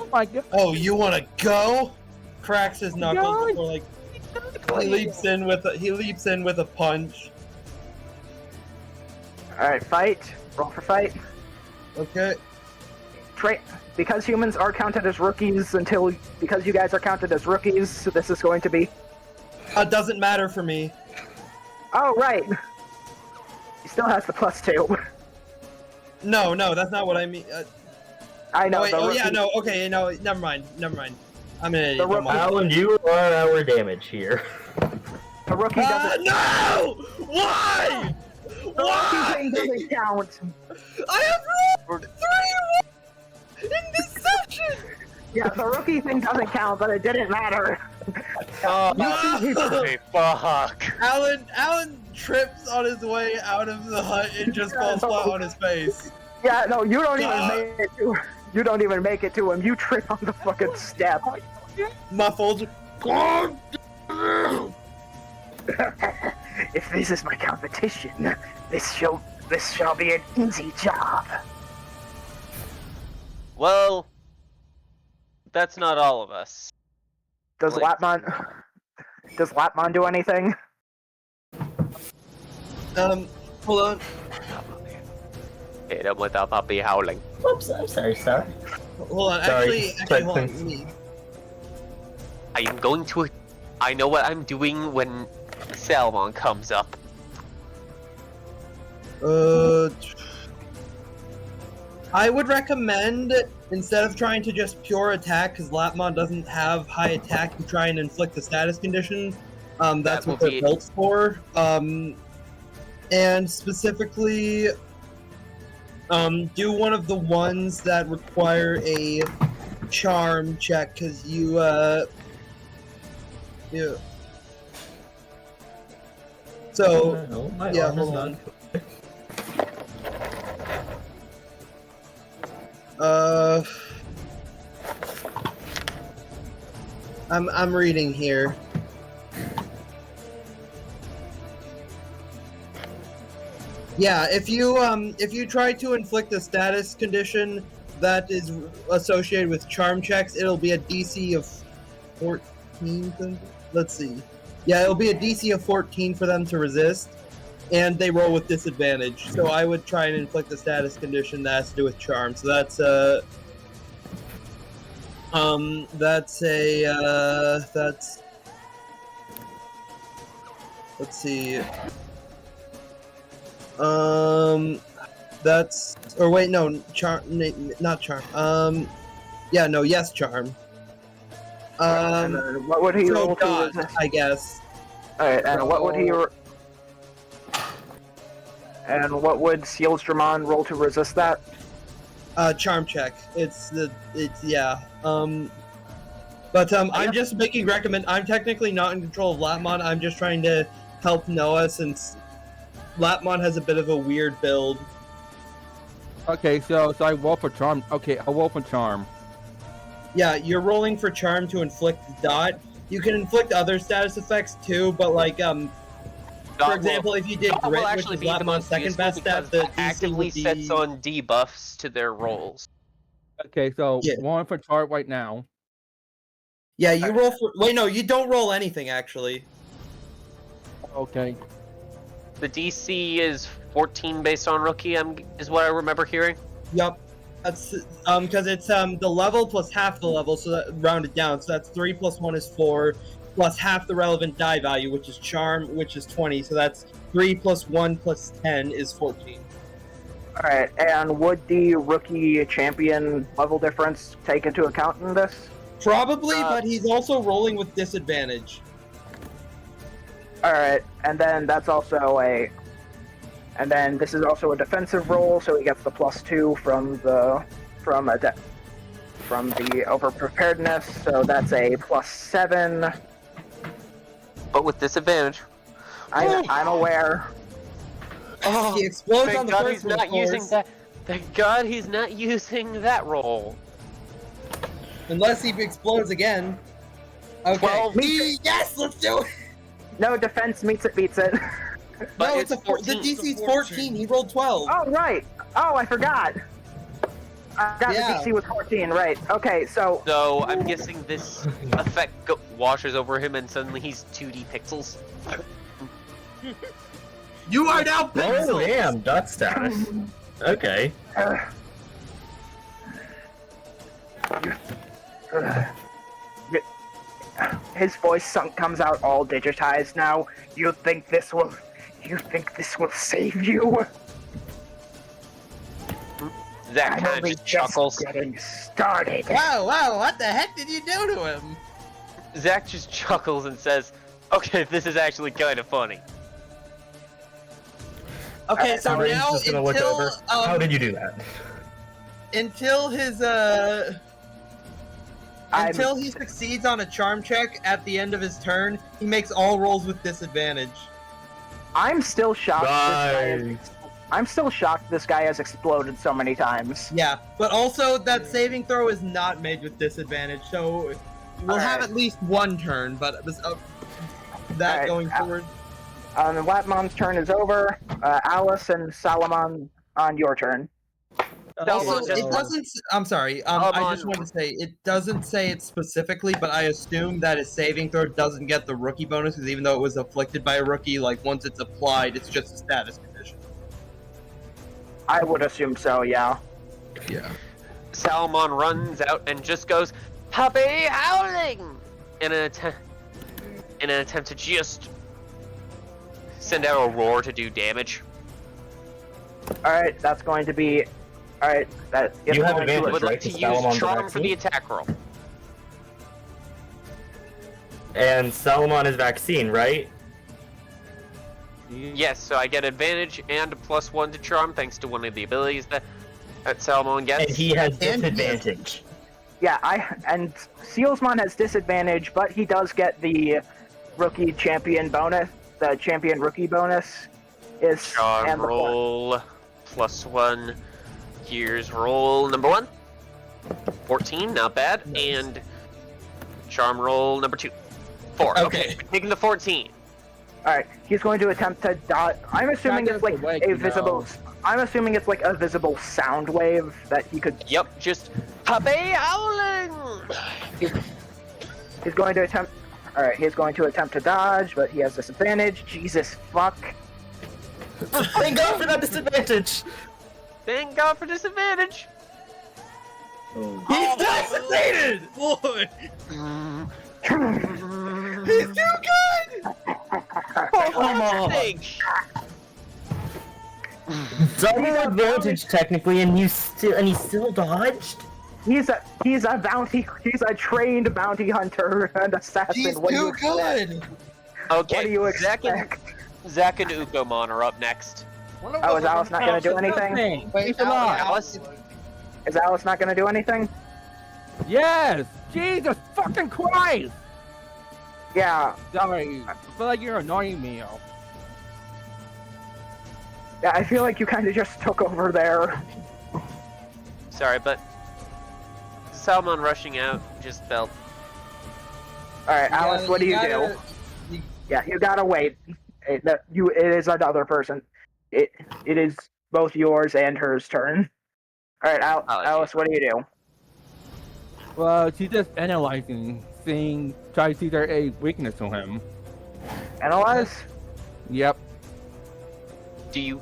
Oh my god. Oh, you want to go? Cracks his knuckles No. before like he leaps in with a punch. All right, fight. Roll for fight. Okay. Because humans are counted as rookies because you guys are counted as rookies, so this is going to be. Doesn't matter for me. Oh right. He still has the +2. No, that's not what I mean. I know. Oh, wait, the oh yeah, rookie- no, okay, no, never mind. I'm an idiot. The don't mind. Alan, you are our damage here. The rookie doesn't. No! Why? The rookie Why? thing doesn't count. I have rolled 3 in this Yeah, the rookie thing doesn't count, but it didn't matter. Hey, fuck. Alan trips on his way out of the hut and just falls flat on his face. Yeah, no, you don't even make it to. You don't even make it to him. You trip on the fucking step. Muffled. If this is my competition, this shall be an easy job. Well, that's not all of us. Does Lapmon do anything? Hold on. Hit him with a puppy howling. Whoops, I'm sorry, sir. Hold on. Sorry, Actually, hold please. on. Me. I am going to. I know what I'm doing when Salmon comes up. I would recommend, instead of trying to just pure attack, because Lapmon doesn't have high attack, you try and inflict the status condition. That's what they're built for. And specifically, do one of the ones that require a charm check, because you, yeah. So, Oh, my yeah, arm is hold not on. I'm reading here. Yeah, if you try to inflict a status condition that is associated with charm checks, it'll be a DC of 14. Let's see. Yeah, it'll be a DC of 14 for them to resist, and they roll with disadvantage. So I would try and inflict a status condition that has to do with charm. So that's let's see. That's, or wait, no, not charm. Yeah, no, yes, charm. What would he So roll to dodge, resist? I guess. Alright, and what would he? And what would Sealsdramon roll to resist that? Charm check. Yeah. But I'm just making recommend. I'm technically not in control of Lapmon. I'm just trying to help Noah since Lapmon has a bit of a weird build. Okay, so I roll for charm. Okay, I'll roll for charm. Yeah, you're rolling for charm to inflict dot. You can inflict other status effects too, but like for example, if you did Dot will grit, which actually is be the Lapmon's most second useful best stat, because the it DC actively would be... sets on debuffs to their rolls. Okay, so Yeah. one for chart right now. Yeah, you roll for. Wait, no, you don't roll anything actually. Okay. The DC is 14 based on rookie. Is what I remember hearing. Yup. That's because it's the level plus half the level, so that rounded down. So that's 3 plus 1 is 4, plus half the relevant die value, which is charm, which is 20. So that's 3 plus 1 plus 10 is 14. Alright, and would the rookie champion level difference take into account in this? Probably, but he's also rolling with disadvantage. Alright, and then that's also a... And then this is also a defensive roll, so he gets the +2 from the over preparedness, so that's a +7. But with disadvantage. I'm aware. Oh, He explodes thank on the God first he's one, not of course. using that. Thank God he's not using that roll. Unless he explodes again. Okay. 12. Yes, let's do it! No, defense beats it. But No, it's the 14. DC's 14. He rolled 12. Oh, right. Oh, I forgot. I got Yeah. the DC was 14, right. Okay, so... So I'm guessing this effect washes over him and suddenly he's 2D pixels. You are now Oh pixels! damn, dot status. Okay. His voice comes out all digitized now. You think this will save you? Zach I'm kind of only just chuckles. getting started. Wow, what the heck did you do to him? Zach just chuckles and says, "Okay, this is actually kind of funny." Okay, so Ray's now just gonna look over. How did you do that? until his Until he succeeds on a charm check at the end of his turn, he makes all rolls with disadvantage. I'm still shocked. Nice. I'm still shocked this guy has exploded so many times. Yeah, but also that saving throw is not made with disadvantage, so we'll have at least one turn, but that going forward. Latmon's turn is over. Alice and Salomon, on your turn. Also, Salomon, it doesn't. I'm sorry. I just want to say it doesn't say it specifically, but I assume that his saving throw doesn't get the rookie bonus because even though it was afflicted by a rookie, like once it's applied, it's just a status condition. I would assume so. Yeah. Yeah. Salomon runs out and just goes, "Puppy howling!" in an attempt to just send out a roar to do damage. All right, that's going to be. All right, that is You have going advantage, Would to. like right? to To use Salomon's charm for the vaccine? attack roll. And Salomon is vaccine, right? Yes, so I get advantage and a +1 to charm thanks to one of the abilities that Salomon gets. And he has And he has- disadvantage. Yeah, and Sealsmon has disadvantage, but he does get the rookie champion bonus. The champion rookie bonus is Charm and the plus. roll +1. Here's roll number 1. 14, not bad. And charm roll number 2. 4. Okay, taking the 14. All right, he's going to attempt to dodge. I'm assuming That it's like goes away, a you visible. know. I'm assuming it's like a visible sound wave that he could. Yep, just puppy howling. He's going to attempt. All right, he's going to attempt to dodge, but he has disadvantage. Jesus fuck. Thank God for that disadvantage! Thank God for disadvantage. He's designated! Boy, He's he's too good. Come on. Double advantage technically, and he still dodged. He's a trained bounty hunter and assassin. He's What do you too expect? good. Okay, What do you Zach and, expect? Zach and Ukomon are up next. Oh, is Alice not going to do anything? Wait, Alice? Is Alice not going to do anything? Yes! Jesus fucking Christ! Yeah. Sorry, I feel like you're annoying me. Yeah, I feel like you kind of just took over there. Sorry, but Salmon rushing out just felt. All right, Alice, what do you do? Yeah, you gotta wait. It is another person. It is both yours and hers turn. All right, Alice, what do you do? Well, she's just analyzing, try to see there a weakness to him. Analyze? Yep, Do you?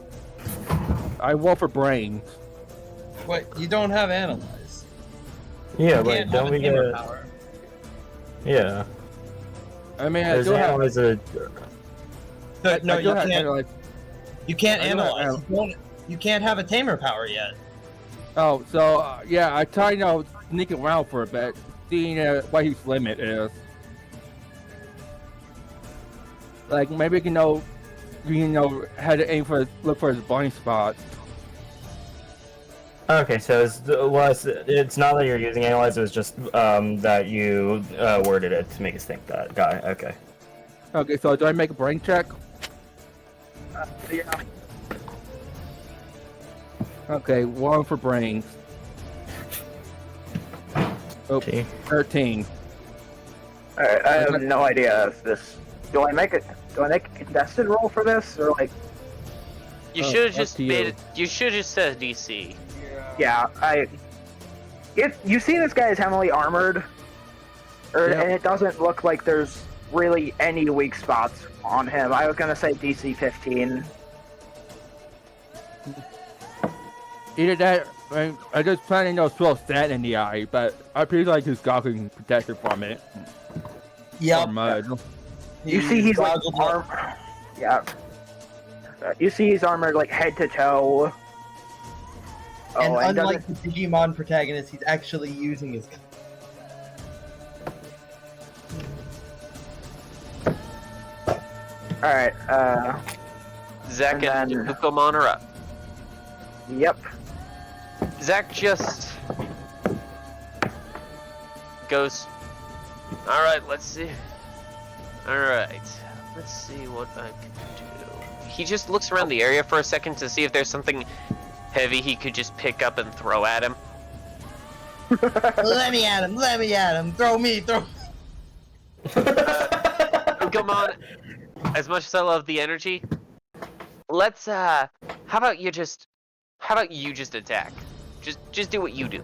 I roll for brains. Wait, you don't have analyze. Yeah, You but can't don't have we a hammer get? power. Yeah. I mean, I There's do have. analyze a. No, I you do have can't. analyze. You can't I don't have analyze. You can't have a tamer power yet. Oh, so yeah, I try sneak around for a bit, seeing what his limit is. Like maybe how to look for his blind spot. Okay, so it's not that you're using analyze. It was just that you worded it to make us think that guy. Okay. Okay, so do I make a brain check? Yeah. Okay, 1 for brains. Oh, Okay. 13. All right, I have no idea if this. Do I make a contested roll for this, or like? You Oh, should have up just to you. made it. You should have just said DC. Yeah, you see this guy is heavily armored, and it doesn't look like there's really any weak spots on him. I was gonna say DC 15. Either that, I just planning to throw sand in the eye, but I feel like his goggles can protect it from it. Yep. Or mud. You see he's like goggled up. yeah. You see he's armored like head to toe. And and unlike the Digimon protagonist, he's actually using his. all right. Zach And and then- Ukomon are up. Yep. Zach just goes, alright, let's see. Alright, let's see what I can do. He just looks around the area for a second to see if there's something heavy he could just pick up and throw at him. Let me at him, throw me. Come on. As much as I love the energy, let's how about you just attack? Just do what you do.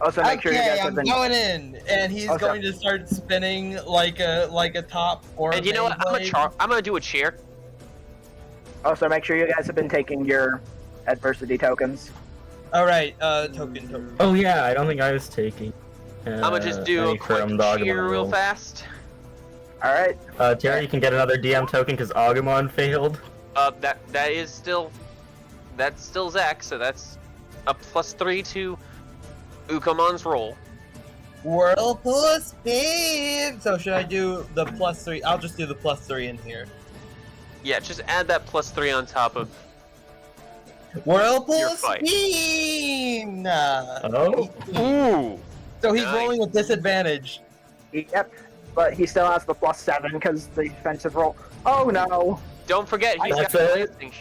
Also, make sure you guys I'm have been. going in, and he's Okay. going to start spinning like a top or. And you know what? I'm gonna do a chair. Also, make sure you guys have been taking your adversity tokens. All right, token. Oh yeah, I don't think I was taking. I'm gonna just do a quick cheer real fast. All right. Terry, you can get another DM token because Agumon failed. That's still Zach, so that's a +3 to Ukamon's roll. Whirlpool speed. So should I do the +3? I'll just do the +3 in here. Yeah, just add that +3 on top of. Whirlpool Your fight. speed. Oh. Ooh. So he's Nice. rolling with disadvantage. Yep. But he still has the +7 because the defensive roll. Oh no. Don't forget, he's got That's it. glancing.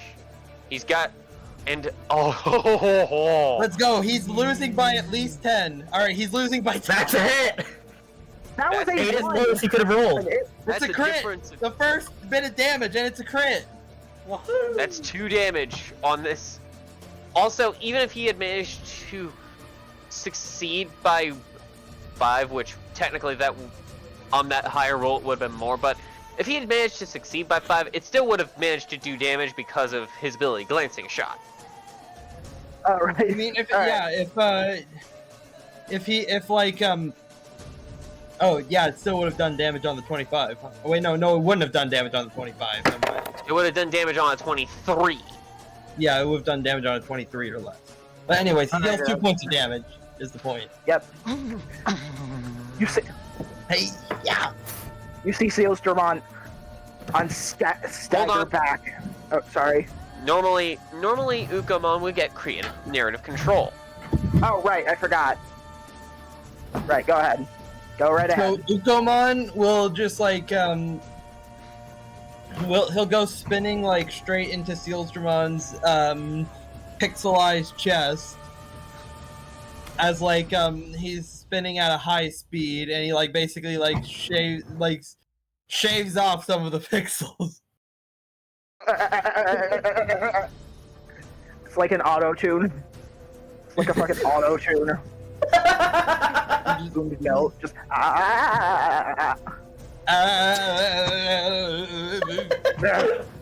He's got oh. Let's go. He's losing by at least 10. All right, he's losing by 10. That's a hit. That was That's Eight a is one. lowest he could have rolled. It's That's a a crit. difference of- The first bit of damage, and it's a crit. That's 2 damage on this. Also, even if he had managed to succeed by 5, which technically that on that higher roll it would have been more, but if he had managed to succeed by 5, it still would have managed to do damage because of his ability, glancing shot. All right. I mean, if All yeah, if like oh yeah, it still would have done damage on the 25. Oh, wait, no, it wouldn't have done damage on the 25. Never mind. It would have done damage on a 23. Yeah, it would have done damage on a 23 or less. But anyways, he deals 2 points of damage. Is the point? Yep. You see. Hey, yeah. You see Sealstrom on stagger on. back. Oh, sorry. Normally Ukamon would get creative narrative control. Oh, right, I forgot. Right, go ahead. Go right So ahead. Ukomon will just like he'll go spinning like straight into Sealstromon's pixelized chest as like he's spinning at a high speed, and he like basically like shaves off some of the pixels. It's like an auto-tune. It's like a fucking auto-tune. No, just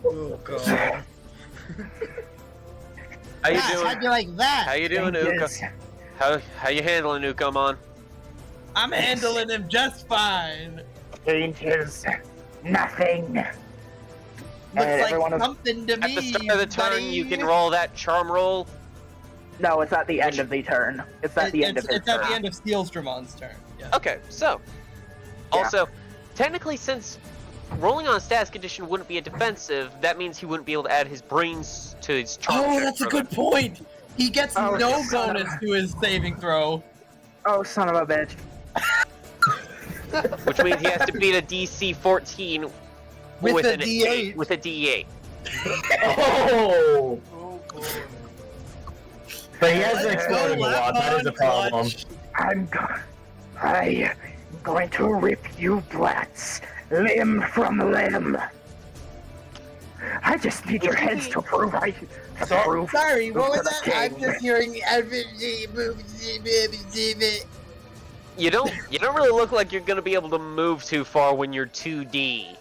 Oh god. How you doing? How'd you like that? How you doing, Uka? How you handling Ukamon? I'm handling him just fine. changes nothing. Looks And like everyone is- something to At me. the start of the turn, buddy. you can roll that charm roll. No, it's at the end of the turn. It's at the end of his It's at turn. the end of Sealstromon's turn. Yeah. Okay, so also technically, since rolling on a status condition wouldn't be a defensive, that means he wouldn't be able to add his brains to his charm. Oh, check that's a for good point. He gets Oh, no son of bonus a- to his saving throw. Oh, son of a bitch. that, which means he has to beat a DC 14 With a an D8. With a D8. Oh! Oh boy. But he has an Let's go, exploding wad. That is a problem. Clutch. I'm going to rip you brats limb from limb. I just need your heads to prove Sorry, what was Who's that? gonna I'm king? just hearing. You don't really look like you're gonna be able to move too far when you're 2D.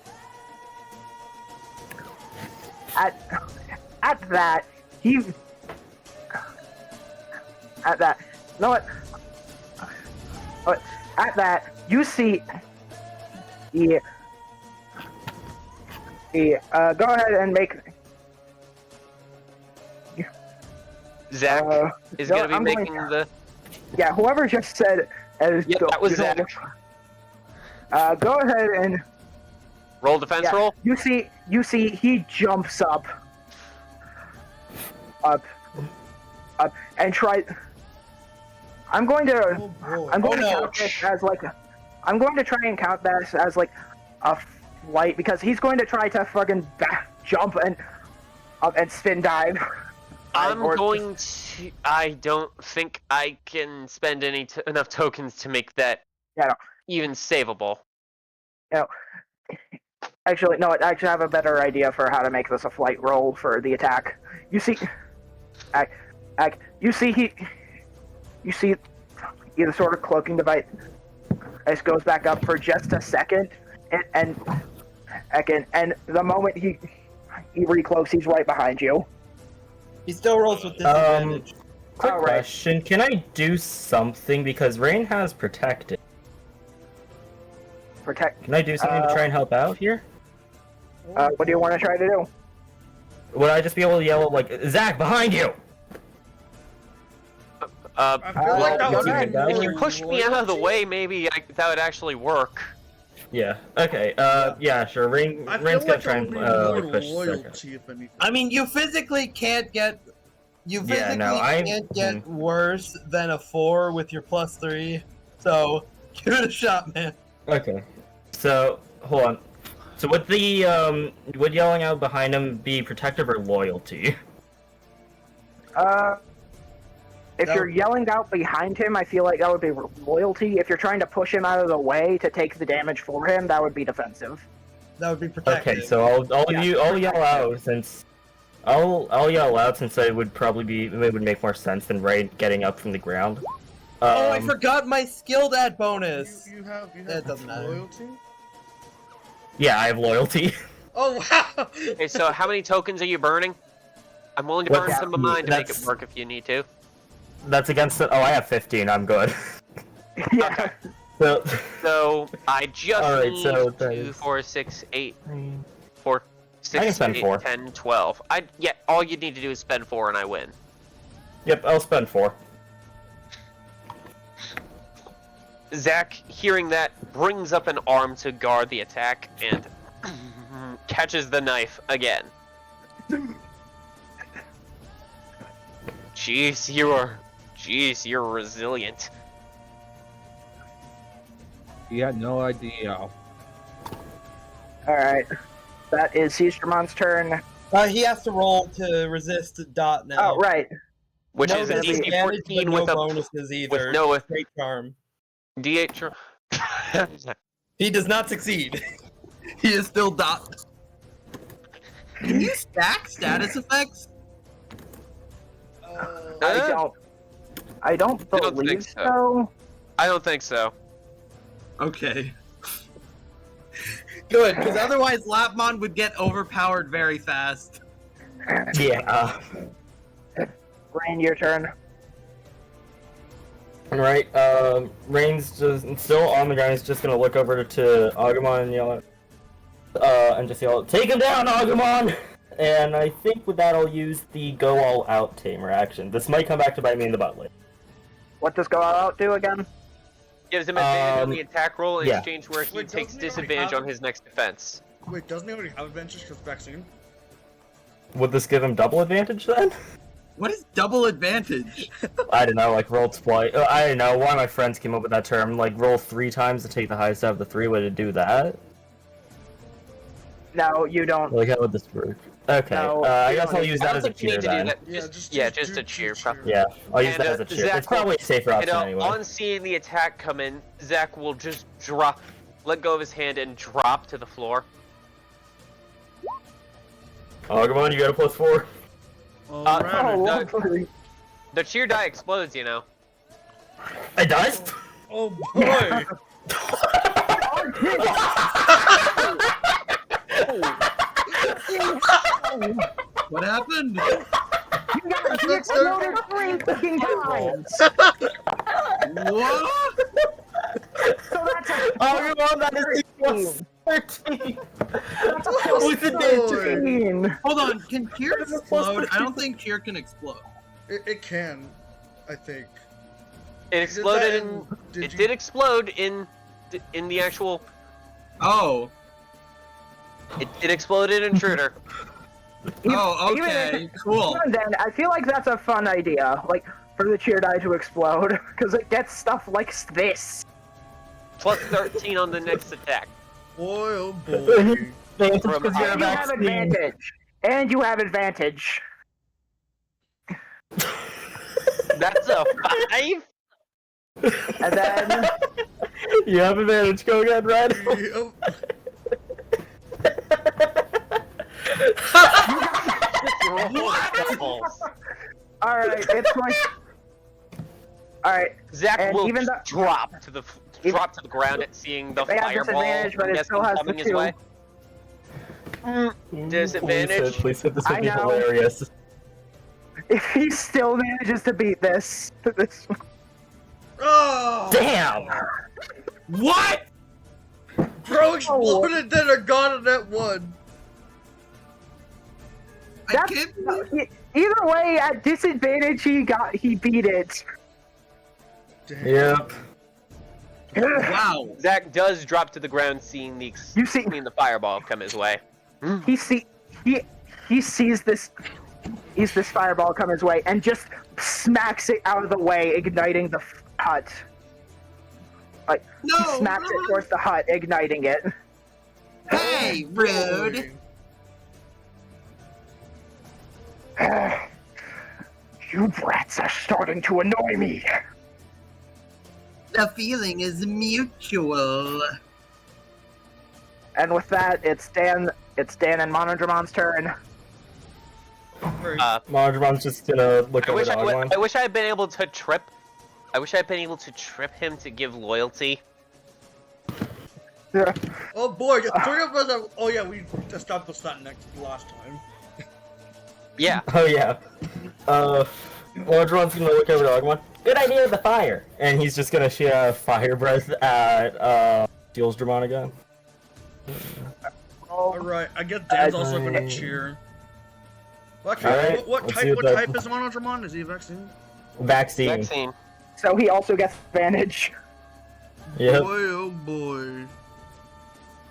At that, you know what? At that, you see the go ahead and make Zach is no, gonna be I'm going- making the. yeah, whoever just said Yeah, that was Zach. go ahead and Roll defense roll. you see he jumps up and I'm going to Oh boy. I'm going Oh, to no. count this as like I'm going to try and count this as like a flight because he's going to try to fucking back jump and spin dive. I'm Or- going to. I don't think I can spend enough tokens to make that Yeah, no. even savable. Actually, no. I actually have a better idea for how to make this a flight roll for the attack. You see, you see the sort of cloaking device. This goes back up for just a second, and the moment he recloaks, he's right behind you. He still rolls with disadvantage. Quick All right. question: can I do something because Rain has protected? Protect. Can I do something to try and help out here? What do you want to try to do? Would I just be able to yell like Zach behind you? I feel like that would okay. be If you more push me out of the loyalty. way, maybe that would actually work. Yeah. Okay. Yeah. Sure. Rain's I feel gonna like try that and would be more push Zach. loyalty, if anything. I mean, you physically can't get. You Yeah, physically no, can't get worse than a 4 with your +3. So give it a shot, man. Okay. So hold on. So would the would yelling out behind him be protective or loyalty? If you're yelling out behind him, I feel like that would be loyalty. If you're trying to push him out of the way to take the damage for him, that would be defensive. That would be protective. Okay. So I'll yell out since I'll yell out since it would make more sense than Ray getting up from the ground. Oh, I forgot my skill that bonus. You have That doesn't matter. loyalty? Yeah, I have loyalty. Oh wow! Okay, so how many tokens are you burning? I'm willing to What- burn some of mine to make it that's- work if you need to. That's against the. Oh, I have 15. I'm good. Yeah. So. So I just Alright, need so that 2, is- 4, 6, 8, 4, 6, I can spend 8, 4. 10, 12. Yeah, all you need to do is spend 4 and I win. Yep, I'll spend 4. Zach, hearing that, brings up an arm to guard the attack and catches the knife again. Jeez, you're resilient. You had no idea. Alright. That is Seastermon's turn. He has to roll to resist dot now. Oh, right. Which No is an disadvantage, DC but 14 no with a bonuses either. no- Great charm. D8. He does not succeed. He is still dot. Can you stack status effects? I don't I don't believe think so. so. I don't think so. Okay. Good, because otherwise Lapmon would get overpowered very fast. Yeah. Rain, your turn. Alright, Rain's just still on the ground. He's just gonna look over to Agumon and yell and just yell, "Take him down, Agumon!" And I think with that I'll use the go all out tamer action. This might come back to bite me in the butt later. What does go out do again? Gives him advantage on the attack roll in yeah. exchange where he Wait, takes doesn't he already disadvantage have on his next defense. Wait, doesn't he already have advantage because vaccine? Would this give him double advantage then? What is double advantage? I don't know, like roll twice. I don't know. One of my friends came up with that term. Like roll 3 times to take the highest out of the 3. Would it do that? No, you don't. Like how would this work? Okay, No, I you guess don't I'll need- use I that don't as a think you cheer need to do then. that. Yeah, Just do a cheer. cheer. Yeah, I'll use And, that as a cheer. Zach It's probably a safer And option anyway. on seeing the attack come in, Zach will just let go of his hand and drop to the floor. Agumon, you got a +4. Alright. Oh, The cheer die explodes, you know. It does? Oh boy! What happened? you got he exploded 3 fucking times. What? So that's a Agumon, that is +13. 13. With the danger. 13. Hold on, can Cheer explode? I don't think Cheer can explode. It can, I think. It exploded that in. in It did explode in the actual. Oh. It exploded in Intruder. Oh, Even okay, cool. Even then, I feel like that's a fun idea. Like, for the cheer die to explode, because it gets stuff like this. Plus 13 on the next attack. Boy, oh boy. From And you have advantage. And you have advantage. That's a 5? And then You have advantage. Go again, Red. Yep. alright, it's like alright. Zach And will even drop to the ground at seeing the They have fireball. disadvantage, but I'm it guessing still has coming the his 2. way. Disadvantage. Please said this I would be know. hilarious. If he still manages to beat this Oh! Damn! What? Bro exploded, then I got it at 1. I can't. either way, at disadvantage he beat it. Damn. Yep. Wow. Zach does drop to the ground, seeing the fireball come his way. He sees this fireball come his way and just smacks it out of the way, igniting the hut. Like he smacks it towards the hut, igniting it. Hey, rude. You brats are starting to annoy me. The feeling is mutual. And with that, it's Dan and Monodramon's turn. Monodron's just gonna look I over wish the Ogmon. I wish I had been able to trip. I wish I had been able to trip him to give loyalty. Oh boy, 3 of us are... Oh yeah, we established that last time. Yeah. Oh yeah. Monodron's gonna look over the Ogmon. Good idea with the fire. And he's just gonna shoot a fire breath at Jules Dramon again. Alright, I guess Dan's also gonna cheer. Okay, Alright, what let's see type what that- is Monodramon? Is he a vaccine? Vaccine. So he also gets advantage. Yep. Boy, oh boy.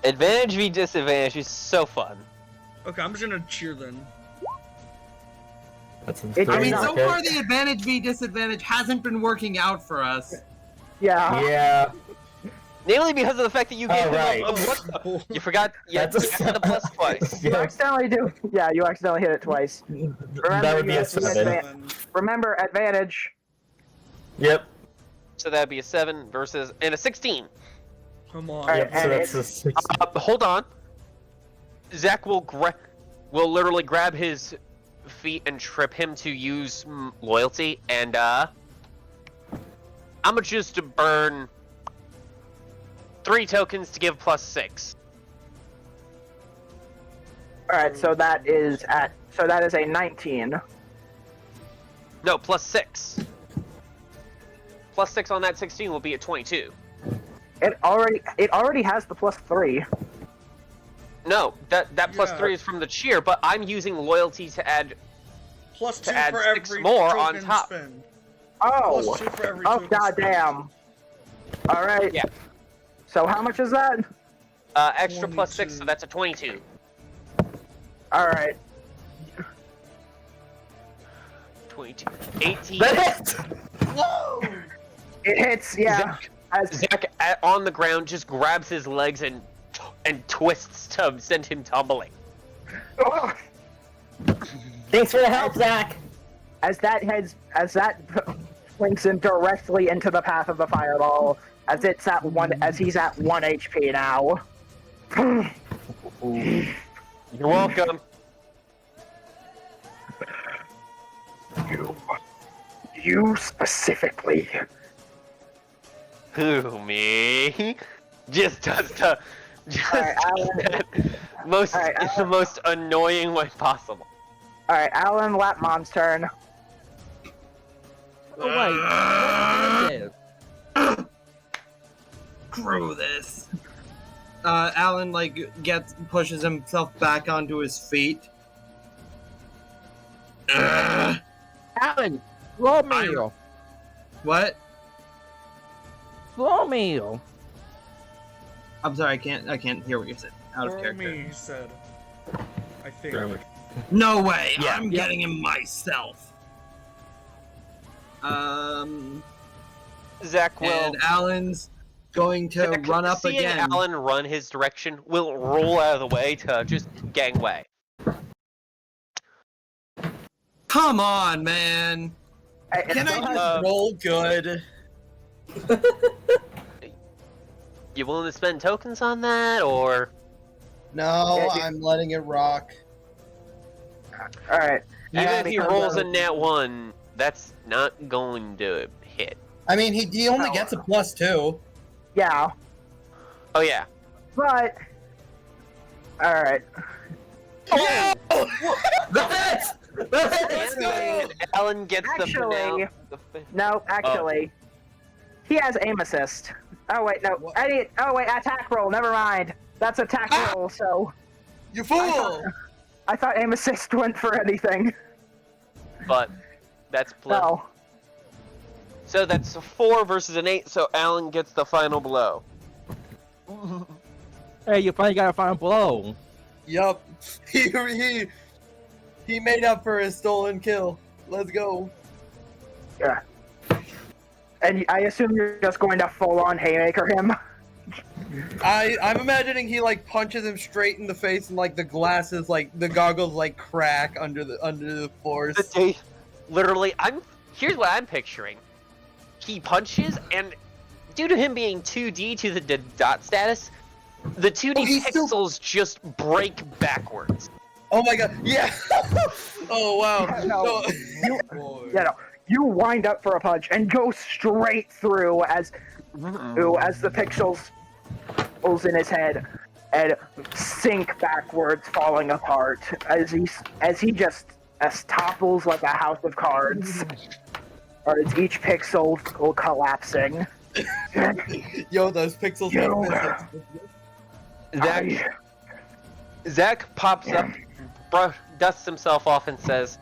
Advantage v disadvantage is so fun. Okay, I'm just gonna cheer then. That's It- I mean, so okay. far the advantage v disadvantage hasn't been working out for us. Yeah. Yeah. Namely because of the fact that you gave him right. you forgot. Yeah, That's you got the plus twice. You accidentally do. Yeah, you accidentally hit it twice. That would be you a have to get 7. Remember, advantage. Yep. So that'd be a 7 versus and a 16. Come on. Alright, Yep, so and that's it's- a 6. Hold on. Zach will literally grab his feet and trip him to use loyalty, and I'm gonna choose to burn 3 tokens to give plus 6. Alright, so that is a 19. No, plus 6. Plus 6 on that 16 will be a 22. It already has the plus 3. No, that plus Yeah. 3 is from the cheer, but I'm using loyalty to add. Plus To 2 add for 6 every more on token top. spend. Oh. Plus 2 for every Oh token goddamn. Alright. Yeah. So how much is that? Extra plus 6, so 22. that's a 22. Alright. 22. 18. Whoa! It hits, yeah. Zach on the ground just grabs his legs and twists to send him tumbling. Ugh. Thanks for the help, Zach. As that swings him directly into the path of the fireball, as he's at 1 HP now. You're welcome. You specifically. Who, me? Just does the Alright, Alan. most Alright, in the most annoying way possible. Alright, Alan Lapmon's turn. Oh wait. What is Screw this. Alan pushes himself back onto his feet. Alan, slow meal. What? Slow meal. I'm sorry, I can't hear what you said. Out of For character. me, he said. I think. Grammar. No way! Yeah. I'm getting him myself. Zach will. And Alan's going to Zach, run up seeing again. Alan run his direction will roll out of the way to just gangway. Come on, man. Can I just roll good? You willing to spend tokens on that, or? No, I'm letting it rock. All right. Even And if he because rolls a of- nat 1, that's not going to hit. I mean, he only gets a +2. Yeah, Oh yeah. but all right. Let's go! And Alan gets Actually- the No, actually, he has aim assist. Oh wait, no. Attack roll. Never mind. That's attack roll. So You fool! I thought aim assist went for anything. but that's plus. No. So that's a 4 versus an 8. So Alan gets the final blow. Hey, you finally got a final blow. Yup. He made up for his stolen kill. Let's go. Yeah. And I assume you're just going to full-on haymaker him. I'm imagining he like punches him straight in the face and like the glasses, like the goggles, like crack under the force. Literally, here's what I'm picturing. He punches, and due to him being 2D to the dot status, the 2D pixels just break backwards. Oh my god! Yeah. Oh wow. No. No. You wind up for a punch and go straight through as the pixels in his head and sink backwards, falling apart as he just topples like a house of cards. Or as each pixel collapsing. Yo, those pixels make physics. Zach pops up, dusts himself off, and says,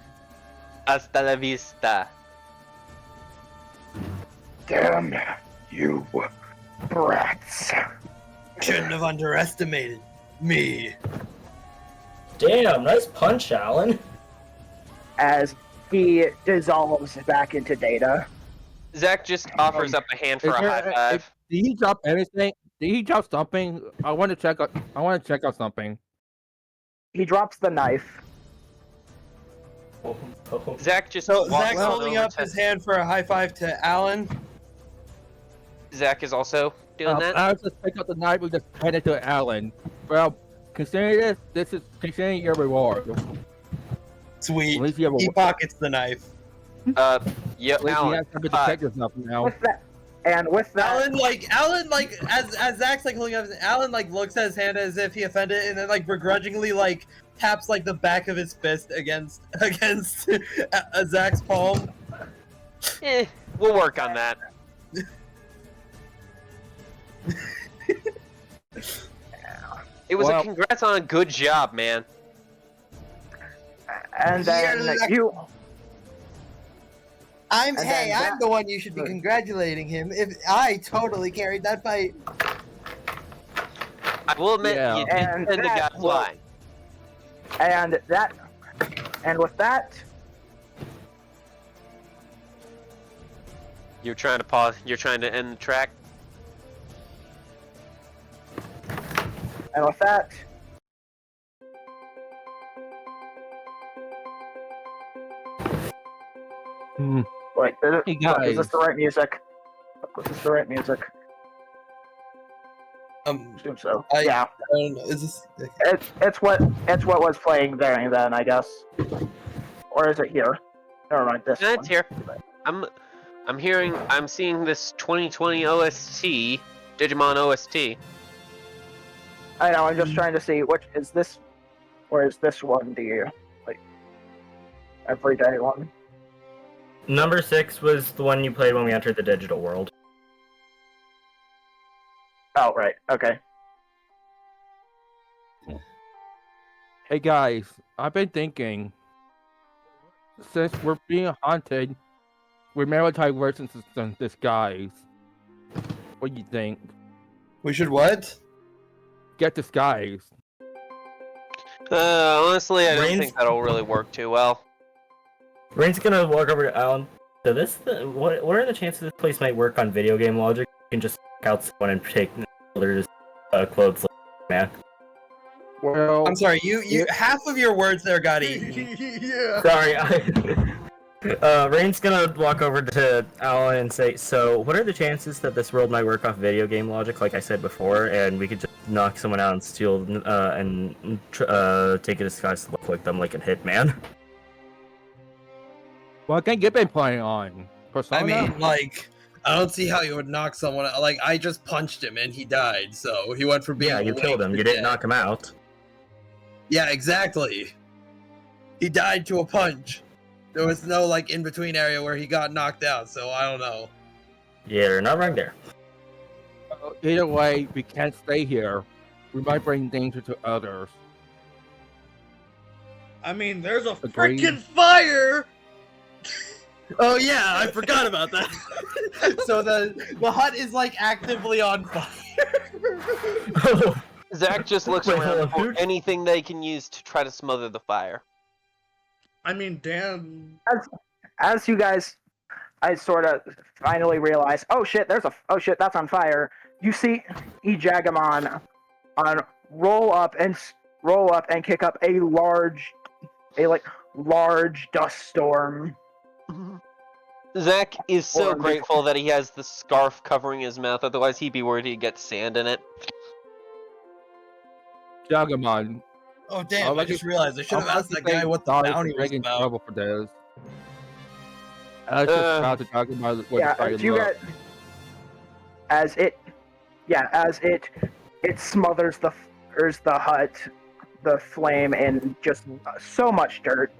"Hasta la vista." Damn you brats. Shouldn't have underestimated me. Damn, nice punch, Alan. As he dissolves back into data. Zach just offers up a hand for a high five. Did he drop anything? Did he drop something? I want to check out something. He drops the knife. Zach just So walks Zach's on holding over up to- his hand for a high five to Alan. Zach is also doing that. I just pick up the knife and just hand it to Alan. Well, considering this is considering your reward. Sweet. At least you have He a, pockets the knife. Yeah, at least you Alan. have something to protect yourself now. With that, Alan as Zach's like holding up, Alan like looks at his hand as if he offended, and then like begrudgingly like taps like the back of his fist against Zach's palm. We'll work on that. It was a congrats on a good job, man. and then I'm then I'm the one you should be congratulating him. If I totally carried that fight. I will admit, Yeah. you did And send a guy that- flying. and with that, You're trying to pause. You're trying to end the track. and with that, wait, Hey, is guys. this the right music? Is this the right music? I assume so. Yeah, I don't know. Is this? it's what was playing there and then, I guess. Or is it here? Never mind. This That's one. here. I'm seeing this 2020 OST, Digimon OST. I know. I'm just trying to see which is this, or is this one the like everyday one? Number 6 was the one you played when we entered the digital world. Oh, right. Okay. Hey guys, I've been thinking. Since we're being haunted, we're multiverses in disguise. What do you think? We should what? Get disguised. Honestly, I don't Rain's- think that'll really work too well. Rain's gonna walk over to Alan. So what are the chances this place might work on video game logic? You can just pick out someone and take others' clothes, man. Well, I'm sorry, you half of your words there got eaten. Yeah. Sorry, Rain's gonna walk over to Alan and say, so what are the chances that this world might work off video game logic, like I said before, and we could just knock someone out and steal, take a disguise to look like them like a hitman? what game you been playing on? Persona? I mean, like, I don't see how you would knock someone out. Like, I just punched him and he died, so he went from being Yeah, you awake killed him, to you didn't dead. knock him out. Yeah, exactly. He died to a punch. There was no, like, in-between area where he got knocked out, so I don't know. Yeah, you're not wrong there. Either way, we can't stay here. We might bring danger to others. I mean, there's a Agreed. freaking fire! Oh yeah, I forgot about that. So the hut is, like, actively on fire. Zach just looks Wait, around hold on, for who- anything they can use to try to smother the fire. I mean, Dan. As you guys, I sort of finally realize, oh shit, that's on fire. You see Ejagamon roll up and kick up a large dust storm. Zach is so Or- grateful that he has the scarf covering his mouth, otherwise he'd be worried he'd get sand in it. Jagamon. Oh damn, I just realized I should have asked that guy what the bounty was about. Trouble for this. I just about to talk about what Yeah, the as you look. guys, as it smothers the hut, the flame, in just so much dirt.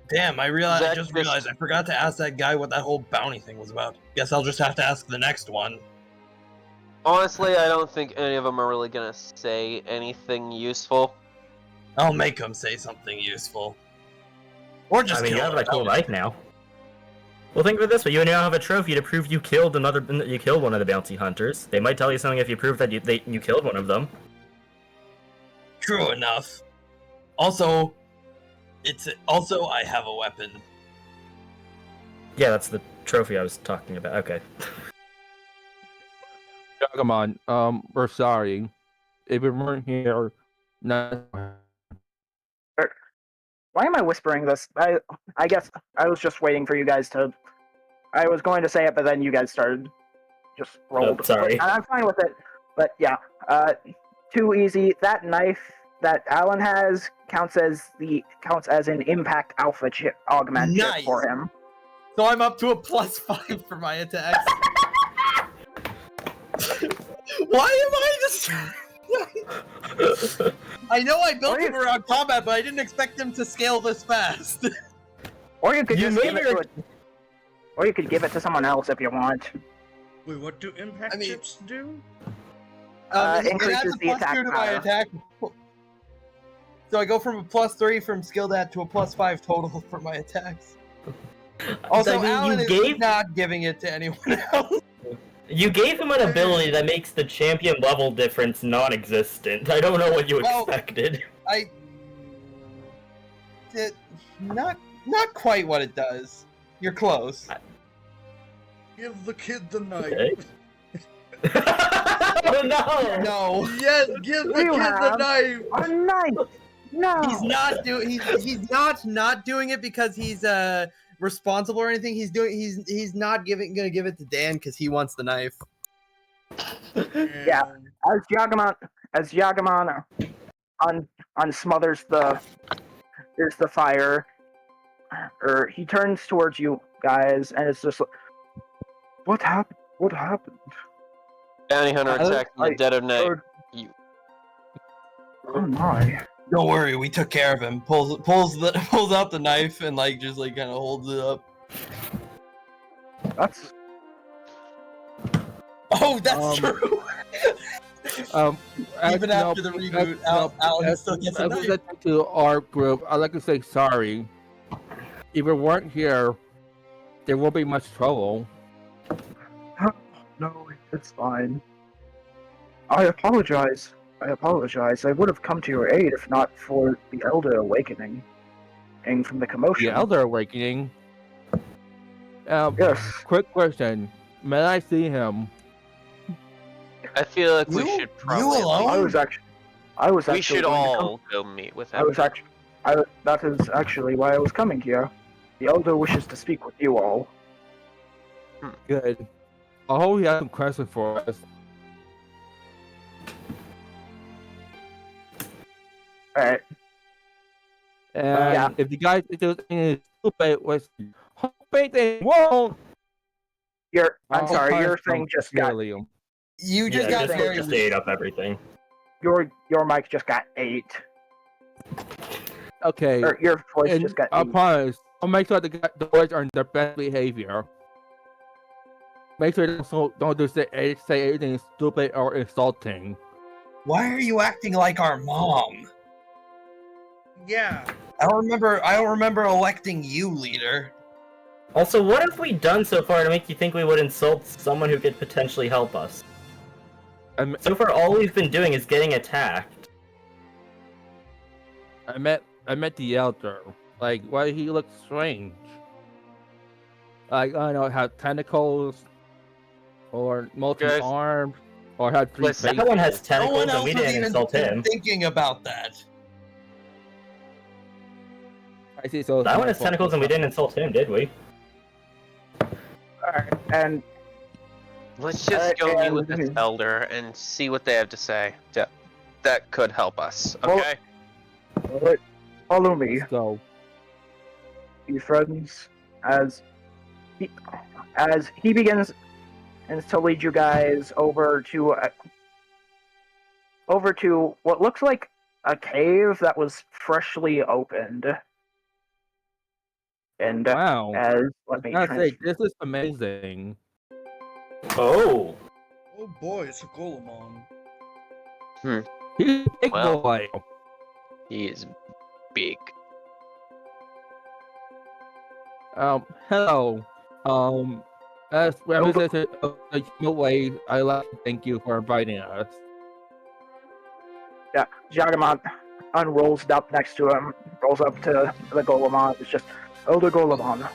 Damn, I Zach just realized I forgot to ask that guy what that whole bounty thing was about. Guess I'll just have to ask the next one. Honestly, I don't think any of them are really gonna say anything useful. I'll make him say something useful. Or just I mean, kill you have him. a cool knife now. Well, think of it this way: you now have a trophy to prove you killed one of the bounty hunters. They might tell you something if you prove that you killed one of them. True enough. Also, I have a weapon. Yeah, that's the trophy I was talking about. Okay. Jagamon, we're sorry. If we weren't here, no. Why am I whispering this? I guess I was just waiting for you guys to. I was going to say it, but then you guys started. Just rolled. Sorry. I'm fine with it. But yeah, too easy. That knife that Alan has counts as an impact alpha chip augment chip Nice. for him. So I'm up to a +5 for my attacks. Why am I just... I know I built him around combat, but I didn't expect him to scale this fast. Or you could You just give made it to or you could give it to someone else if you want. Wait, what do impact I mean- chips do? Increases it adds a the attack +2 to my power. attack. So I go from a +3 from skill dat to a +5 total for my attacks. Also, I mean, Alan you is gave not giving it to anyone else. You gave him an ability that makes the champion level difference non-existent. I don't know what you Well- expected. Not quite what it does. You're close. Give the kid the knife. Okay. Oh no! No, Yes, give the You kid the have- knife. A knife! No! he's not doing. He's not doing it because he's responsible or anything. He's not gonna give it to Dan because he wants the knife. Yeah. As Yagamon unsmothers the fire, he turns towards you guys and it's just like, what happened? What happened? Bounty hunter attacked in the dead of night. You. Oh my! Don't worry, we took care of him. Pulls out the knife and just kind of holds it up. That's Oh, that's true. Even after the reboot, Alan still gets a as knife. we get to our group, I'd like to say sorry. If we weren't here, there won't be much trouble. no, it's fine. I apologize. I would have come to your aid if not for the Elder awakening. awakening from the commotion. The Elder Awakening. Yes. Quick question. May I see him? I feel like we You- should you probably. alone? I was We actually should going to come. all go meet with I him. was actually. That is actually why I was coming here. The Elder wishes to speak with you all. Good. I hope he has some questions for us. Alright. And Yeah. if you guys think there's any stupid was hoping they won't. I'm I'll sorry, your punish them thing just got severely. You just Yeah, got just, very just weak. ate up everything. your mic just got 8. Okay. Or your voice And just got I 8. promise, I'll make sure the boys are in their best behavior. Make sure they don't do say anything stupid or insulting. Why are you acting like our mom? Yeah. I don't remember electing you leader. Also, what have we done so far to make you think we would insult someone who could potentially help us? So far, all we've been doing is getting attacked. I met the Elder. Like, why he looks strange? Like, I don't know, have tentacles, or multiple Guys, arms, or have 3 listen, faces. That one has No tentacles, one and else we was didn't even insult him. thinking about that. I see. So That one has tentacles, and we didn't insult him, did we? Alright, and Let's just go meet with this and- elder and see what they have to say. That could help us. Well- Okay. alright, follow me, Let's go. you friends, as he begins to lead you guys over to what looks like a cave that was freshly opened. And Wow. let me I gotta say, transfer. this is amazing. Oh! Oh boy, it's a Golemon. He's a big Well. boy. He is big. Hello. As representative of the Human Way, I'd like to thank you for inviting us. Yeah, Jagamon unrolls up next to him, rolls up to the Golemon. It's just, Elder Golemon,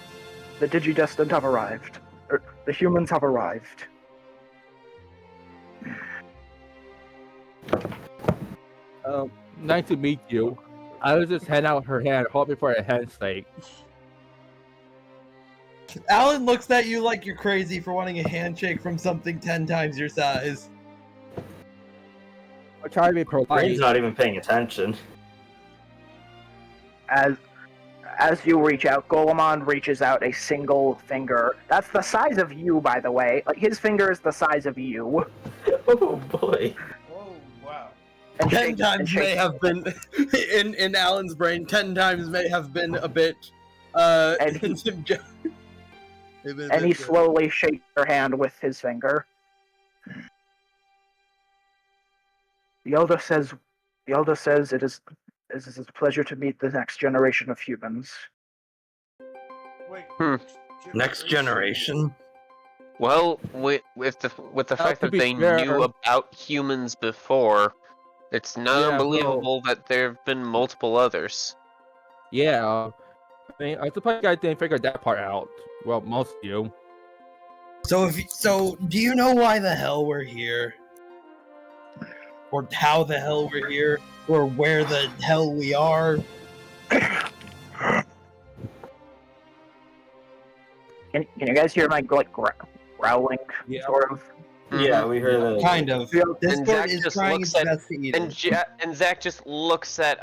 the Digidestined have arrived. The humans have arrived. Nice to meet you. I was just hand out her hand, hoping for a handshake. Alan looks at you like you're crazy for wanting a handshake from something 10 times your size. I try to be polite. Brain's not even paying attention. As you reach out, Golemon reaches out a single finger. That's the size of you, by the way. Like, his finger is the size of you. Oh boy. Oh wow. And 10 shakes- times and shakes- may have been, in Alan's brain, 10 times may have been a bit, and he slowly shakes your hand with his finger. The Elder says it is a pleasure to meet the next generation of humans. Wait. Next generation. Well, with the fact to that be they fair- knew about humans before, it's not Yeah, unbelievable that there have been multiple others. Yeah. I mean, I suppose you guys didn't figure that part out. Well, most of you. So do you know why the hell we're here? Or how the hell we're here? Or where the hell we are? Can you guys hear my like growling, Yeah. sort of? Yeah, we heard that. Kind of. And Discord Zach is just trying looks its at best to eat it. and Zach just looks at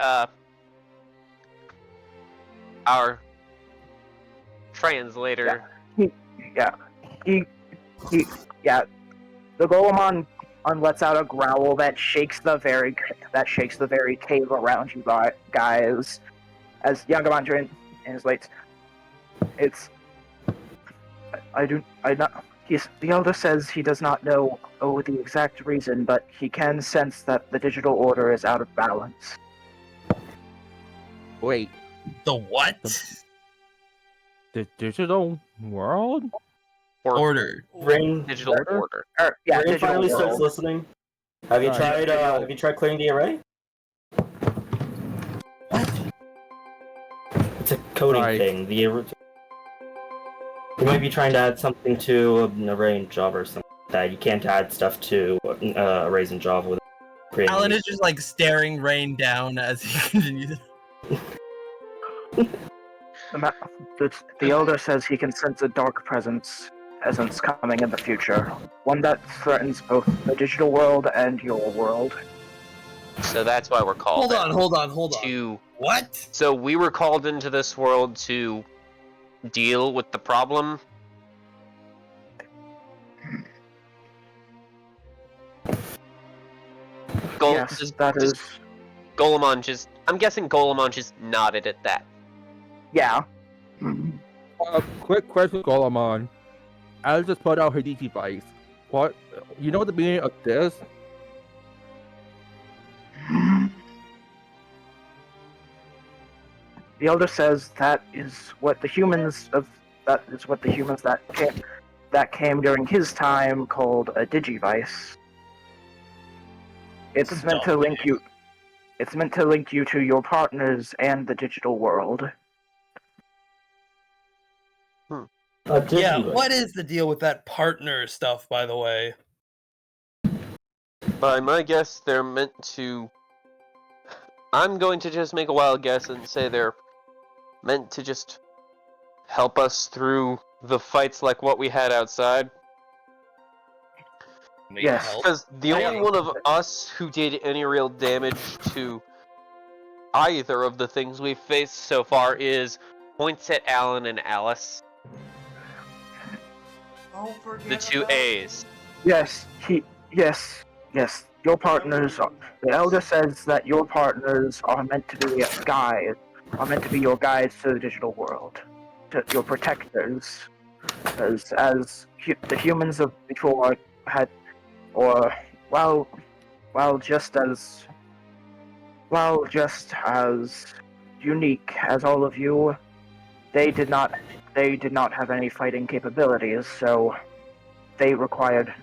our translator. Yeah. The Golemon lets out a growl that shakes the very cave around you guys. As Yagamon translates, the Elder says he does not know the exact reason, but he can sense that the digital order is out of balance. Wait, The what? the digital world? Order. Brain, Digital order. Yeah, Brain digital finally world. starts listening. Have you Alright. tried clearing the array? It's a coding Right. thing. You might be trying to add something to an array in Java or something like that. You can't add stuff to arrays in Java without creating. Alan is just like staring Rain down as he continues. The Elder says he can sense a dark presence coming in the future, one that threatens both the digital world and your world. So that's why we're called. Hold on. To What? so we were called into this world to deal with the problem. Yes, that is. Golemon just. I'm guessing Golemon just nodded at that. Yeah. Quick question, Golemon. Alice just put out her device. What? You know the meaning of this? The Elder says that is what the humans that came during his time called a Digivice. It's meant to link you. It's meant to link you to your partners and the digital world. Yeah, what is the deal with that partner stuff, by the way? By my guess, they're meant to. I'm going to just make a wild guess and say they're meant to just help us through the fights like what we had outside. Yes. Because the only one of us who did any real damage to either of the things we've faced so far is points at Alan and Alice. Don't forget The two about A's. Yes. Your partners. The Elder says that your partners are meant to be guides. Are meant to be your guides to the digital world, to your protectors. As the humans of before had, or just as unique as all of you, they did not have any fighting capabilities, so they required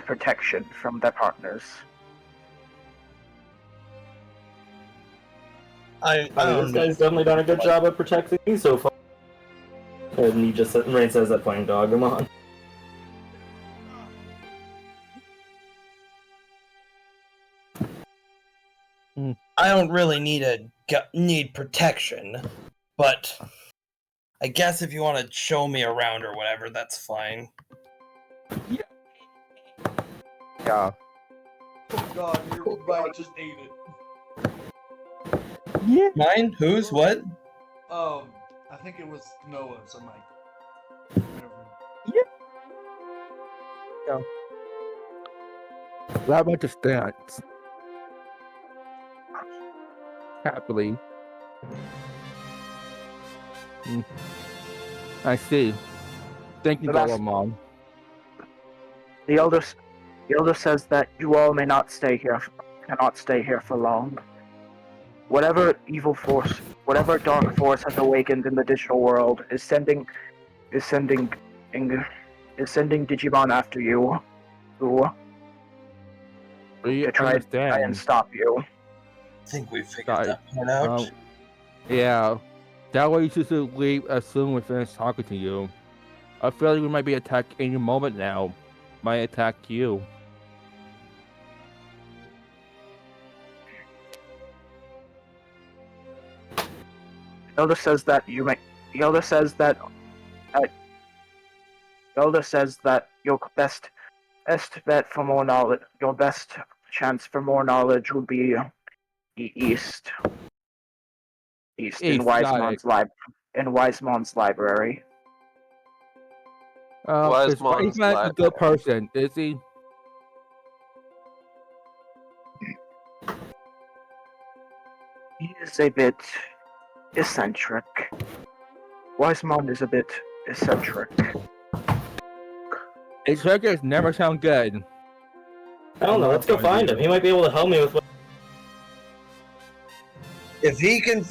protection from their partners. This guy's definitely done a good job of protecting me so far. And he just Rain says that playing Digimon. I don't really need protection, but I guess if you want to show me around or whatever, that's fine. Yeah. Oh god, your mic just ate it. Yeah. Mine? Whose? What? I think it was Noah's mic. Whatever. That much stance. Happily. I see. Thank you, Golemon. The Elder says that you all cannot stay here for long. Whatever evil force, whatever dark force has awakened in the digital world is sending Digimon after you, to try and stop you. I think we figured that part out. Yeah. That way you should leave as soon as we finish talking to you. I feel like we might be attacked any moment now. Might attack you. Elder says that your best bet for more knowledge, your best chance for more knowledge would be east in Wisemon's library. He's not a good person, is he? He is a bit eccentric. Wisemon is a bit eccentric. Eccentrics never sound good. I don't know, let's go find him. He might be able to help me with what... If he can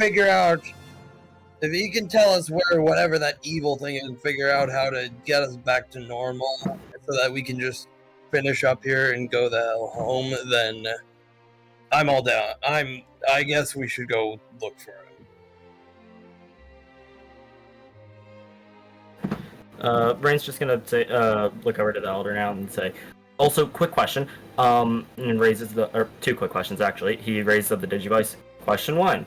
tell us where whatever that evil thing is and figure out how to get us back to normal so that we can just finish up here and go the hell home, then I'm all down. I guess we should go look for him. Brain's just gonna say, look over to the elder now and say, also, quick question. And raises two quick questions actually. He raises up the Digivice. Question 1.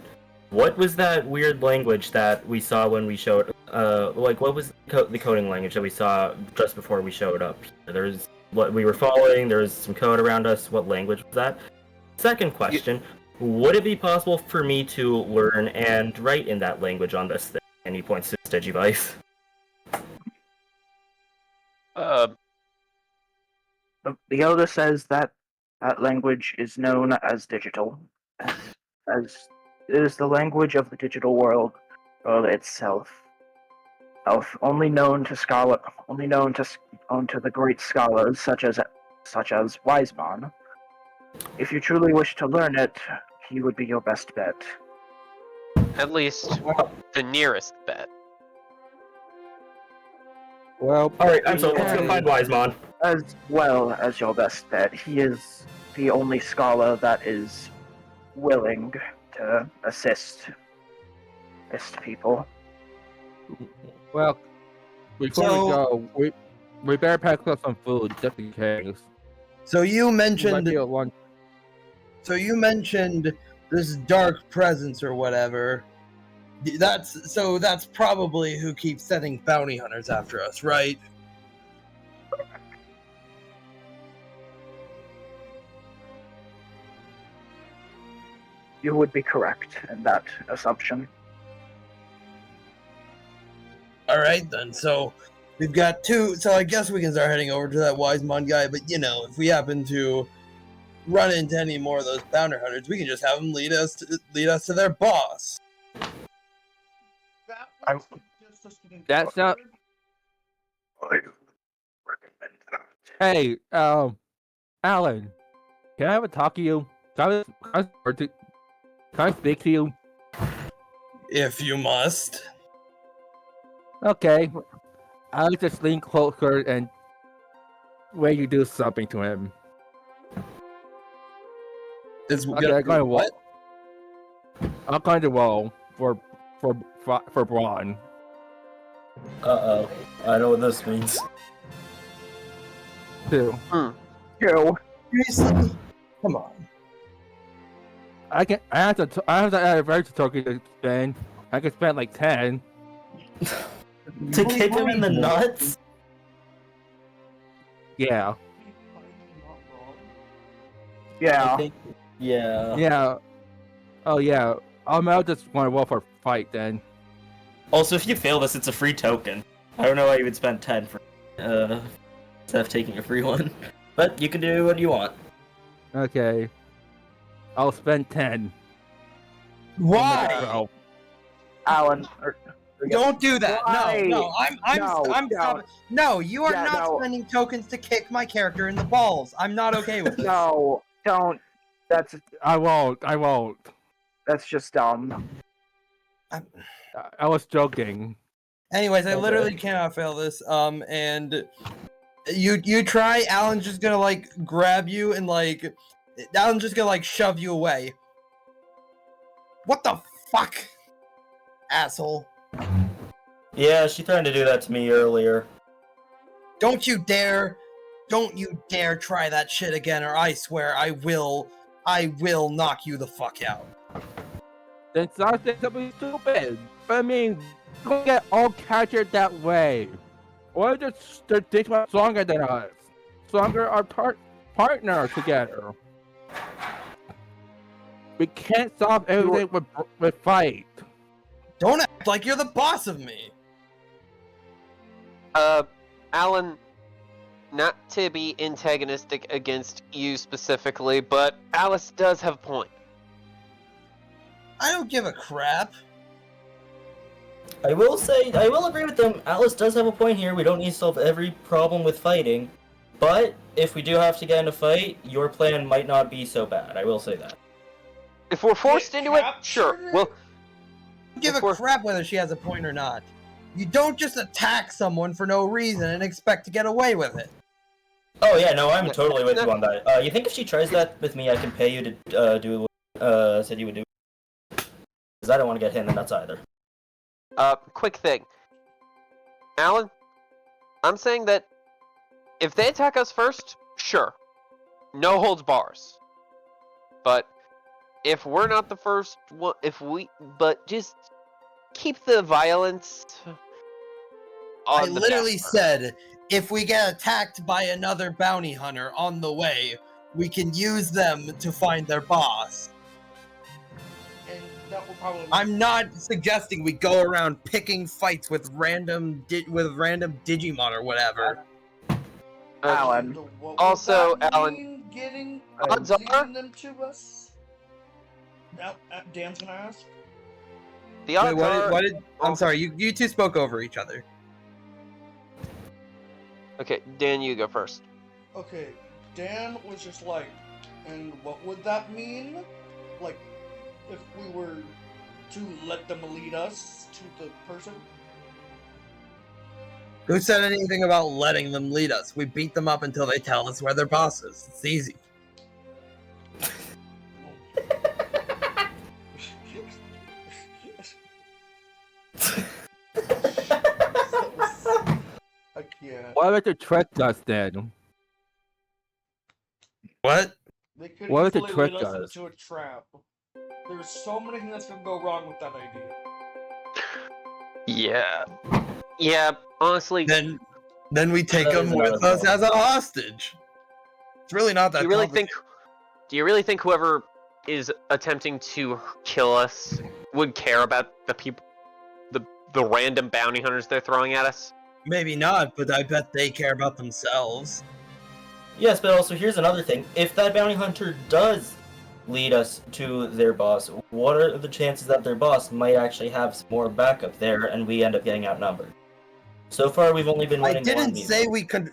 What was that weird language that we saw when we showed, what was the coding language that we saw just before we showed up? There's what we were following, there was some code around us. What language was that? Second question, would it be possible for me to learn and write in that language on this thing? And he points to his Digivice. The Elder says that that language is known as digital, as it is the language of the digital world itself. Only known to the great scholars such as Wiseman. If you truly wish to learn it, he would be your best bet. At least the nearest bet. Well, Alright, I'm sorry, let's go find Wiseman. As well as your best bet, he is the only scholar that is willing to assist people. well, before we go, we better pack up some food just in case. So you We might mentioned. be at lunch. So you mentioned this dark presence or whatever. That's probably who keeps sending bounty hunters after us, right? You would be correct in that assumption. All right then. So we've got two. So I guess we can start heading over to that Wiseman guy. But if we happen to run into any more of those bounty hunters, we can just have them lead us to their boss. That's not. I recommend that. Hey, Alan, can I have a talk to you? Can I speak to you? If you must. Okay. I'll just lean closer and wait you do something to him. It's Okay, I'm going to wall. I'm going to wall for Braun. Uh-oh. I know what this means. Too. Yo, Seriously? Come on. I have to add a very token to spend. I can spend like 10. To kick him in the nuts? Yeah. yeah. Yeah. Yeah. Oh yeah. I'll just want to roll for fight then. Also, if you fail this, it's a free token. I don't know why you would spend 10 for instead of taking a free one. But you can do what you want. Okay. I'll spend 10. Why? Alan, Don't do that. Why? No. I'm No. No, you are Yeah, not no. spending tokens to kick my character in the balls. I'm not okay with this. no, don't. I won't. That's just dumb. I was joking. Anyways, I literally cannot fail this. And you try. Alan's just gonna grab you and Alan's just gonna shove you away. What the fuck, asshole! Yeah, she tried to do that to me earlier. Don't you dare try that shit again, or I swear I will knock you the fuck out. Then start saying something stupid. But I mean, don't get all captured that way. Or just they think about stronger than us. Stronger our partner together. We can't solve everything with fight. Don't act like you're the boss of me. Alan, not to be antagonistic against you specifically, but Alice does have a point. I don't give a crap. I will agree with them. Alice does have a point here. We don't need to solve every problem with fighting. But if we do have to get in a fight, your plan might not be so bad. I will say that. If we're forced into it, sure. Well, I don't give a crap whether she has a point or not. You don't just attack someone for no reason and expect to get away with it. Oh yeah, no, I'm totally with you on that. You think if she tries that with me, I can pay you to do what said you would do? Because I don't want to get hit in the nuts either. quick thing. Alan, I'm saying that if they attack us first, sure, no holds bars. But if we're not the first one, but just keep the violence on I the literally back burner. said, if we get attacked by another bounty hunter on the way, we can use them to find their boss. And that will probably. I'm not suggesting we go around picking fights with random Digimon or whatever. Alan. What would Also, that Alan, mean, getting odds are- leading them to us. Now, Dan's gonna ask. The Wait, odds are. what did? I'm sorry, you two spoke over each other. Okay, Dan, you go first. Okay, Dan was just like, and what would that mean? Like, if we were to let them lead us to the person? Who said anything about letting them lead us? We beat them up until they tell us where their boss is. It's easy. I can't. What if they tricked us then? What? They could What if they easily tricked lead us us? into a trap. There's so many things that could go wrong with that idea. Yeah. Yeah, honestly, Then we take That them is with another us as a hostage. It's really not that. do you really think whoever is attempting to kill us would care about the people, the random bounty hunters they're throwing at us? Maybe not, but I bet they care about themselves. Yes, but also here's another thing. If that bounty hunter does lead us to their boss, what are the chances that their boss might actually have some more backup there and we end up getting outnumbered? So far, we've only been I winning didn't one say we could.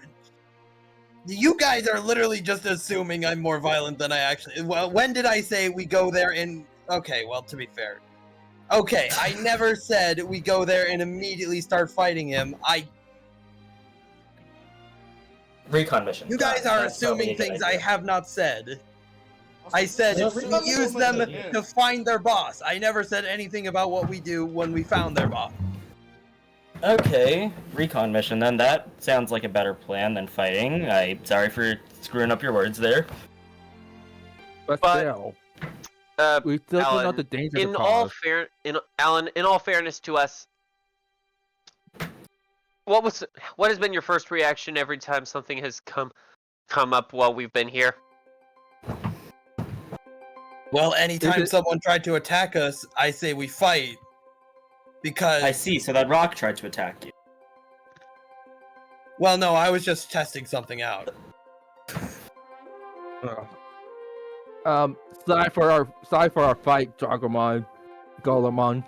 You guys are literally just assuming I'm more violent than I actually. Well, when did I say we go there and? Okay, well, to be fair. Okay, I never said we go there and immediately start fighting him. recon mission. You guys are That's probably assuming a good things I idea. have not said. I said No, we recon use mission them is to find their boss. I never said anything about what we do when we found their boss. Okay, recon mission then. That sounds like a better plan than fighting. I'm sorry for screwing up your words there. But But- still, Uh, we still do Alan, not the danger in to all cause. in all fairness to us, what has been your first reaction every time something has come up while we've been here? Well, anytime it- someone tried to attack us, I say we fight. Because I see, so that rock tried to attack you. well, no, I was just testing something out. Sigh for our fight, Jagramon, Golemon.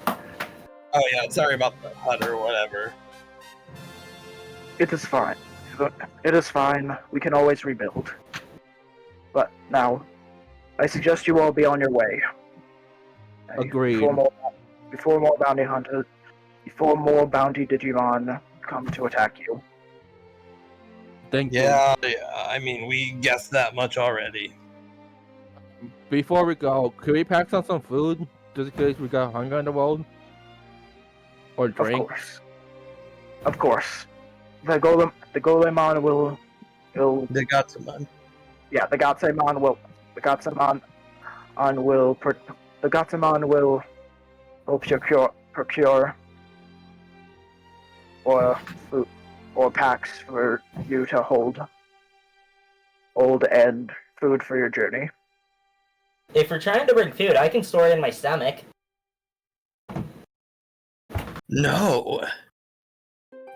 Oh yeah, sorry about the hut or whatever. It is fine. It is fine. We can always rebuild. But now, I suggest you all be on your way. Okay, Agreed. Before more bounty hunters, before more bounty Digimon come to attack you. Thank you. Yeah, I mean, we guessed that much already. Before we go, could we pack on some food just in case we got hunger in the world? Or Of drink? course. Of course. The Golemon will They got some man. yeah, the Gatsumon will procure or food or packs for you to hold and food for your journey. If we're trying to bring food, I can store it in my stomach. No.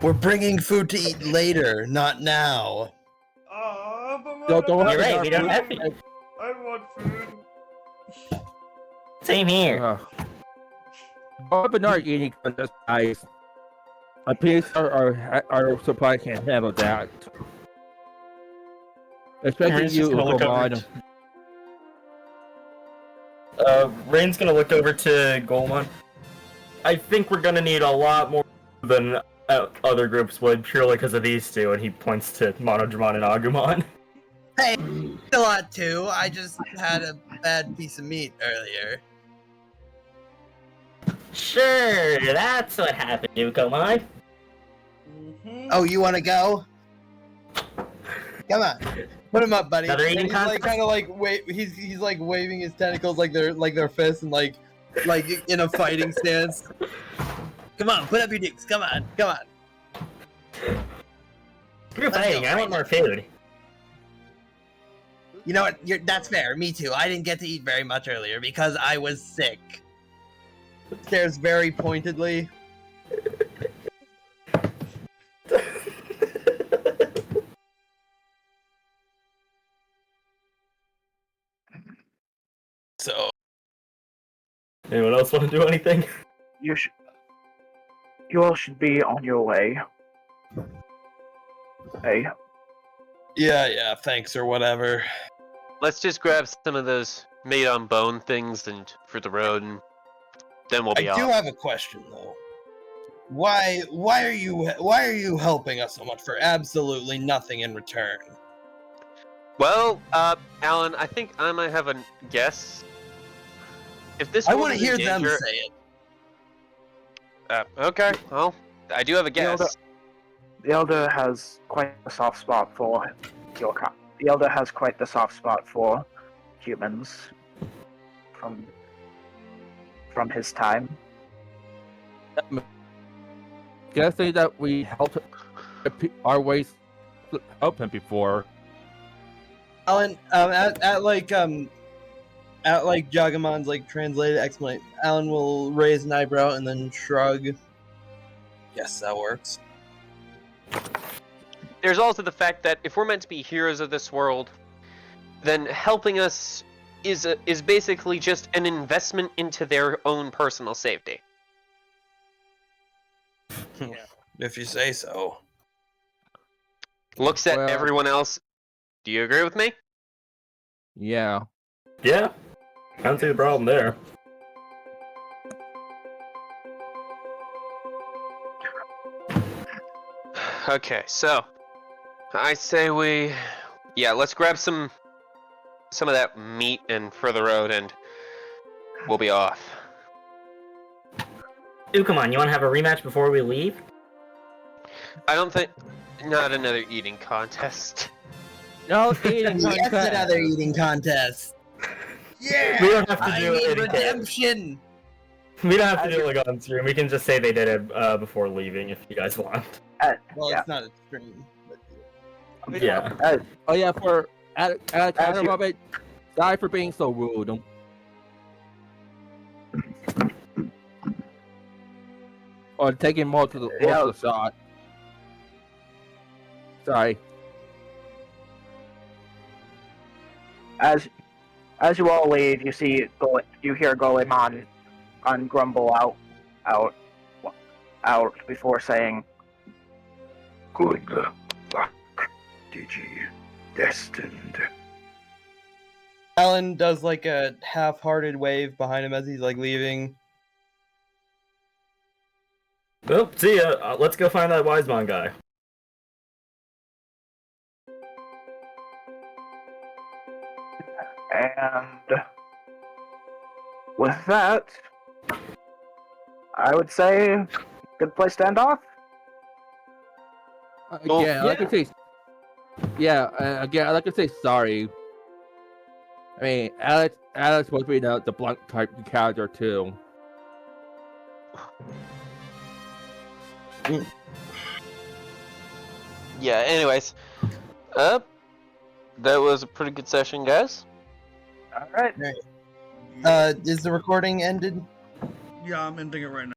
We're bringing food to eat later, not now. But Don't what worry, You're right, about we don't food? have food. I want food. Same here. Bob and I are eating from this ice. I'm pretty sure our supply can't handle that. Especially Rain's you, just gonna look over Golemon. Rain's gonna look over to Golemon. I think we're gonna need a lot more than other groups would, purely because of these two, and he points to Monodramon and Agumon. Hey, a lot too. I just had a bad piece of meat earlier. Sure, that's what happened, Dukomon. Oh, you want to go? Come on, put him up, buddy. Another And eating he's like contest? kind of like he's like waving his tentacles like they're fists and like in a fighting stance. Come on, put up your dukes. Come on, come on. You're fighting. I want more food. You know what? That's fair. Me too. I didn't get to eat very much earlier because I was sick. Stares very pointedly. So, Anyone else want to do anything? You all should be on your way. Hey, yeah, thanks or whatever. Let's just grab some of those made on bone things and for the road, and then we'll I be off. do have a question though. Why are you helping us so much for absolutely nothing in return? Well, Alan, I think I might have a guess. If this I world want to is in hear them danger- say it. Okay, well, I do have a guess. the Elder has quite a soft spot for the Elder has quite the soft spot for humans from his time. Guessing that we helped our ways help him before. Alan, at Jagamon's like translated explanation, Alan will raise an eyebrow and then shrug. Yes, that works. There's also the fact that if we're meant to be heroes of this world, then helping us is basically just an investment into their own personal safety. If you say so. Looks at Well- everyone else. Do you agree with me? Yeah. Yeah. I don't see the problem there. Okay, so I say let's grab some of that meat and for the road, and we'll be off. Ooh, come on. You want to have a rematch before we leave? I don't think not another eating contest. No eating Yes, contest. another eating contest. Yeah, We don't have to I do need anything. redemption. We don't have to do it like on stream. We can just say they did it before leaving if you guys want. Well, Yeah. it's not a stream. But... Yeah. Oh yeah, for at As counter you- moment. Sorry for being so rude. Or taking most of the shot. Sorry. As you all leave, you hear Goemon grumble out before saying, "Good luck, Digi, destined." Alan does like a half-hearted wave behind him as he's like leaving. Well, see ya. Let's go find that Wisemon guy. And with that, I would say, good place to end off. Again, I like to say. Yeah, again, I like to say sorry. I mean, Alex was being the blunt type character too. Yeah. Anyways, that was a pretty good session, guys. All right. Is the recording ended? Yeah, I'm ending it right now.